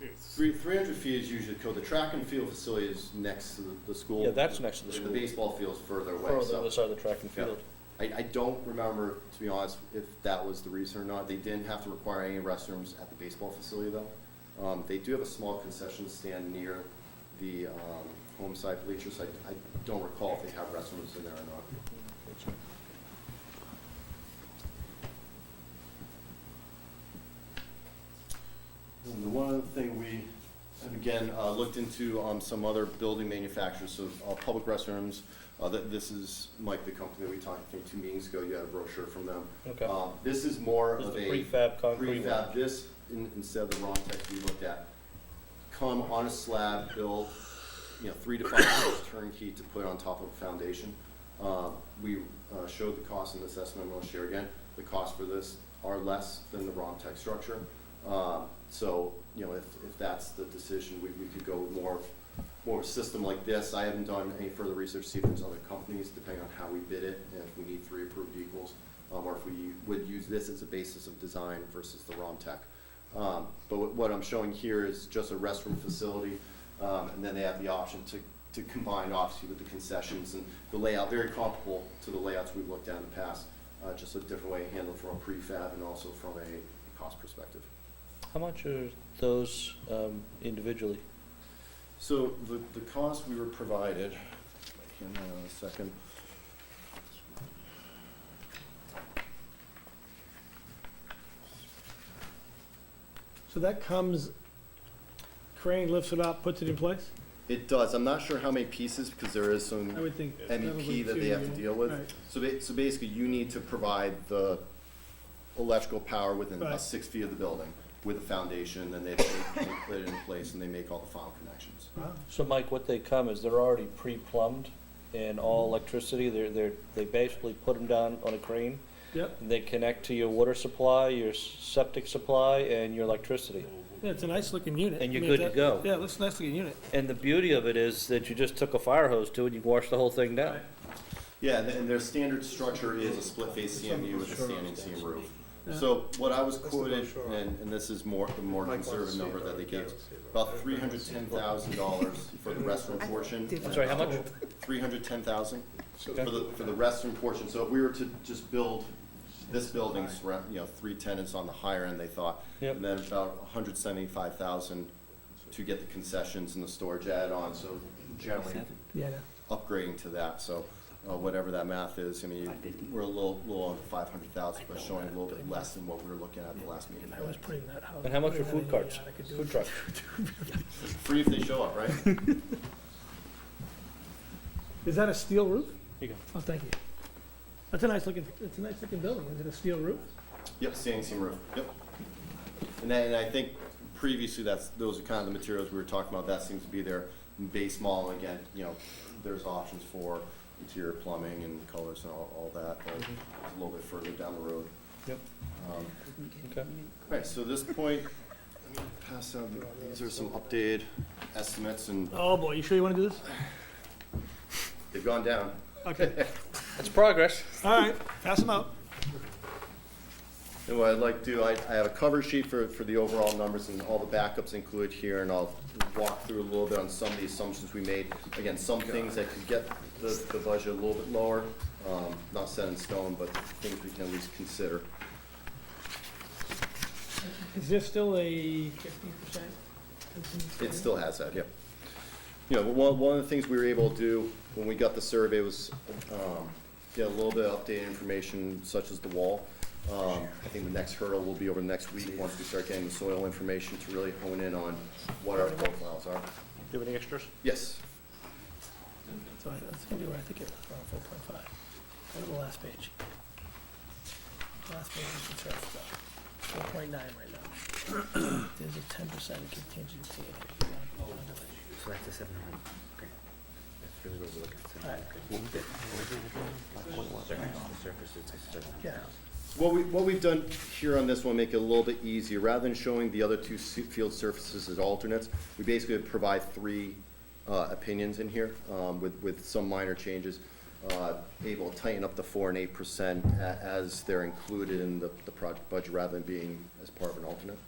300 feet is usually the code. The track and field facility is next to the school. Yeah, that's next to the And school. The baseball field's further away. Further so- on the side of the track and Yeah. field. I don't remember, to be honest, if that was the reason or not. They didn't have to require any restrooms at the baseball facility, though. They do have a small concession stand near the home side bleachers. I don't recall if they have restrooms in there or not. And the one other thing we have again looked into some other building manufacturers, so public restrooms. This is Mike, the company that we talked, I think 2 meetings ago. You had a brochure from them. Okay. This is more This is of the a prefab concrete one. prefab. This instead of the wrong text we looked at, come on a slab built, 3 to 5 years turnkey to put on top of a foundation. We showed the cost in this estimate. I'm going to share again. The cost for this are less than the wrong text structure. So, if that's the decision, we could go with more of a system like this. I haven't done any further research to see if there's other companies, depending on how we bid it, and if we need 3 approved equals, or if we would use this as a basis of design versus the ROM tech. But what I'm showing here is just a restroom facility, and then they have the option to combine obviously with the concessions and the layout, very comparable to the layouts we've looked at in the past, just a different way handled from a prefab and also from a cost perspective. How much are those individually? So the cost we were provided, hang on a second. So that comes, crane lifts it up, puts it in place? It does. I'm not sure how many pieces because there is some I would think. MEP that they have to deal with. Right. So basically, you need to provide the electrical power within Right. 6 feet of the building with a foundation, then they put it in place and they make all the final connections. Wow. So Mike, what they come is they're already pre-plumbed and all electricity, they basically put them down on a crane. Yep. And they connect to your water supply, your septic supply, and your electricity. Yeah, it's a nice looking unit. And you're I mean, good to that- go. Yeah, it looks a nice looking unit. And the beauty of it is that you just took a fire hose to it, and you can wash the whole thing down. Yeah, and their standard structure is a split-face CMU with a standing seam roof. Yeah. So what I was quoted, and this is the more conservative number that they gave, about $310,000 for the restroom portion. I'm sorry, how much? $310,000 for the restroom portion. So if we were to just build this building's, 310 is on the higher end, they thought. Yep. And then about $175,000 to get the concessions and the storage add-on, so generally Yeah, I know. upgrading to that, so whatever that math is, I mean, we're a little under 500,000, but showing a little bit less than what we were looking at the last meeting. I was putting that house. And how much are putting food that in carts? the attic, I could do Food it. trucks? Free if they show up, right? Is that a steel roof? Here you go. Oh, thank you. It's a nice looking building. Is it a steel roof? Yep, standing seam roof, yep. And I think previously those are kind of the materials we were talking about, that seems to be their baseball, again, there's options for interior plumbing and colors and all that, but it's a little bit further down the road. Yep. Okay. All right, so at this point, let me pass out, these are some updated estimates, and Oh, boy, you sure you wanna do this? they've gone down. Okay, That's progress. all right, pass them out. And what I'd like to do, I have a cover sheet for the overall numbers and all the backups included here, and I'll walk through a little bit on some of the assumptions we made. Again, some things that could get the budget a little bit lower, not set in stone, but things we can at least consider. Is there still a 50%? It still has that, yep. One of the things we were able to do when we got the survey was get a little bit of updated information such as the wall. I think the next hurdle will be over the next week, once we start getting the soil information to really hone in on what our profiles are. Do you have any extras? Yes. So that's gonna be where I think it was, around 4.5. Go to the last page. Last page is the turf stuff. 4.9 right now. There's a 10% contingency. So that's a 700. Great. That's really what we're looking at. All right. The surface is 700. Yeah. What we've done here on this one, make it a little bit easier, rather than showing the other two field surfaces as alternates, we basically provide three opinions in here, with some minor changes. Able to tighten up the 4% and 8% as they're included in the project budget rather than being as part of an alternate.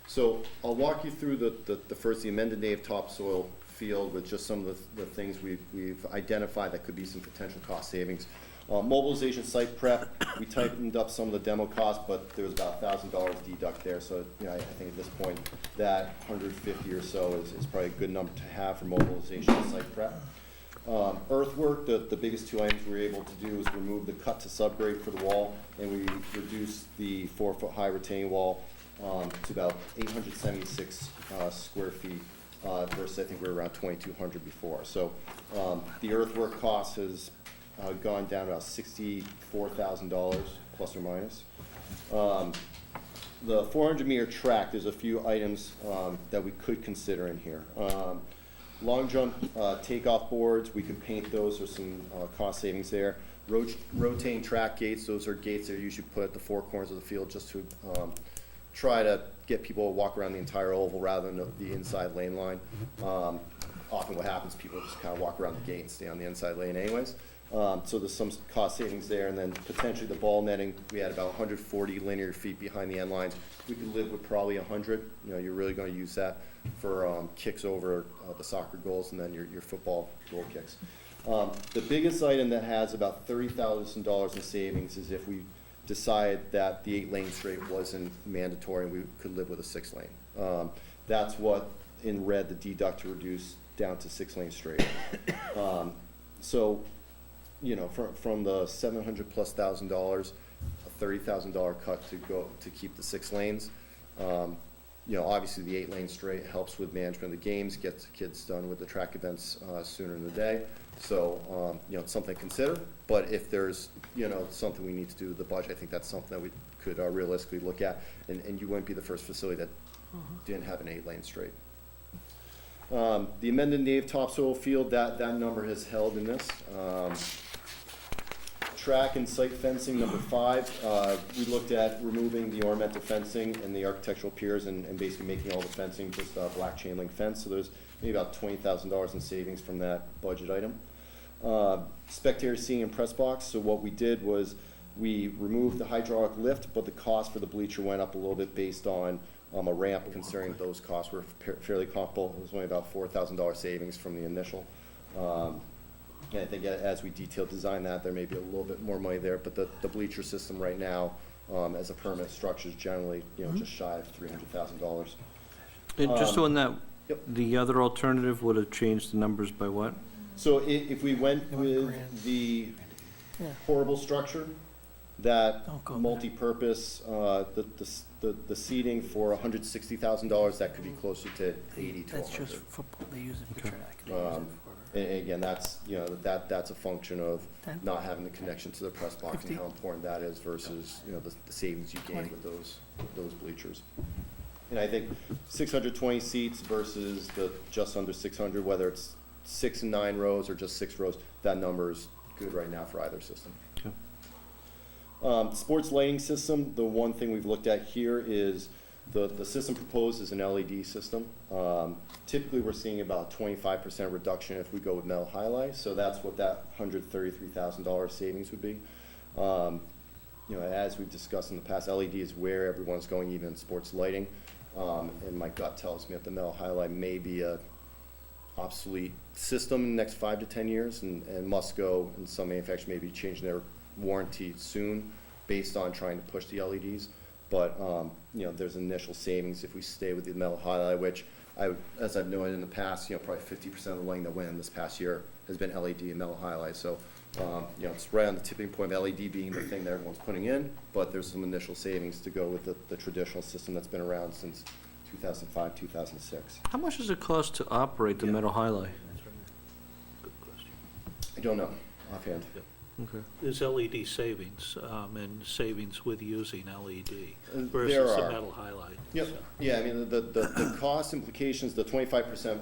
So I'll walk you through the first, the amended native topsoil field with just some of the things we've identified that could be some potential cost savings. Mobilization site prep, we tightened up some of the demo costs, but there was about $1,000 deduct there, so I think at this point that 150 or so is probably a good number to have for mobilization site prep. Earthwork, the biggest two items we were able to do is remove the cut to subgrade for the wall, and we reduced the 4-foot high retaining wall to about 876 square feet versus I think we were around 2,200 before. So the earthwork cost has gone down about $64,000 plus or minus. The 400-meter track, there's a few items that we could consider in here. Long jump takeoff boards, we could paint those. There's some cost savings there. Rotating track gates, those are gates that are usually put at the four corners of the field just to try to get people to walk around the entire oval rather than the inside lane line. Often what happens, people just kind of walk around the gate and stay on the inside lane anyways. So there's some cost savings there, and then potentially the ball netting, we had about 140 linear feet behind the end lines. We could live with probably 100. You're really going to use that for kicks over the soccer goals and then your football goal kicks. The biggest item that has about $30,000 in savings is if we decide that the 8-lane straight wasn't mandatory and we could live with a 6-lane. That's what, in red, the deduct to reduce down to 6-lane straight. So, from the $700+ plus $1,000, a $30,000 cut to keep the 6 lanes. Obviously the 8-lane straight helps with management of the games, gets the kids done with the track events sooner in the day. So, it's something to consider. But if there's, something we need to do with the budget, I think that's something that we could realistically look at. And you wouldn't be the first facility that didn't have an 8-lane straight. The amended native topsoil field, that number has held in this. Track and site fencing, number 5, we looked at removing the ornamental fencing and the architectural piers and basically making all the fencing just a black chain link fence. So there's maybe about $20,000 in savings from that budget item. Spectator seating and press box. So what we did was we removed the hydraulic lift, but the cost for the bleacher went up a little bit based on a ramp, considering those costs were fairly comparable. It was only about $4,000 savings from the initial. And I think as we detailed design that, there may be a little bit more money there, but the bleacher system right now, as a permanent structure, is generally, just shy of $300,000. And just on that, Yep. the other alternative would have changed the numbers by what? So if we went with the horrible structure, that multi-purpose, the seating for $160,000, that could be closer to 80 to 100. That's just football, they use it for track. And again, that's, that's a function of not having the connection to the press box and how important that is versus, the savings you gain with those bleachers. And I think 620 seats versus the just under 600, whether it's 6 and 9 rows or just 6 rows, that number is good right now for either system. Sports lighting system, the one thing we've looked at here is the system proposed is an LED system. Typically, we're seeing about 25% reduction if we go with metal halide, so that's what that $133,000 savings would be. You know, as we've discussed in the past, LED is where everyone's going, even in sports lighting. And my gut tells me that the metal halide may be a obsolete system in the next 5 to 10 years, and must go, and some manufacturers may be changing their warranty soon based on trying to push the LEDs. But, you know, there's initial savings if we stay with the metal halide, which, as I've noted in the past, you know, probably 50% of the lighting that went in this past year has been LED and metal halide. So, you know, it's right on the tipping point of LED being the thing that everyone's putting in, but there's some initial savings to go with the traditional system that's been around since 2005, 2006. How much does it cost to operate the metal halide? I don't know offhand. Okay. There's LED savings, and savings with using LED There versus the are. metal halide. Yep, So, yeah, I mean, the cost implications, the 25%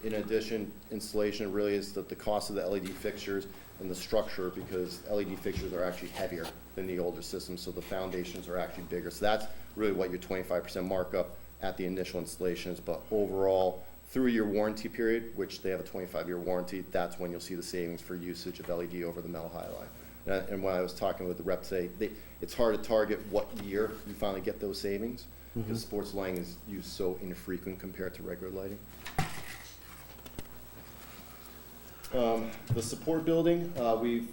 in addition installation really is the cost of the LED fixtures and the structure, because LED fixtures are actually heavier than the older systems, so the foundations are actually bigger. So that's really what your 25% markup at the initial installation is, but overall, through your warranty period, which they have a 25-year warranty, that's when you'll see the savings for usage of LED over the metal halide. And when I was talking with the rep today, it's hard to target what year you finally get those savings, because sports lighting is used so infrequent compared to regular lighting. The support building, we've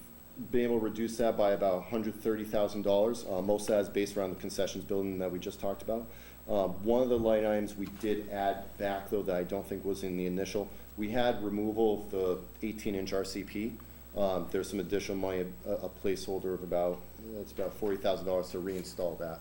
been able to reduce that by about $130,000. Most of that is based around the concessions building that we just talked about. One of the line items we did add back, though, that I don't think was in the initial, we had removal of the 18-inch RCP. There's some additional money, a placeholder of about $40,000 to reinstall that.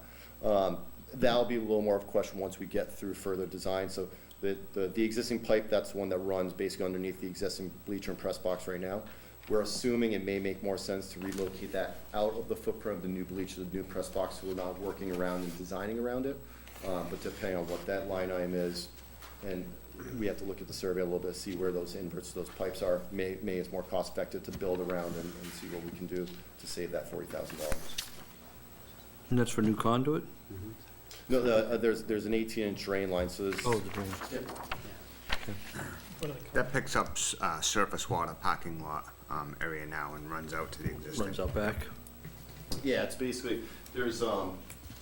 That'll be a little more of a question once we get through further design. So the existing pipe, that's the one that runs basically underneath the existing bleacher and press box right now. We're assuming it may make more sense to relocate that out of the footprint of the new bleacher, the new press box, so we're not working around and designing around it. But depending on what that line item is, and we have to look at the survey a little bit, see where those inverts, those pipes are, may is more cost effective to build around and see what we can do to save that $40,000. And that's for new conduit? No, there's an 18-inch drain line, so there's. Oh, the drain. That picks up surface water parking lot area now and runs out to the existing. Runs out back. Yeah, it's basically, there's, so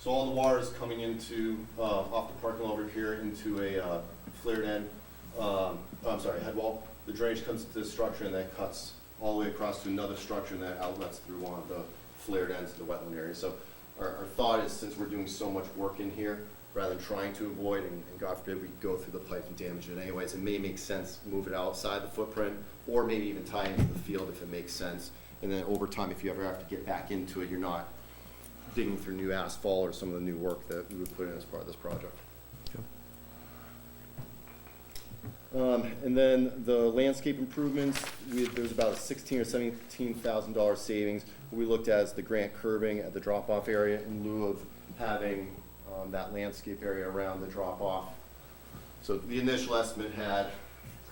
all the water is coming into, off the parking lot over here into a flared end, head wall. The drainage comes to this structure and then cuts all the way across to another structure and then outlets through one of the flared ends of the wetland area. So our thought is, since we're doing so much work in here, rather than trying to avoid, and God forbid we go through the pipe and damage it anyways, it may make sense to move it outside the footprint, or maybe even tie it into the field if it makes sense. And then over time, if you ever have to get back into it, you're not digging through new asphalt or some of the new work that we would put in as part of this project. And then the landscape improvements, there's about a $16,000 or $17,000 savings. What we looked at is the grant curbing at the drop-off area in lieu of having that landscape area around the drop-off. So the initial estimate had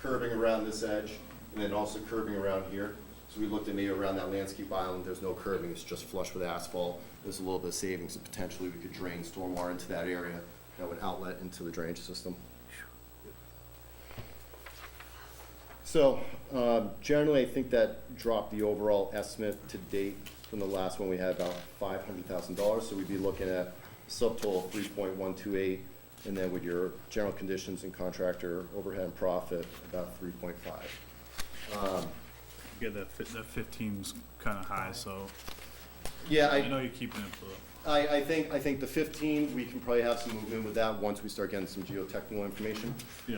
curbing around this edge and then also curbing around here. So we looked at maybe around that landscape island, there's no curbing, it's just flush with asphalt. There's a little bit of savings, and potentially we could drain stormwater into that area that would outlet into the drainage system. So generally, I think that dropped the overall estimate to date from the last one. We had about $500,000, so we'd be looking at a subtotal of 3.128, and then with your general conditions and contractor overhead and profit, about 3.5. Yeah, that 15's kind of high, so Yeah, I know you're keeping it for. I think the 15, we can probably have some movement with that once we start getting some geotechnical information. Yeah.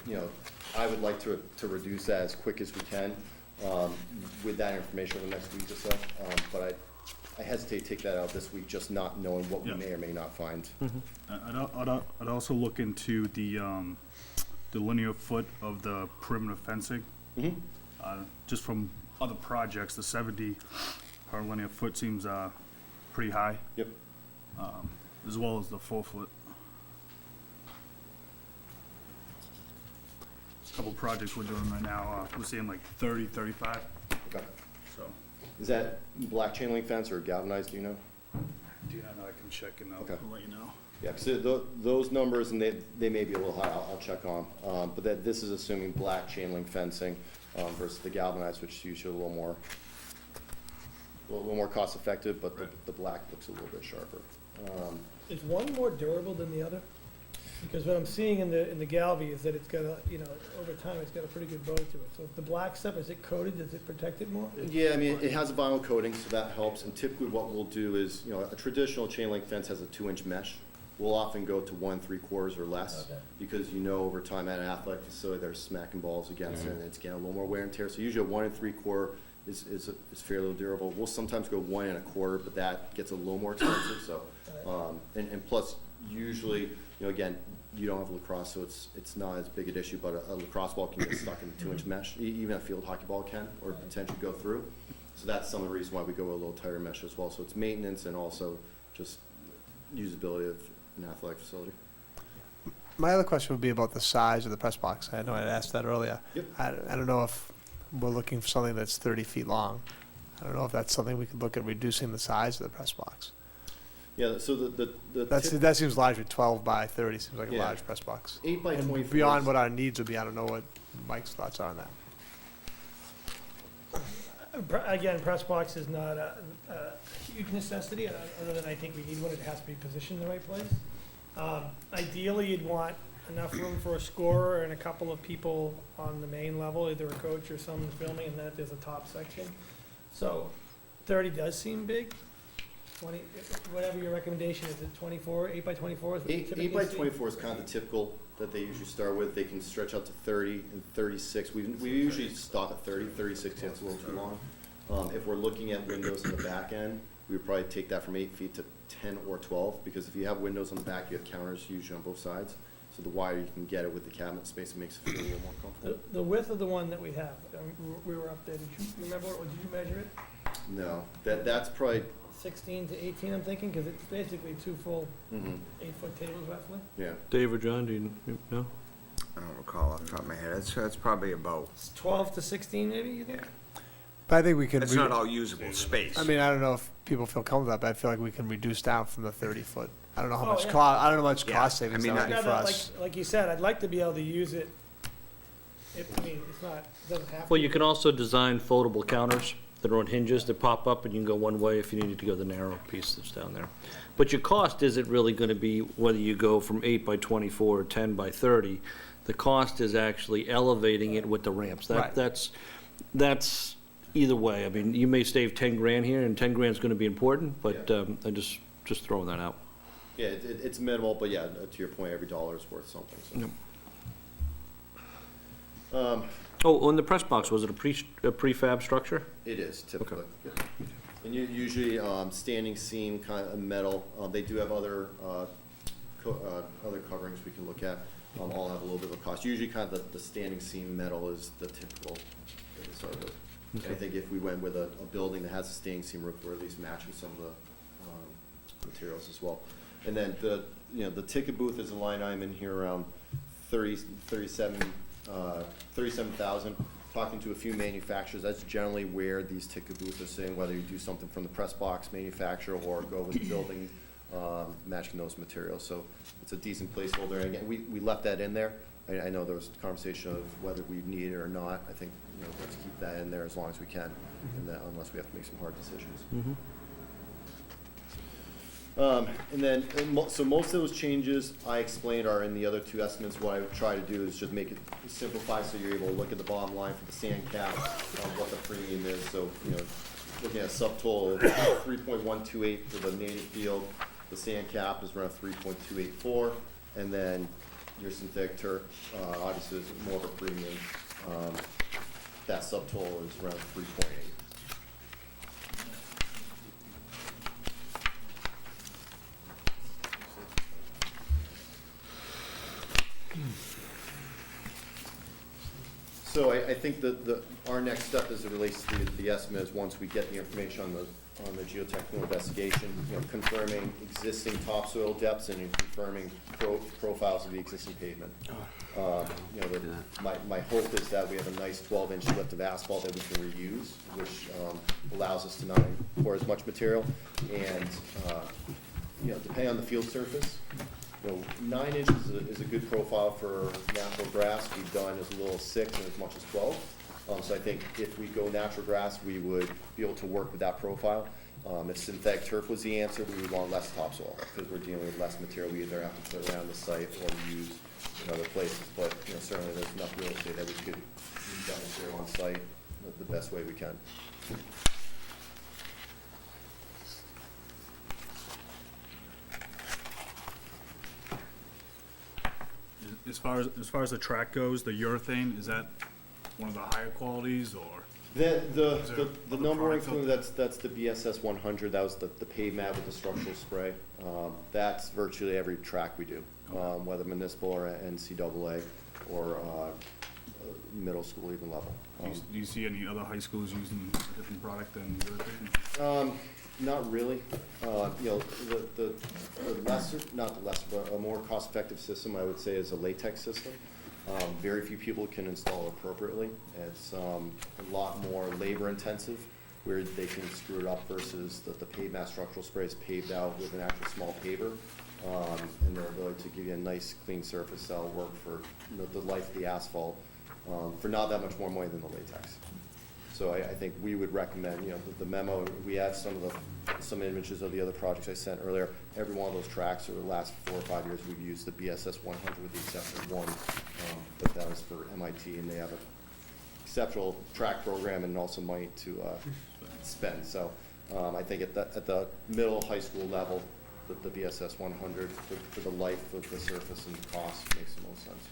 You know, I would like to reduce that as quick as we can with that information over the next week or so. But I hesitate to take that out this week, just not knowing what we may or may not find. I'd also look into the linear foot of the perimeter fencing. Just from other projects, the 70 per linear foot seems pretty high. Yep. As well as the 4 foot. couple projects we're doing right now, we're seeing like 30, 35, Okay. so. Is that black chain link fence or galvanized, do you know? Do you not know? I can check and Okay. I'll let you know. Yeah, because those numbers, and they may be a little high, I'll check on. But this is assuming black chain link fencing versus the galvanized, which is usually a little more cost effective, but the black looks a little bit sharper. Is one more durable than the other? Because what I'm seeing in the Galvy is that it's got a, over time, it's got a pretty good bow to it. So if the black stuff, is it coated, does it protect it more? Yeah, I mean, it has a vinyl coating, so that helps. And typically what we'll do is, a traditional chain link fence has a 2-inch mesh. We'll often go to 1 3/4 or less, Okay. because over time at an athletic facility, they're smacking balls against it, and it's getting a little more wear and tear. So usually a 1 3/4 is fairly durable. We'll sometimes go 1 1/4, but that gets a little more expensive. So, and plus, usually, again, you don't have lacrosse, so it's not as big an issue. But a lacrosse ball can get stuck in the 2-inch mesh. Even a field hockey ball can, or potentially go through. So that's some of the reason why we go a little tighter mesh as well. So it's maintenance and also just usability of an athletic facility. My other question would be about the size of the press box. I know I asked that earlier. Yep. I don't know if we're looking for something that's 30 feet long. I don't know if that's something we could look at reducing the size of the press box. Yeah, so That seems large. 12 by 30 seems like a Yeah. large press box. 8 by And 24. beyond what our needs would be, I don't know what Mike's thoughts are on that. Again, press box is not a huge necessity, other than I think we need one, it has to be positioned in the right place. Ideally, you'd want enough room for a scorer and a couple of people on the main level, either a coach or someone filming, and then there's a top section. So 30 does seem big. 20, whatever your recommendation is, it 24, 8 by 24 is what you 8 typically by see? 24 is kind of the typical that they usually start with. They can stretch out to 30 and 36. We usually stop at 30. 36 gets a little too long. If we're looking at windows in the back end, we would probably take that from 8 feet to 10 or 12, because if you have windows on the back, you have counters usually on both sides. So the wider you can get it with the cabinet space, it makes it feel a little more comfortable. The width of the one that we have, we were up there, did you remember, or did you measure it? No, that's probably, 16 to 18, I'm thinking, because it's basically 2 full mhm, 8-foot tables roughly. yeah. Dave or John, do you know? I don't recall off the top of my head. That's probably about, It's 12 to 16 maybe, you think? yeah. But I think we can. It's not all usable space. I mean, I don't know if people feel comfortable with that, but I feel like we can reduce down from the 30-foot. I don't know how Oh, much yeah. I don't know how much Yeah. cost savings I mean, that would be No, for no, us. like you said, I'd like to be able to use it. I mean, it's not, it doesn't have to. Well, you can also design foldable counters that are on hinges that pop up, and you can go one way if you needed to go the narrow piece that's down there. But your cost isn't really gonna be whether you go from 8 by 24 or 10 by 30. The cost is actually elevating it with the ramps. Right. That's either way. I mean, you may save 10 grand here, and 10 grand is gonna be important, but I just throwing that out. Yeah, it's minimal, but yeah, to your point, every dollar is worth something. So. Yep. Oh, on the press box, was it a prefab structure? It is typically. Yeah. And usually standing seam kind of metal. They do have other other coverings we can look at. All have a little bit of a cost. Usually, kind of the standing seam metal is the typical that we start with. Okay. I think if we went with a building that has a standing seam roof, we're at least matching some of the materials as well. And then the ticket booth is a line item in here around 37,000. Talking to a few manufacturers, that's generally where these ticket booths are sitting, whether you do something from the press box manufacturer or go with the building, matching those materials. So it's a decent placeholder. And again, we left that in there. I know there was conversation of whether we need it or not. I think, let's keep that in there as long as we can, and that, unless we have to make some hard decisions. So most of those changes I explained are in the other two estimates. What I would try to do is just make it simplify so you're able to look at the bottom line for the sand cap, what the premium is. So, looking at a subtotal of 3.128 for the native field, the sand cap is around 3.284, and then your synthetic turf, obviously is more of a premium. That subtotal is around 3.8. So I think that our next step as it relates to the estimate is once we get the information on the geotechnical investigation, confirming existing topsoil depths and confirming profiles of the existing pavement. My hope is that we have a nice 12-inch lift of asphalt that we can reuse, which allows us to not pour as much material. And, depending on the field surface, 9 inches is a good profile for natural grass. We've done as little as 6 and as much as 12. So I think if we go natural grass, we would be able to work with that profile. If synthetic turf was the answer, we would want less topsoil, because we're dealing with less material we either have to put around the site or use in other places. But certainly there's enough real estate that we could use that material on site the best way we can. As far as the track goes, the urethane, is that one of the higher qualities, or? The number one include, that's the BSS 100, that was the pave mat with the structural spray. That's virtually every track we do, whether municipal or NCAA or middle school even level. Do you see any other high schools using a different product than urethane? Not really. The lesser, not the lesser, but a more cost-effective system, I would say, is a latex system. Very few people can install appropriately. It's a lot more labor-intensive, where they can screw it up versus the pave mat structural spray is paved out with an actual small paver, and their ability to give you a nice, clean surface that'll work for the life of the asphalt for not that much more money than the latex. So I think we would recommend, the memo, we have some images of the other projects I sent earlier. Every one of those tracks over the last 4 or 5 years, we've used the BSS 100 with the exception of one, but that was for MIT, and they have an exceptional track program and also money to spend. So I think at the middle high school level, the BSS 100 for the life of the surface and the cost makes the most sense.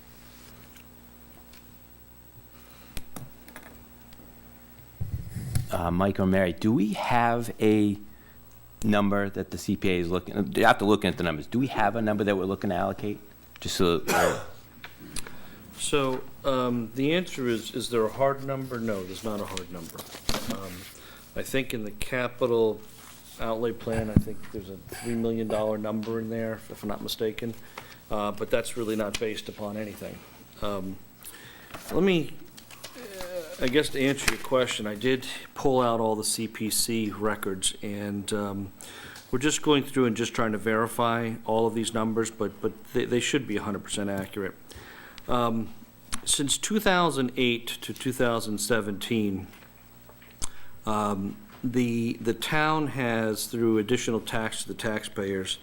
Mike or Mary, do we have a number that the CPA is looking, after looking at the numbers, do we have a number that we're looking to allocate? Just so, So, the answer is there a hard number? No, there's not a hard number. I think in the capital outlay plan, I think there's a $3 million number in there, if I'm not mistaken. But that's really not based upon anything. Let me, I guess to answer your question, I did pull out all the CPC records, and we're just going through and just trying to verify all of these numbers, but they should be 100% accurate. Since 2008 to 2017, the town has, through additional tax to the taxpayers,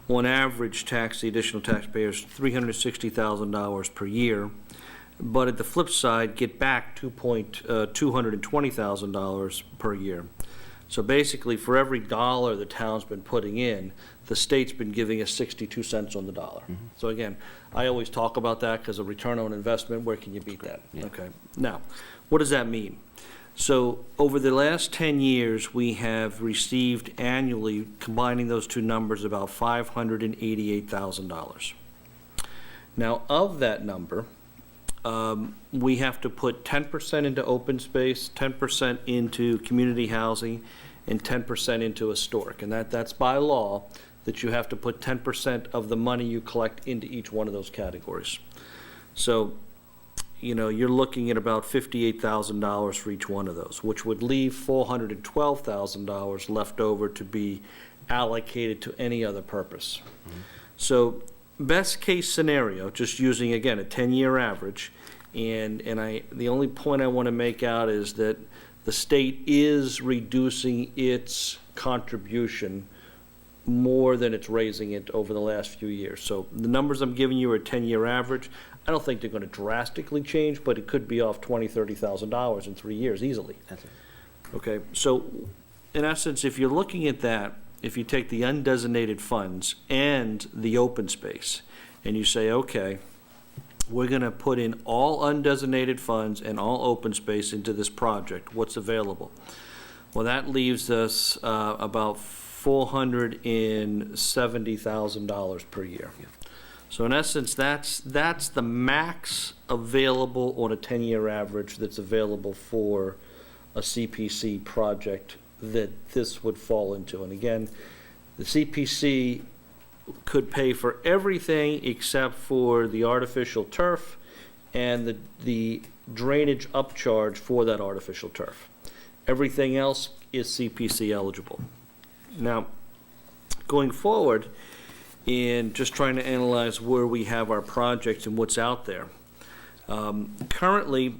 on average taxed the additional taxpayers $360,000 per year. But at the flip side, get back $220,000 per year. So basically, for every dollar the town's been putting in, the state's been giving us 62 cents on the dollar. So again, I always talk about that because a return on investment, where can you beat that? Okay. Now, what does that mean? So over the last 10 years, we have received annually, combining those two numbers, about $588,000. Now, of that number, we have to put 10% into open space, 10% into community housing, and 10% into historic. And that's by law, that you have to put 10% of the money you collect into each one of those categories. So, you're looking at about $58,000 for each one of those, which would leave $412,000 left over to be allocated to any other purpose. So, best case scenario, just using, again, a 10-year average, and the only point I want to make out is that the state is reducing its contribution more than it's raising it over the last few years. So the numbers I'm giving you are a 10-year average. I don't think they're going to drastically change, but it could be off $20,000, $30,000 in 3 years easily. that's it. Okay, so in essence, if you're looking at that, if you take the undesignated funds and the open space, and you say, okay, we're going to put in all undesignated funds and all open space into this project, what's available? Well, that leaves us about $470,000 per year. So in essence, that's the max available on a 10-year average that's available for a CPC project that this would fall into. And again, the CPC could pay for everything except for the artificial turf and the drainage upcharge for that artificial turf. Everything else is CPC eligible. Now, going forward, and just trying to analyze where we have our projects and what's out there. Currently,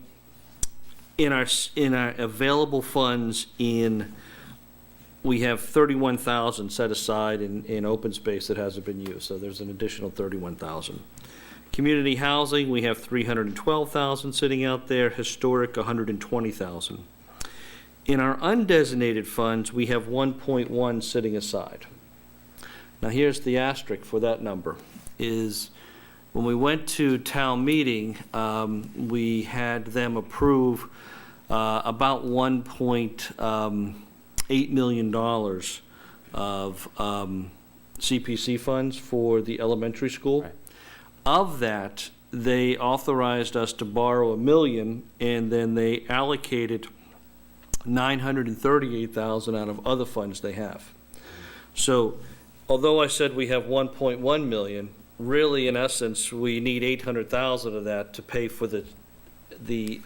in our available funds, we have 31,000 set aside in open space that hasn't been used, so there's an additional 31,000. Community housing, we have 312,000 sitting out there. Historic, 120,000. In our undesignated funds, we have 1.1 sitting aside. Now, here's the asterisk for that number, is when we went to town meeting, we had them approve about $1.8 million of CPC funds for the elementary school. Right. Of that, they authorized us to borrow $1 million, and then they allocated $938,000 out of other funds they have. So, although I said we have 1.1 million, really, in essence, we need 800,000 of that to pay for the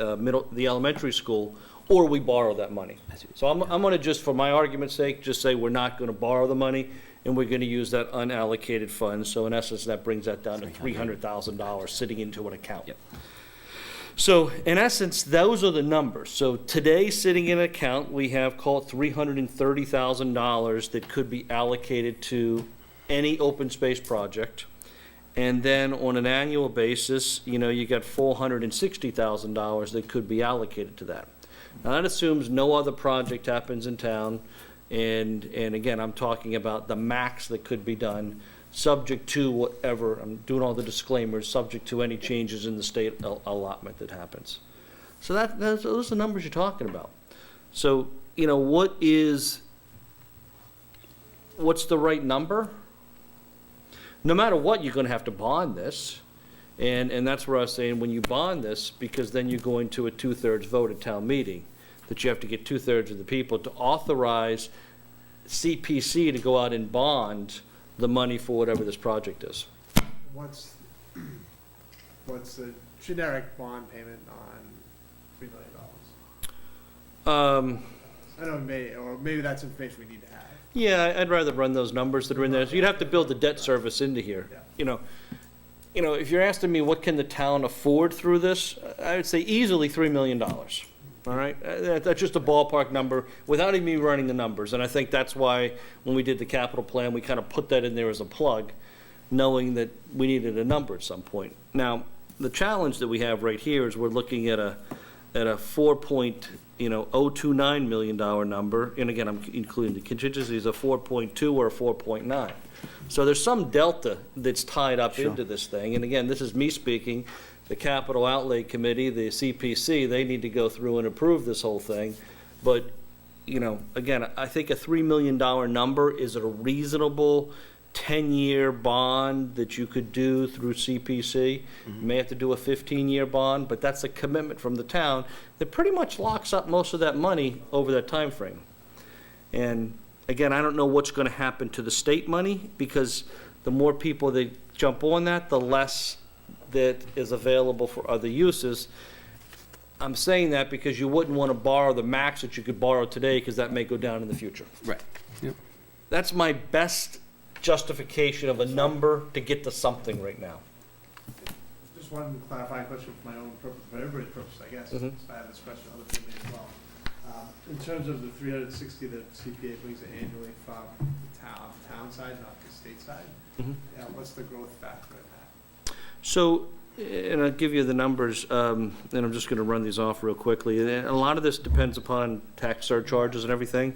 elementary school, or we borrow that money. So I'm going to just, for my argument's sake, just say we're not going to borrow the money, and we're going to use that unallocated fund. So in essence, that brings that down to $300,000 sitting into an account. Yep. So in essence, those are the numbers. So today, sitting in an account, we have, call it $330,000 that could be allocated to any open space project. And then on an annual basis, you got $460,000 that could be allocated to that. Now, that assumes no other project happens in town. And again, I'm talking about the max that could be done, subject to whatever, I'm doing all the disclaimers, subject to any changes in the state allotment that happens. So those are the numbers you're talking about. So, what's the right number? No matter what, you're going to have to bond this. And that's where I was saying, when you bond this, because then you go into a 2/3 vote at town meeting, that you have to get 2/3 of the people to authorize CPC to go out and bond the money for whatever this project is. What's the generic bond payment on $3 million? I don't know, maybe that's information we need to have. Yeah, I'd rather run those numbers that are in there. So you'd have to build the debt service into here. Yeah. If you're asking me what can the town afford through this, I would say easily $3 million. All right, that's just a ballpark number without even running the numbers. And I think that's why when we did the capital plan, we kind of put that in there as a plug, knowing that we needed a number at some point. Now, the challenge that we have right here is we're looking at a $4.029 million number, and again, I'm including the contingencies, a 4.2 or a 4.9. So there's some delta that's tied up into this thing. And again, this is me speaking. The Capital Outlay Committee, the CPC, they need to go through and approve this whole thing. But, again, I think a $3 million number is a reasonable 10-year bond that you could do through CPC. You may have to do a 15-year bond, but that's a commitment from the town that pretty much locks up most of that money over that time frame. And again, I don't know what's going to happen to the state money, because the more people that jump on that, the less that is available for other uses. I'm saying that because you wouldn't want to borrow the max that you could borrow today, because that may go down in the future. Right. Yep. That's my best justification of a number to get to something right now. Just wanted to clarify a question for my own purpose, for everybody's purpose, I guess. Mhm. So I have this question other people as well. In terms of the 360 that CPA brings in annually from the town side, not the state side, what's the growth factor in that? So, and I'll give you the numbers, and I'm just going to run these off real quickly. And a lot of this depends upon tax surcharges and everything.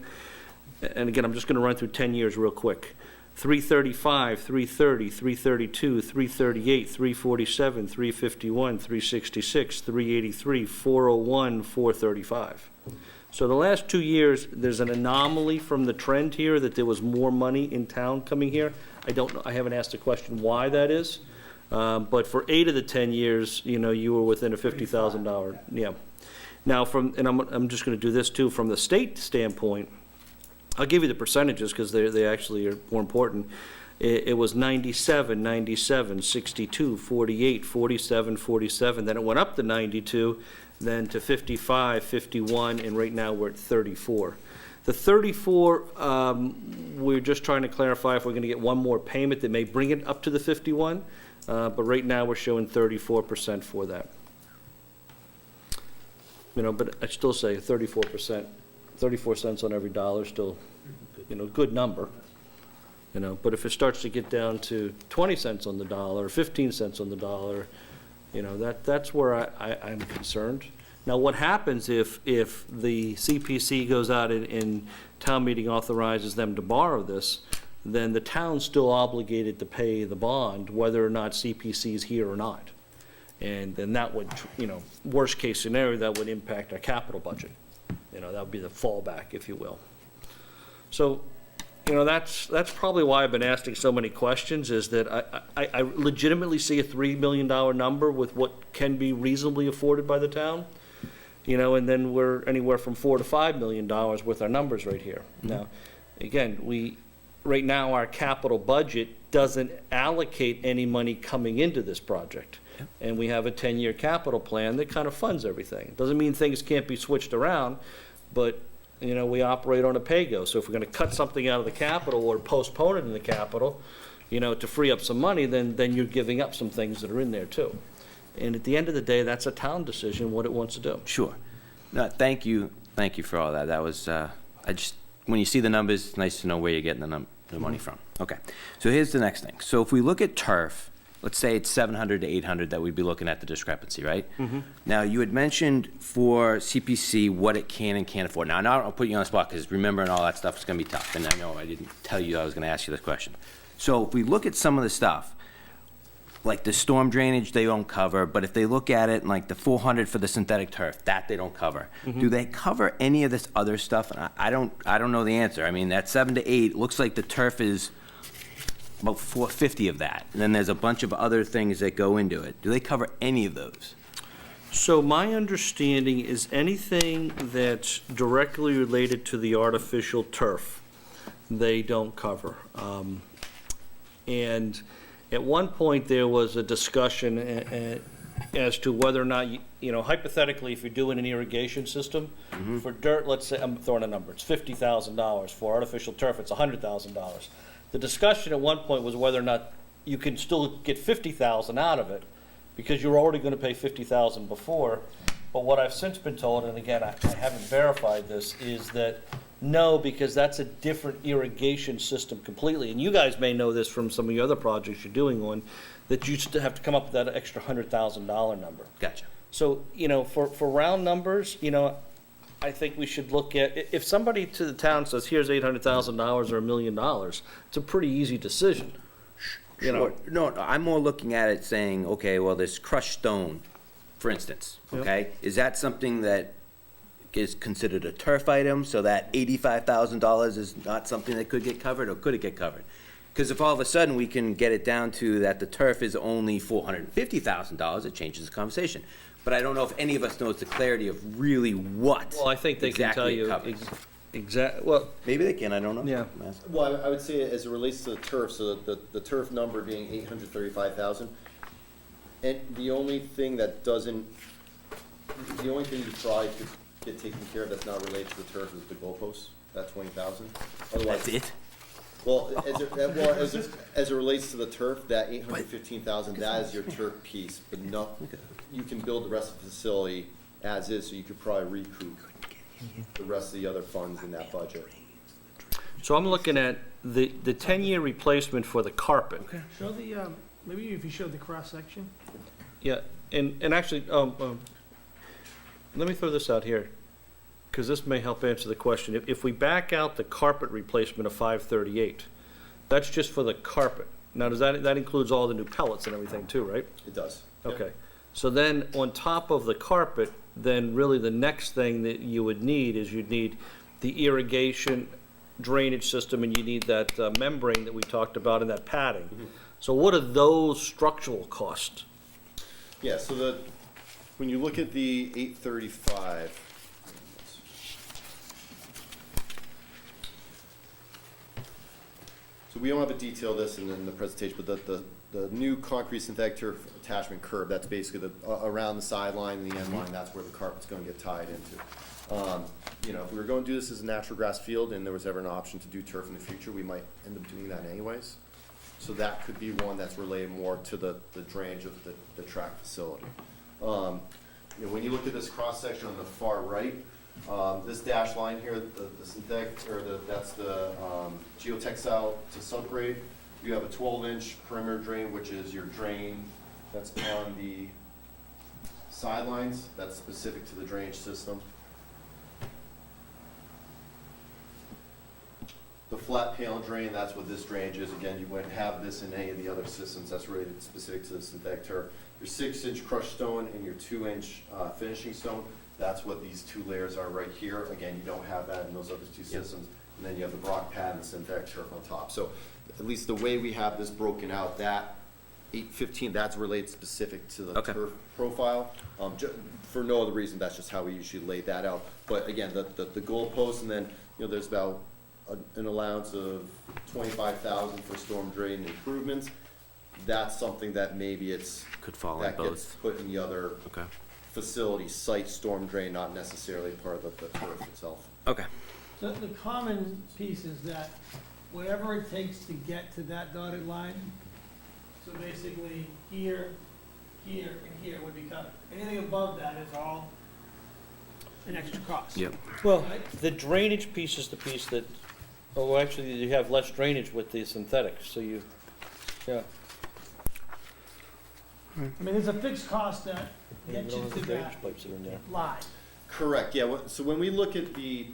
And again, I'm just going to run through 10 years real quick. 335, 330, 332, 338, 347, 351, 366, 383, 401, 435. So the last 2 years, there's an anomaly from the trend here that there was more money in town coming here. I don't know, I haven't asked the question why that is. But for 8 of the 10 years, you were within a $50,000. Yeah. Now, I'm just going to do this too. From the state standpoint, I'll give you the percentages because they actually are more important. It was 97, 97, 62, 48, 47, 47. Then it went up to 92, then to 55, 51, and right now we're at 34. The 34, we're just trying to clarify if we're going to get one more payment that may bring it up to the 51. But right now we're showing 34% for that. But I still say 34%, 34 cents on every dollar, still, good number. But if it starts to get down to 20 cents on the dollar, 15 cents on the dollar, that's where I'm concerned. Now, what happens if the CPC goes out and town meeting authorizes them to borrow this, then the town's still obligated to pay the bond, whether or not CPC is here or not. And then that would, worst case scenario, that would impact our capital budget. That would be the fallback, if you will. So, that's probably why I've been asking so many questions, is that I legitimately see a $3 million number with what can be reasonably afforded by the town, and then we're anywhere from $4 to $5 million with our numbers right here. Now, again, right now our capital budget doesn't allocate any money coming into this project. And we have a 10-year capital plan that kind of funds everything. Doesn't mean things can't be switched around, but we operate on a pay-go. So if we're going to cut something out of the capital or postpone it in the capital, to free up some money, then you're giving up some things that are in there too. And at the end of the day, that's a town decision, what it wants to do. Sure. No, thank you for all that. That was, when you see the numbers, it's nice to know where you're getting the money from. Okay, so here's the next thing. So if we look at turf, let's say it's 700 to 800 that we'd be looking at the discrepancy, right? Now, you had mentioned for CPC what it can and can't afford. Now I'll put you on the spot because remembering all that stuff is going to be tough. And I know I didn't tell you I was going to ask you this question. So if we look at some of the stuff, like the storm drainage, they don't cover, but if they look at it, like the 400 for the synthetic turf, that they don't cover. Do they cover any of this other stuff? And I don't know the answer. I mean, that 7 to 8 looks like the turf is about 450 of that. And then there's a bunch of other things that go into it. Do they cover any of those? So my understanding is anything that's directly related to the artificial turf, they don't cover. And at one point, there was a discussion as to whether or not, hypothetically, if you're doing an irrigation system, for dirt, let's say, I'm throwing a number, it's $50,000. For artificial turf, it's $100,000. The discussion at one point was whether or not you can still get $50,000 out of it, because you're already going to pay $50,000 before. But what I've since been told, and again, I haven't verified this, is that no, because that's a different irrigation system completely. And you guys may know this from some of your other projects you're doing on, that you still have to come up with that extra $100,000 number. Gotcha. So, for round numbers, I think we should look at, if somebody to the town says, here's $800,000 or $1 million, it's a pretty easy decision. Sure. No, I'm more looking at it saying, okay, well, this crushed stone, for instance, okay? Is that something that is considered a turf item, so that $85,000 is not something that could get covered, or could it get covered? Because if all of a sudden we can get it down to that the turf is only $450,000, it changes the conversation. But I don't know if any of us knows the clarity of really what. Well, I think they can tell you well, maybe they can, I don't know. Yeah. Well, I would say as it relates to the turf, so the turf number being 835,000, and the only thing you probably could get taken care of that's not related to the turf is the goalposts, that 20,000. That's it? Well, as it relates to the turf, that 815,000, that is your turf piece, but you can build the rest of the facility as is, so you could probably recoup the rest of the other funds in that budget. So I'm looking at the 10-year replacement for the carpet. Okay. Show the, maybe if you showed the cross-section. Yeah, and actually, let me throw this out here, because this may help answer the question. If we back out the carpet replacement of 538, that's just for the carpet. Now, that includes all the new pellets and everything too, right? It does. Okay. So then, on top of the carpet, then really the next thing that you would need is you'd need the irrigation drainage system, and you need that membrane that we talked about and that padding. So what are those structural costs? Yeah, so when you look at the 835, So we don't have a detail of this in the presentation, but the new concrete synthetic turf attachment curb, that's basically around the sideline and the end line, that's where the carpet's gonna get tied into. You know, if we were gonna do this as a natural grass field and there was ever an option to do turf in the future, we might end up doing that anyways. So that could be one that's related more to the drainage of the track facility. You know, when you look at this cross-section on the far right, this dash line here, the synthetic, or that's the geotextile to subgrade. You have a 12-inch perimeter drain, which is your drain that's on the sidelines. That's specific to the drainage system. The flat panel drain, that's what this drainage is. Again, you wouldn't have this in any of the other systems. That's rated specific to the synthetic turf. Your 6-inch crushed stone and your 2-inch finishing stone, that's what these two layers are right here. Again, you don't have that in those other two systems. And then you have the rock pad and the synthetic turf on top. So at least the way we have this broken out, that 815, that's related specific to the turf profile. For no other reason, that's just how we usually lay that out. But again, the goalpost, and then, you know, there's about an allowance of 25,000 for storm drain improvements. That's something that maybe Could fall in that both. gets put in the other facility site storm drain, not necessarily part of the turf itself. Okay. The common piece is that whatever it takes to get to that dotted line, so basically here, here, and here would be covered. Anything above that is all an extra cost. Yep. Well, the drainage piece is the piece that, oh, actually, you have less drainage with the synthetics, so you, yeah. I mean, there's a fixed cost that You gets you don't have to the that drainage pipes that are in there. line. Correct, yeah. So when we look at the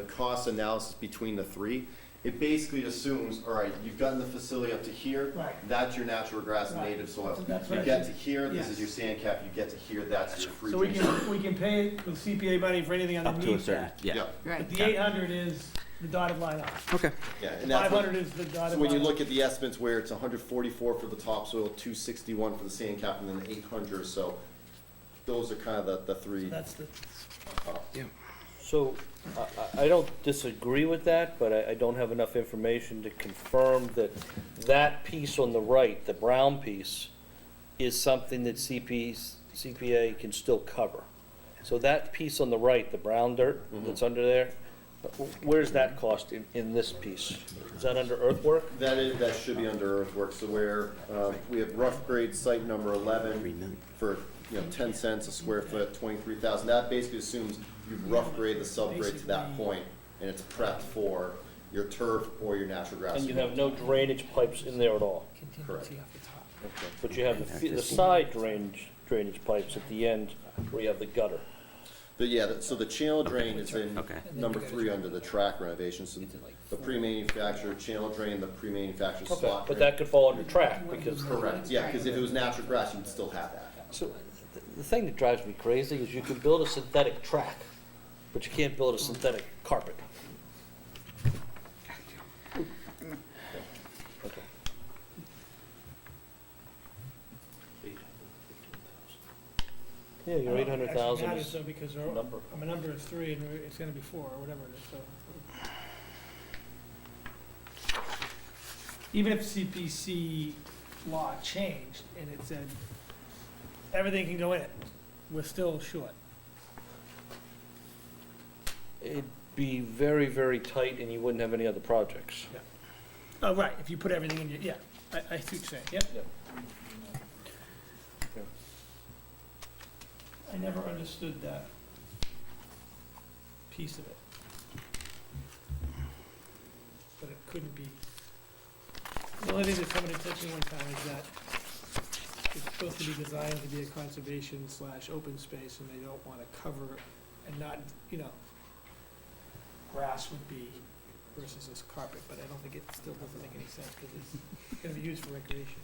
cost analysis between the three, it basically assumes, all right, you've gotten the facility up to here. Right. That's your natural grass Right. native soil. That's You right. get to here, this Yes. is your sand cap, you get to here, that's your free So we drainage. can pay it with CPA money for anything Up to a underneath certain, that. yeah. Right. But the 800 is the dotted line up. Okay. Yeah, and that's what- 500 is the dotted line. So when you look at the estimates where it's 144 for the topsoil, 261 for the sand cap, and then 800, so those are kind of the three. That's the, So, I don't disagree with that, but I don't have enough information to confirm that that piece on the right, the brown piece, is something that CPA can still cover. So that piece on the right, the brown dirt that's under there, where's that cost in this piece? Is that under earthwork? That should be under earthwork, so where, we have rough grade site number 11 for, 10 cents a square foot, 23,000. That basically assumes you've rough grade the subgrade to that point, and it's prepped for your turf or your natural grass. And you have no drainage pipes in there at all? Correct. Okay. But you have the side drainage pipes at the end where you have the gutter. But yeah, so the channel drain is in Okay. number 3 under the track renovations. So the pre-manufactured channel drain, the pre-manufactured Okay, slot but drain. that could fall under track because. Correct, yeah, because if it was natural grass, you'd still have that. So, the thing that drives me crazy is you can build a synthetic track, but you can't build a synthetic carpet. Okay. Yeah, your 800,000 Actually, is so because number. my number is 3 and it's gonna be 4 or whatever it is, so. Even if CPC law changed and it said everything can go in it, we're still short. It'd be very, very tight and you wouldn't have any other projects. Oh, right, if you put everything in your, yeah, I see what you're saying, yep. Yep. I never understood that piece of it. But it couldn't be. The only thing that somebody touched me one time is that it's supposed to be designed to be a conservation/open space, and they don't wanna cover and not, grass would be versus this carpet, but I don't think it still doesn't make any sense, because it's gonna be used for recreation.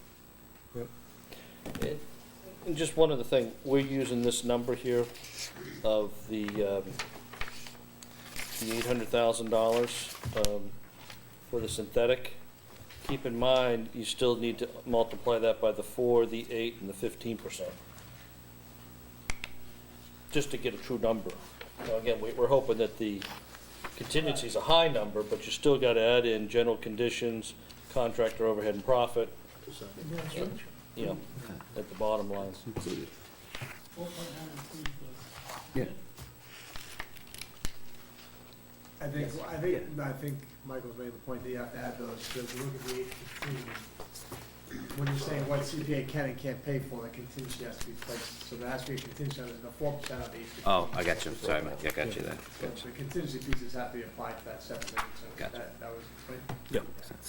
And just one other thing, we're using this number here of the $800,000 for the synthetic. Keep in mind, you still need to multiply that by the 4, the 8, and the 15%. Just to get a true number. Now, again, we're hoping that the contingency is a high number, but you still gotta add in general conditions, contractor overhead and profit, so, you know, at the bottom line. Yeah. I think Michael's made the point that you have to add those, because you look at the 815, when you're saying what CPA can and can't pay for, the contingency has to be placed, so there has to be a contingency on the 4% of the 815. Oh, I got you, sorry, Mike, I got you there. So the contingency pieces have to be applied to that 7 million, so Gotcha. that was, right? Yep.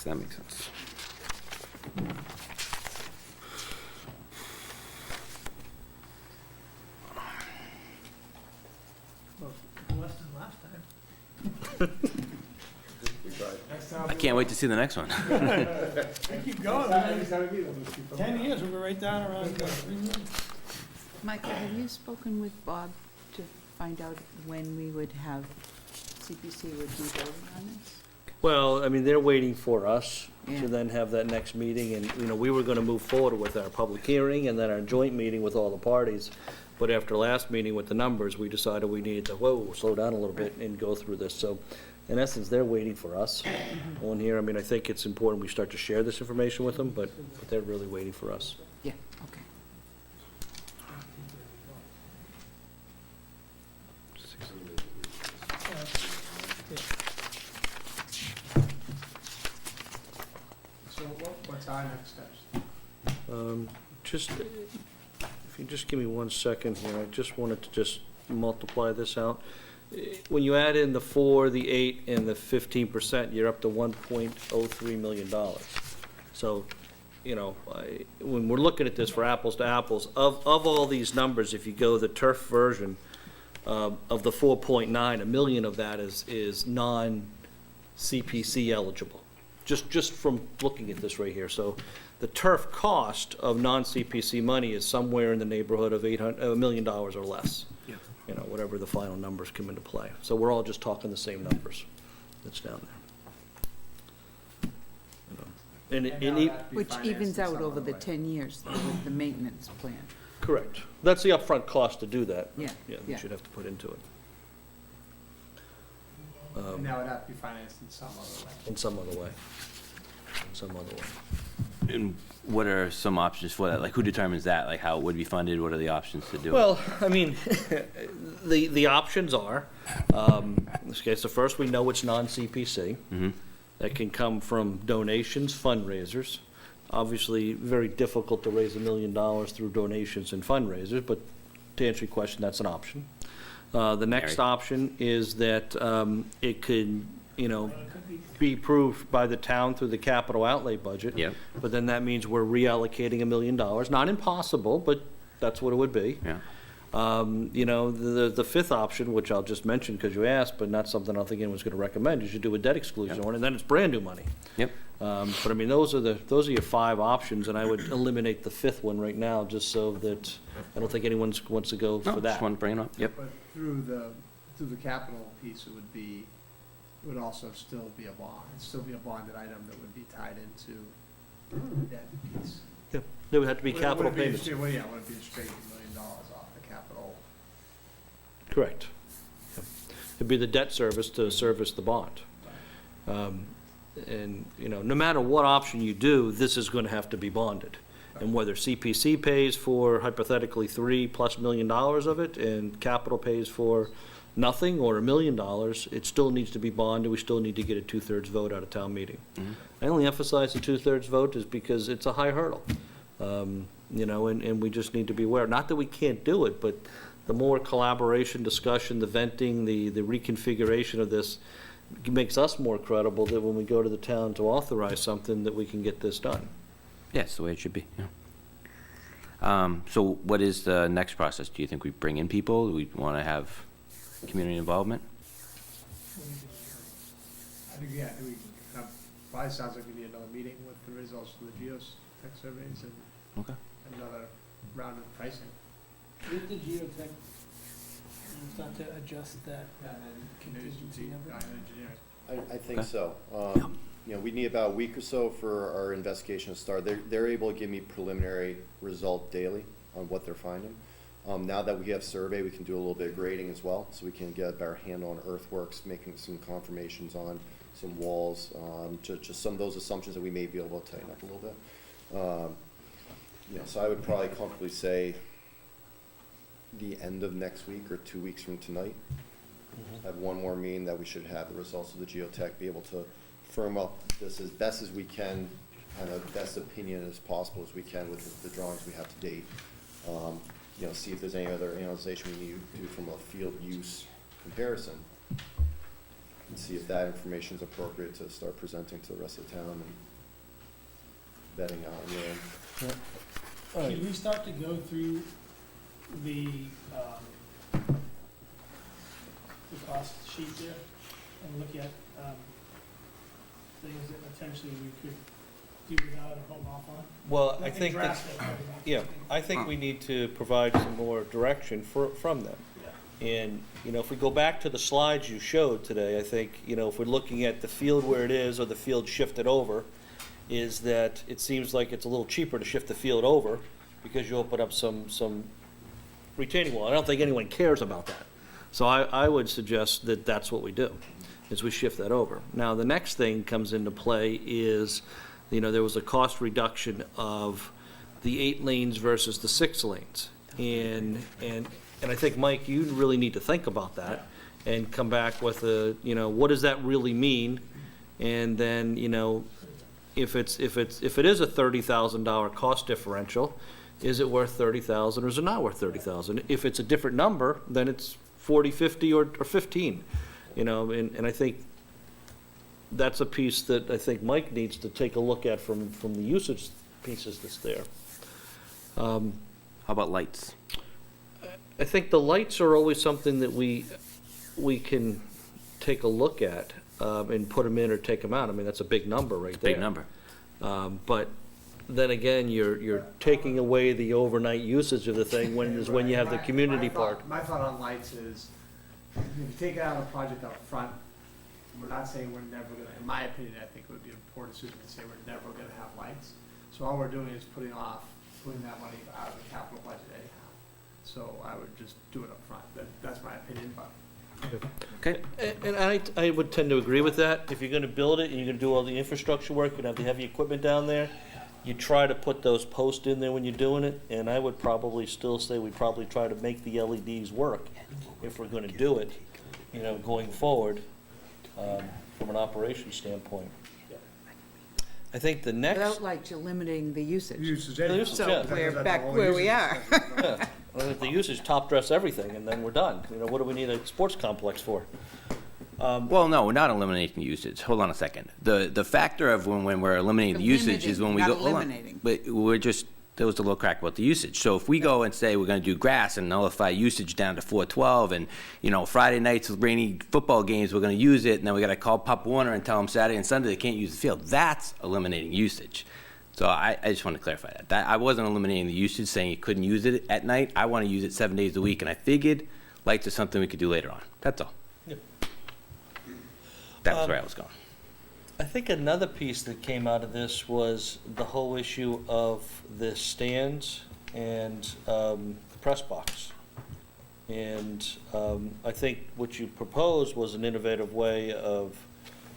That makes sense. Less than last time. Next time I can't wait to see the next one. I keep going, man. 10 years, we'll be right down around 3 million. Michael, have you spoken with Bob to find out when we would have, CPC would be voting on this? Well, I mean, they're waiting for us Yeah. to then have that next meeting, and, you know, we were gonna move forward with our public hearing and then our joint meeting with all the parties. But after last meeting with the numbers, we decided we needed to, slow down a little bit and go through this. So, in essence, they're waiting for us on here. I mean, I think it's important we start to share this information with them, but they're really waiting for us. Yeah, okay. So what's our next steps? Just, if you just give me 1 second here, I just wanted to just multiply this out. When you add in the 4, the 8, and the 15%, you're up to $1.03 million. So, you know, when we're looking at this for apples to apples, of all these numbers, if you go the turf version of the 4.9, $1 million of that is non-CPC eligible. Just from looking at this right here. So the turf cost of non-CPC money is somewhere in the neighborhood of $1 million or less. Yeah. You know, whatever the final numbers come into play. So we're all just talking the same numbers that's down there. You know, and And now it, that'd be Which financed evens in out some over other the way. 10 years though, with the maintenance plan. correct. That's the upfront cost to do that. Yeah, Yeah, yeah. that you'd have to put into it. And that would have to be financed in some other way. In some other way. In some other way. And what are some options for that? Like, who determines that? Like, how it would be funded? What are the options to do it? Well, I mean, the options are, in this case, the first, we know it's non-CPC. Mm-hmm. That can come from donations, fundraisers. Obviously, very difficult to raise $1 million through donations and fundraisers, but to answer your question, that's an option. The next Mary. option is that it could, you know, be approved by the town through the capital outlay budget. Yep. But then that means we're reallocating $1 million. Not impossible, but that's what it would be. Yeah. You know, the fifth option, which I'll just mention because you asked, but not something I don't think anyone's going to recommend, is you do a debt exclusion Yep. on it, and then it's brand-new money. Yep. But I mean, those are your 5 options, and I would eliminate the 5th one right now, just so that I don't think anyone wants to go No, for that. just want to bring it up. Yep. But through the capital piece, it would also still be a bond. It'd still be a bonded item that would be tied into that piece. Yeah, there would have to be capital Would it payments. Well, yeah, would it be straight $1 million off the capital? Correct. Yep. It'd be the debt service to service the bond. And, you know, no matter what option you do, this is going to have to be bonded. And whether CPC pays for hypothetically $3+ million of it and capital pays for nothing or $1 million, it still needs to be bonded. We still need to get a 2/3 vote out of town meeting. I only emphasize the 2/3 vote is because it's a high hurdle. You know, and we just need to be aware. Not that we can't do it, but the more collaboration, discussion, the venting, the reconfiguration of this makes us more credible that when we go to the town to authorize something, that we can get this done. Yeah, it's the way it should be, yeah. So what is the next process? Do you think we bring in people? Do we want to have community involvement? I think, yeah, we, probably sounds like we need another meeting with the results of the geotech surveys and Okay. another round of pricing. With the geotech, it's not to adjust that And then contingency number? engineering. I think Okay. so. You know, we need about a week or so for our investigation to start. They're able to give me preliminary result daily on what they're finding. Now that we have survey, we can do a little bit of grading as well, so we can get a better handle on earthworks, making some confirmations on some walls, just some of those assumptions that we may be able to tighten up a little bit. So I would probably comfortably say the end of next week or 2 weeks from tonight. I have one more meeting that we should have the results of the geotech, be able to firm up this as best as we can, and the best opinion as possible as we can with the drawings we have to date. See if there's any other analyzation we need to do from a field use comparison, and see if that information is appropriate to start presenting to the rest of the town and vetting out on your end. Can we start to go through the cost sheet there and look at, things that potentially we could do without or hold off on? Well, I Nothing think that, drastic, but yeah, something- I think we need to provide some more direction from them. Yeah. And, if we go back to the slides you showed today, I think, if we're looking at the field where it is or the field shifted over, is that it seems like it's a little cheaper to shift the field over because you open up some retaining wall. I don't think anyone cares about that. So I would suggest that that's what we do, is we shift that over. Now, the next thing comes into play is, there was a cost reduction of the 8 lanes versus the 6 lanes. And I think, Mike, you really need to think about that and come back with what does that really mean? And then, if it is a $30,000 cost differential, is it worth $30,000 or is it not worth $30,000? If it's a different number, then it's 40, 50, or 15. And I think that's a piece that I think Mike needs to take a look at from the usage pieces that's there. How about lights? I think the lights are always something that we can take a look at and put them in or take them out. I mean, that's a big number right there. Big number. But then again, you're taking away the overnight usage of the thing when you have the community part. My thought on lights is, if you take out a project up front, we're not saying we're never gonna, in my opinion, I think it would be an important decision to say we're never gonna have lights. So all we're doing is putting that money out of the capital budget anyhow. So I would just do it up front. That's my opinion, but. Okay. And I would tend to agree with that. If you're gonna build it and you're gonna do all the infrastructure work, you're gonna have the heavy equipment down there, you try to put those posts in there when you're doing it, and I would probably still say we probably try to make the LEDs work if we're gonna do it, going forward, from an operation standpoint. I think the next. Without like eliminating the usage. Usage The usage, So yeah. we're back where we are. Yeah. Well, if the usage top dress everything, and then we're done. What do we need a sports complex for? Well, no, we're not eliminating usage. Hold on a second. The factor of when we're eliminating the usage is when we Limiting, go. not Hold on. eliminating. But there was a little crack about the usage. So if we go and say we're going to do grass and nullify usage down to 412, and Friday nights with rainy football games we're going to use it, and then we got to call Pop Warner and tell them Saturday and Sunday they can't use the field. That's eliminating usage. So I just want to clarify that. I wasn't eliminating the usage, saying you couldn't use it at night. I want to use it 7 days a week, and I figured lights are something we could do later on. That's all. Yep. That was where I was going. I think another piece that came out of this was the whole issue of the stands and the press box. And I think what you proposed was an innovative way of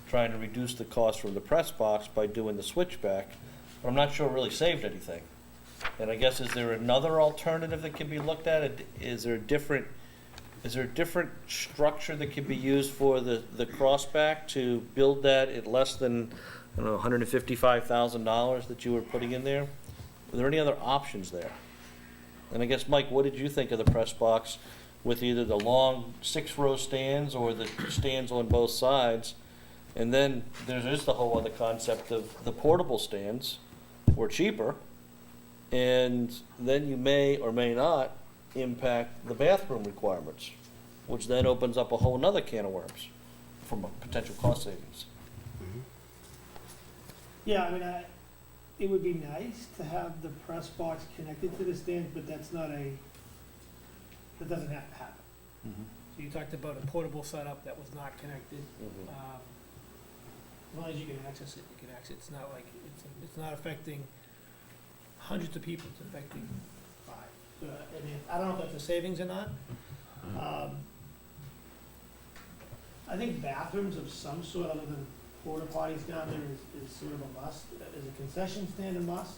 trying to reduce the cost from the press box by doing the switchback, but I'm not sure it really saved anything. And I guess, is there another alternative that can be looked at? Is there a different structure that can be used for the crossback to build that at less than, I don't know, $155,000 that you were putting in there? Are there any other options there? And I guess, Mike, what did you think of the press box with either the long 6-row stands or the stands on both sides? And then there's the whole other concept of the portable stands were cheaper, and then you may or may not impact the bathroom requirements, which then opens up a whole nother can of worms from a potential cost savings. Yeah, I mean, it would be nice to have the press box connected to the stands, but that doesn't have to happen. So you talked about a portable setup that was not connected. As long as you can access it, you can access it. It's not like, it's not affecting hundreds of people, it's affecting 5. So, I mean, I don't know if that's a savings or not. I think bathrooms of some sort, other than porta potties down there is sort of a must? Is a concession stand a must?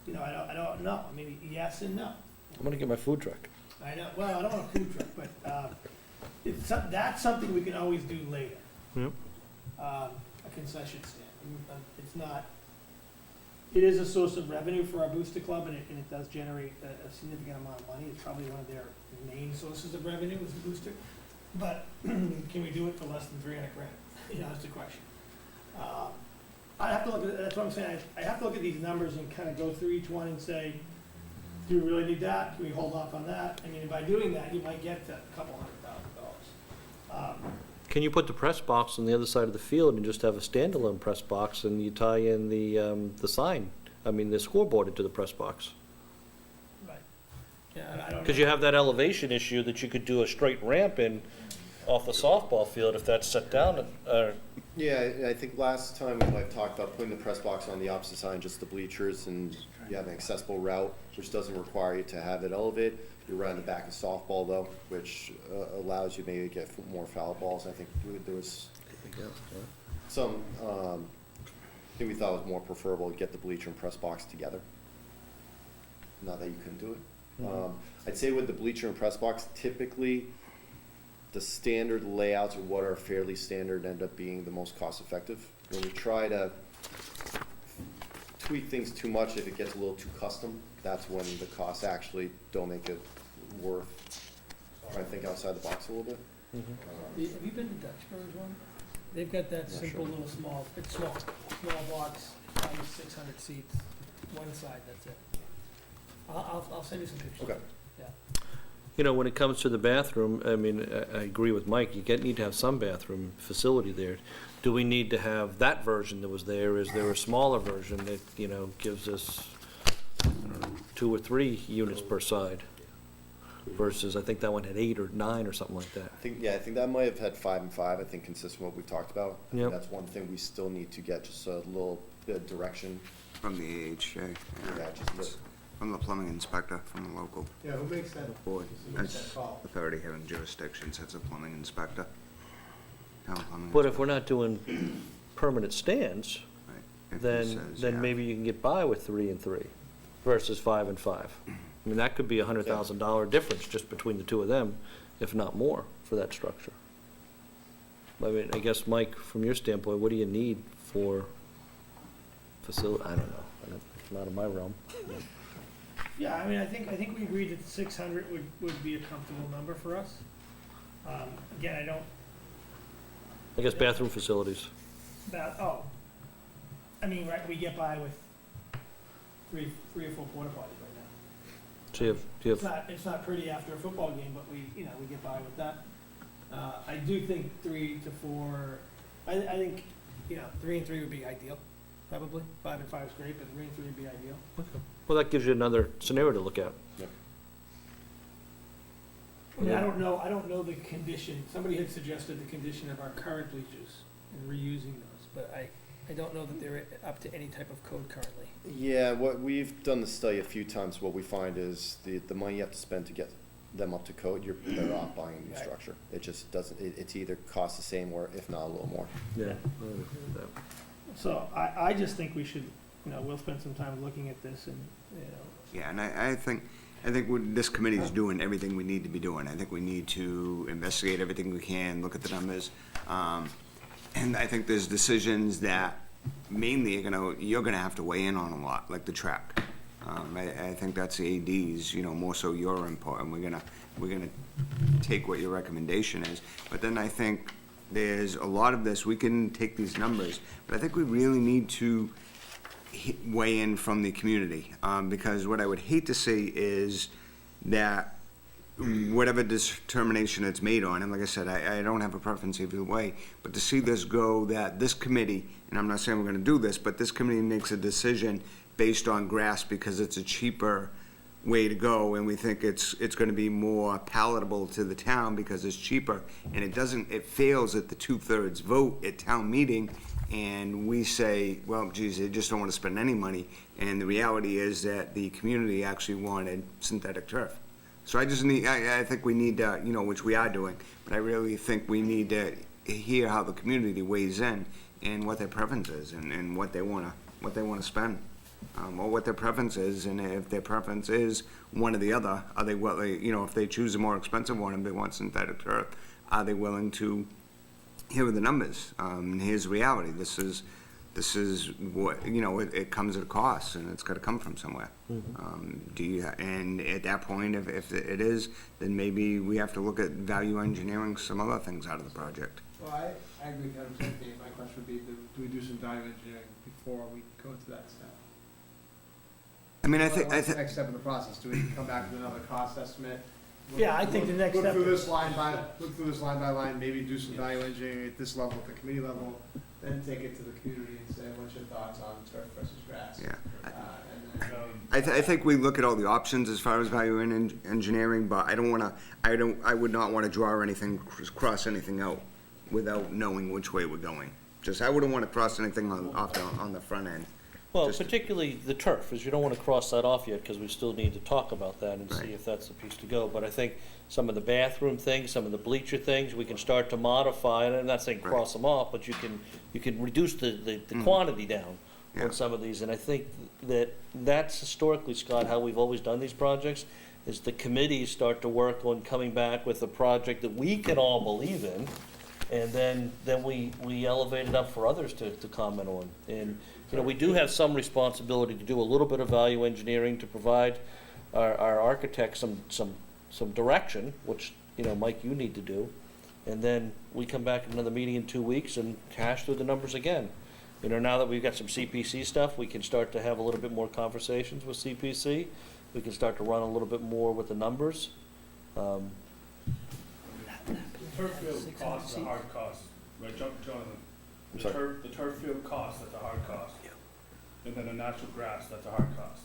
You know, I don't know, maybe yes and no. I'm gonna get my food truck. I know, well, I don't want a food truck, but, that's something we can always do later. Yep. A concession stand. It's not, it is a source of revenue for our Booster Club, and it does generate a significant amount of money. It's probably one of their main sources of revenue is the Booster. But can we do it for less than $300,000? You know, that's the question. I have to look at, that's what I'm saying, I have to look at these numbers and kind of go through each one and say, do we really need that? Can we hold off on that? I mean, by doing that, you might get to a couple $100,000. Can you put the press box on the other side of the field and just have a standalone press box and you tie in the sign, the scoreboard into the press box? Right. Yeah, I don't know. Because you have that elevation issue that you could do a straight ramp in off the softball field if that's set down. Yeah, I think last time we might have talked about putting the press box on the opposite side, just the bleachers, and you have an accessible route, which doesn't require you to have it elevated. You're right in the back of softball though, which allows you maybe to get more foul balls. I think there was some, I think we thought it was more preferable to get the bleacher and press box together. Not that you couldn't do it. I'd say with the bleacher and press box, typically the standard layouts of what are fairly standard end up being the most cost effective. When we try to tweak things too much, if it gets a little too custom, that's when the costs actually don't make it worth trying to think outside the box a little bit. Have you been to Duxbury's one? They've got that simple little small box, probably 600 seats, one side, that's it. I'll send you some pictures. Okay. Yeah. You know, when it comes to the bathroom, I agree with Mike, need to have some bathroom facility there. Do we need to have that version that was there? Is there a smaller version that, gives us, I don't know, 2 or 3 units per side? Versus, I think that one had 8 or 9 or something like that. I think that might have had 5 and 5, I think consistent with what we've talked about. I think Yep. that's one thing we still need to get, just a little bit of direction. From the AHJ, Yeah, just from the plumbing inspector, from the local Yeah, who makes that, board. who makes that That's call? authority having jurisdiction, sets a plumbing inspector. Town plumbing But if inspector. we're not doing permanent stands, Right. If he says, yeah. then maybe you can get by with 3 and 3 versus 5 and 5. That could be $100,000 difference just between the two of them, if not more, for that structure. I guess, Mike, from your standpoint, what do you need for facility? I don't know. It's not in my realm. Yeah, I think we agreed that 600 would be a comfortable number for us. Again, I guess bathroom facilities. right, we get by with three or four porta potties right now. So you have, It's not pretty after a football game, but we get by with that. I do think 3 to 4, I think, 3 and 3 would be ideal, probably. 5 and 5 is great, but 3 and 3 would be ideal. well, that gives you another scenario to look at. I don't know the condition, somebody had suggested the condition of our current bleachers and reusing those, but I don't know that they're up to any type of code currently. Yeah, what we've done the study a few times, what we find is the money you have to spend to get them up to code, you're better off buying a new Right. structure. It just doesn't, it's either costs the same or if not a little more. Yeah. So I just think we should, we'll spend some time looking at this and, Yeah, and I think this committee is doing everything we need to be doing. I think we need to investigate everything we can, look at the numbers. And I think there's decisions that mainly you're gonna have to weigh in on a lot, like the track. I think that's the AD's, more so your input, and we're gonna take what your recommendation is. But then I think there's a lot of this, we can take these numbers, but I think we really need to weigh in from the community, because what I would hate to see is that whatever determination it's made on, and like I said, I don't have a preference either way, but to see this go, that this committee, and I'm not saying we're gonna do this, but this committee makes a decision based on grass because it's a cheaper way to go, and we think it's gonna be more palatable to the town because it's cheaper, and it fails at the 2/3 vote at town meeting, and we say, well, geez, they just don't wanna spend any money, and the reality is that the community actually wanted synthetic turf. So I think we need to, which we are doing, but I really think we need to hear how the community weighs in and what their preference is and what they wanna spend. Or what their preference is, and if their preference is one or the other, are they willing, if they choose a more expensive one and they want synthetic turf, are they willing to hear the numbers? Here's the reality, this is what, it comes at a cost, and it's gotta come from somewhere. And at that point, if it is, then maybe we have to look at value engineering some other things out of the project. Well, I agree with 100%, Dave. My question would be, do we do some value engineering before we go to that step? I mean, What's the next step in the process? Do we come back with another cost estimate? Yeah, I think the next Look step through is- this line by line, maybe do some value engineering at this level, at the committee level, then take it to the community and say, what's your thoughts on turf versus grass? Yeah. And then, I think we look at all the options as far as value engineering, but I would not wanna draw anything, cross anything out without knowing which way we're going. I wouldn't wanna cross anything on the front end. Well, Just- particularly the turf, is you don't want to cross that off yet, because we still need to talk about that and see Right. if that's the piece to go. But I think some of the bathroom things, some of the bleacher things, we can start to modify, and I'm not saying cross them off, but you can reduce the quantity down Yeah. on some of these. And I think that's historically, Scott, how we've always done these projects, is the committees start to work on coming back with a project that we can all believe in, and then we elevate it up for others to comment on. And, we do have some responsibility to do a little bit of value engineering to provide our architects some direction, which, Mike, you need to do. And then we come back in another meeting in 2 weeks and hash through the numbers again. Now that we've got some CPC stuff, we can start to have a little bit more conversations with CPC. We can start to run a little bit more with the numbers. The turf field cost is a hard cost, right, Jonathan? I'm sorry? The turf field cost, that's a hard cost. And then the natural grass, that's a hard cost.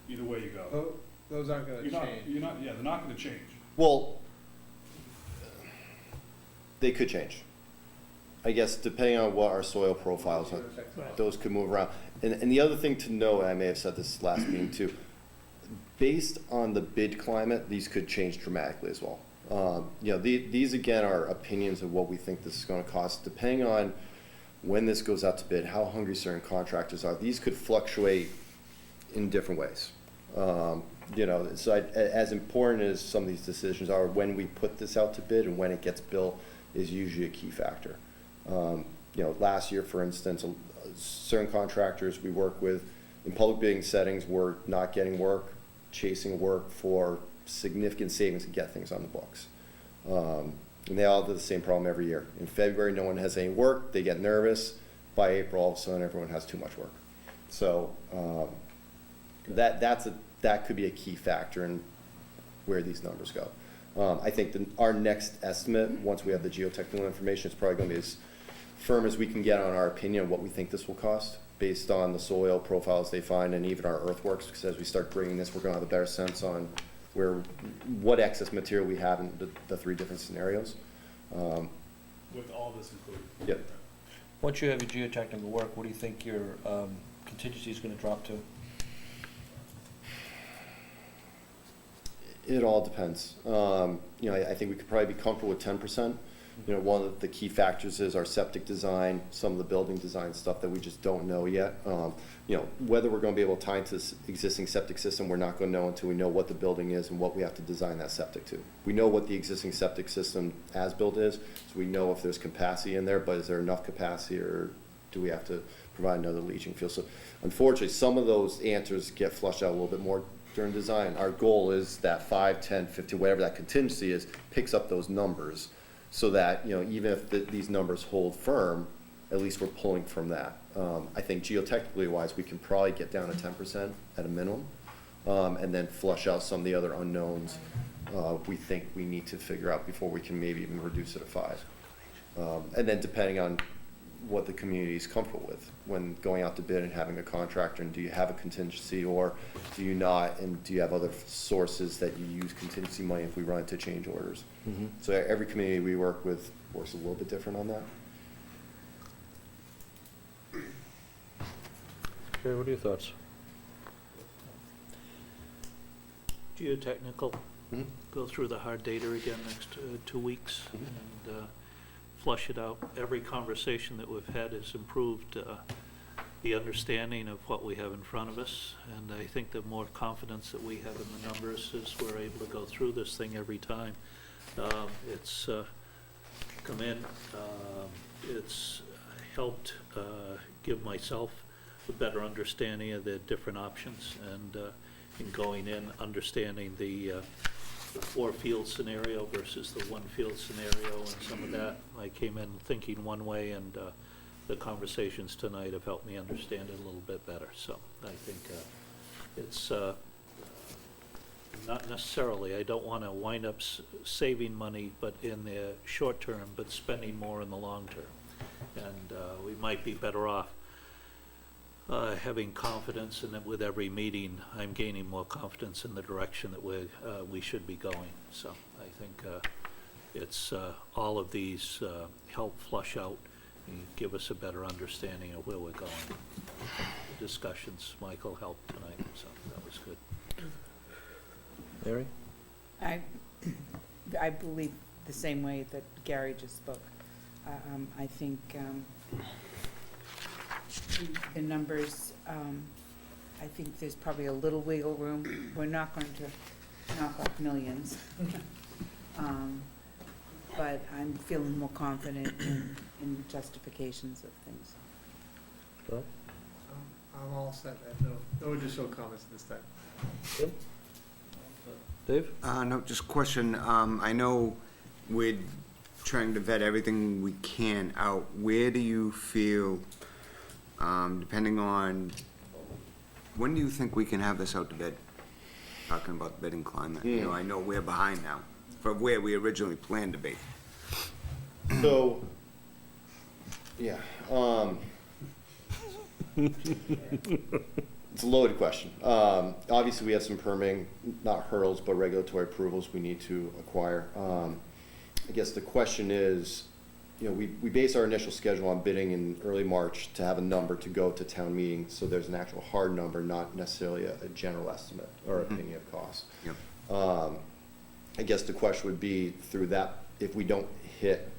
Either way you go. those aren't gonna change. They're not gonna change. Well, they could change. I guess depending on what our soil profiles are, those could move around. And the other thing to know, and I may have said this last meeting too, based on the bid climate, these could change dramatically as well. These again are opinions of what we think this is gonna cost, depending on when this goes out to bid, how hungry certain contractors are. These could fluctuate in different ways. As important as some of these decisions are, when we put this out to bid and when it gets built is usually a key factor. Last year, for instance, certain contractors we work with in public bidding settings were not getting work, chasing work for significant savings to get things on the books. And they all have the same problem every year. In February, no one has any work, they get nervous. By April, all of a sudden, everyone has too much work. So that could be a key factor in where these numbers go. I think our next estimate, once we have the geotechnical information, is probably going to be as firm as we can get on our opinion of what we think this will cost, based on the soil profiles they find and even our earthworks, because as we start bringing this, we're going to have a better sense on what excess material we have in the three different scenarios. With all this included. Yep. Once you have your geotechnical work, what do you think your contingency is gonna drop to? It all depends. I think we could probably be comfortable with 10%. One of the key factors is our septic design, some of the building design stuff that we just don't know yet. Whether we're going to be able to tie into this existing septic system, we're not going to know until we know what the building is and what we have to design that septic to. We know what the existing septic system as-built is, so we know if there's capacity in there, but is there enough capacity, or do we have to provide another leaching field? So unfortunately, some of those answers get flushed out a little bit more during design. Our goal is that 5, 10, 15, whatever that contingency is, picks up those numbers, so that, even if these numbers hold firm, at least we're pulling from that. I think geotechnically wise, we can probably get down to 10% at a minimum, and then flush out some of the other unknowns we think we need to figure out before we can maybe even reduce it to 5. And then depending on what the community is comfortable with when going out to bid and having a contractor, and do you have a contingency or do you not, and do you have other sources that you use contingency money if we run into change orders. So every community we work with works a little bit different on that. Jerry, what are your thoughts? Geotechnical, go through the hard data again next 2 weeks. And flush it out. Every conversation that we've had has improved the understanding of what we have in front of us, and I think the more confidence that we have in the numbers as we're able to go through this thing every time. It's come in, it's helped give myself a better understanding of the different options, and in going in, understanding the 4-field scenario versus the 1-field scenario and some of that. I came in thinking one way, and the conversations tonight have helped me understand it a little bit better. So I think it's not necessarily, I don't want to wind up saving money, but in the short term, but spending more in the long term. And we might be better off having confidence, and that with every meeting, I'm gaining more confidence in the direction that we should be going. So I think it's all of these help flush out and give us a better understanding of where we're going. The discussions, Michael, helped tonight, so that was good. Mary? I believe the same way that Gary just spoke. I think the numbers, I think there's probably a little wiggle room. We're not going to knock off millions. But I'm feeling more confident in justifications of things. Well, I'm all set, no additional comments at this time. Dave? No, just a question. I know we're trying to vet everything we can out. Where do you feel, depending on, when do you think we can have this out to bid? Talking about the bidding climate. You know, I know we're behind now from where we originally planned to be. So, yeah, it's a loaded question. Obviously, we have some permitting, not hurdles, but regulatory approvals we need to acquire. I guess the question is, you know, we base our initial schedule on bidding in early March to have a number to go to town meeting, so there's an actual hard number, not necessarily a general estimate or opinion of cost. Yep. I guess the question would be, through that, if we don't hit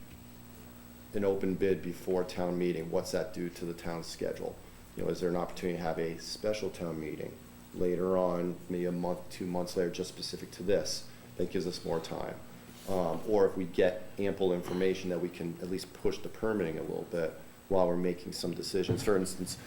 an open bid before town meeting, what's that do to the town's schedule? You know, is there an opportunity to have a special town meeting later on, maybe a month, 2 months later, just specific to this, that gives us more time? Or if we get ample information that we can at least push the permitting a little bit while we're making some decisions. For instance,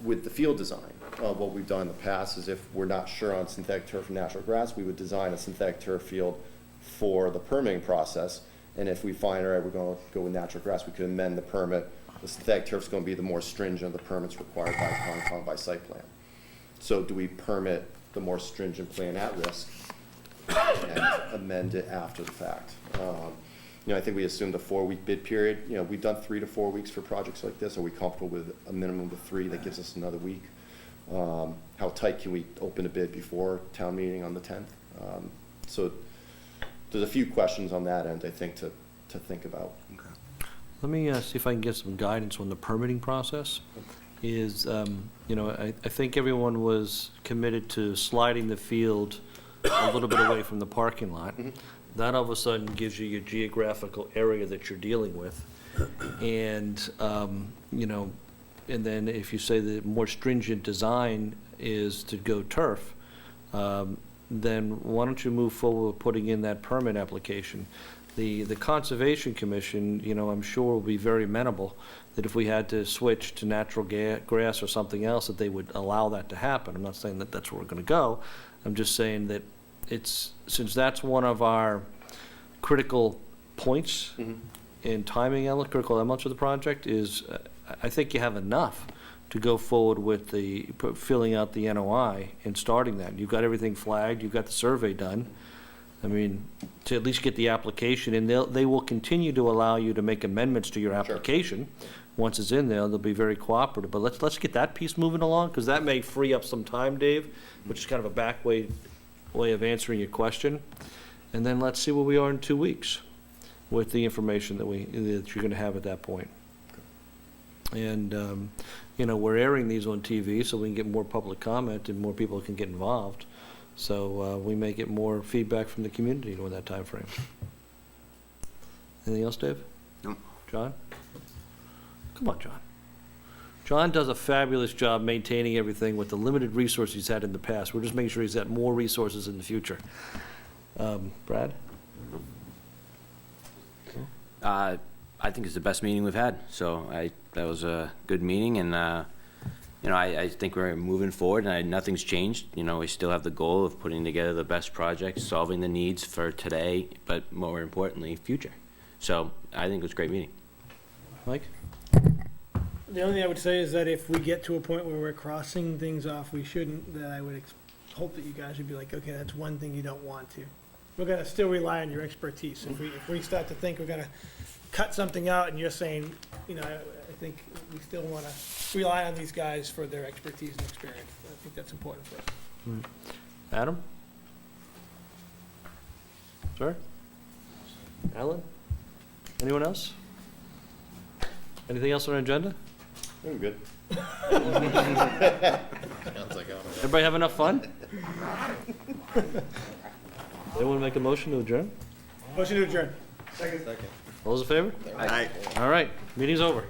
with the field design, what we've done in the past is, if we're not sure on synthetic turf and natural grass, we would design a synthetic turf field for the permitting process. And if we find, all right, we're going to go with natural grass, we could amend the permit. The synthetic turf is going to be the more stringent of the permits required by Concom by site plan. So do we permit the more stringent plan at risk and amend it after the fact? You know, I think we assumed a 4-week bid period. You know, we've done 3 to 4 weeks for projects like this. Are we comfortable with a minimum of 3 that gives us another week? How tight can we open a bid before town meeting on the 10th? So there's a few questions on that end, I think, to think about. Okay. Let me see if I can get some guidance on the permitting process. Is, you know, I think everyone was committed to sliding the field a little bit away from the parking lot. That all of a sudden gives you your geographical area that you're dealing with. And, you know, and then if you say the more stringent design is to go turf, then why don't you move forward with putting in that permit application? The Conservation Commission, you know, I'm sure will be very amenable that if we had to switch to natural grass or something else, that they would allow that to happen. I'm not saying that that's where we're going to go. I'm just saying that it's, since that's one of our critical points in timing, critical elements of the project, is I think you have enough to go forward with the filling out the NOI and starting that. You've got everything flagged, you've got the survey done. I mean, to at least get the application, and they will continue to allow you to make amendments to your application. Once it's in there, they'll be very cooperative. But let's get that piece moving along, because that may free up some time, Dave, which is kind of a back way of answering your question. And then let's see where we are in 2 weeks with the information that you're going to have at that point. And, you know, we're airing these on TV so we can get more public comment and more people can get involved. So we may get more feedback from the community during that time frame. Anything else, Dave? No. John? Come on, John. John does a fabulous job maintaining everything with the limited resources he's had in the past. We're just making sure he's got more resources in the future. Brad? I think it's the best meeting we've had, so that was a good meeting, and, I think we're moving forward, and nothing's changed. We still have the goal of putting together the best projects, solving the needs for today, but more importantly, future. So I think it was a great meeting. Mike? The only thing I would say is that if we get to a point where we're crossing things off we shouldn't, then I would hope that you guys would be like, okay, that's one thing you don't want to. We're gonna still rely on your expertise. If we start to think we're gonna cut something out and you're saying, I think we still wanna rely on these guys for their expertise and experience. I think that's important for us. Adam? Sir? Alan? Anyone else? Anything else on our agenda? I'm good. Everybody have enough fun? Anyone make a motion to adjourn? Motion to adjourn. Second. All those in favor? Aye. All right, meeting's over.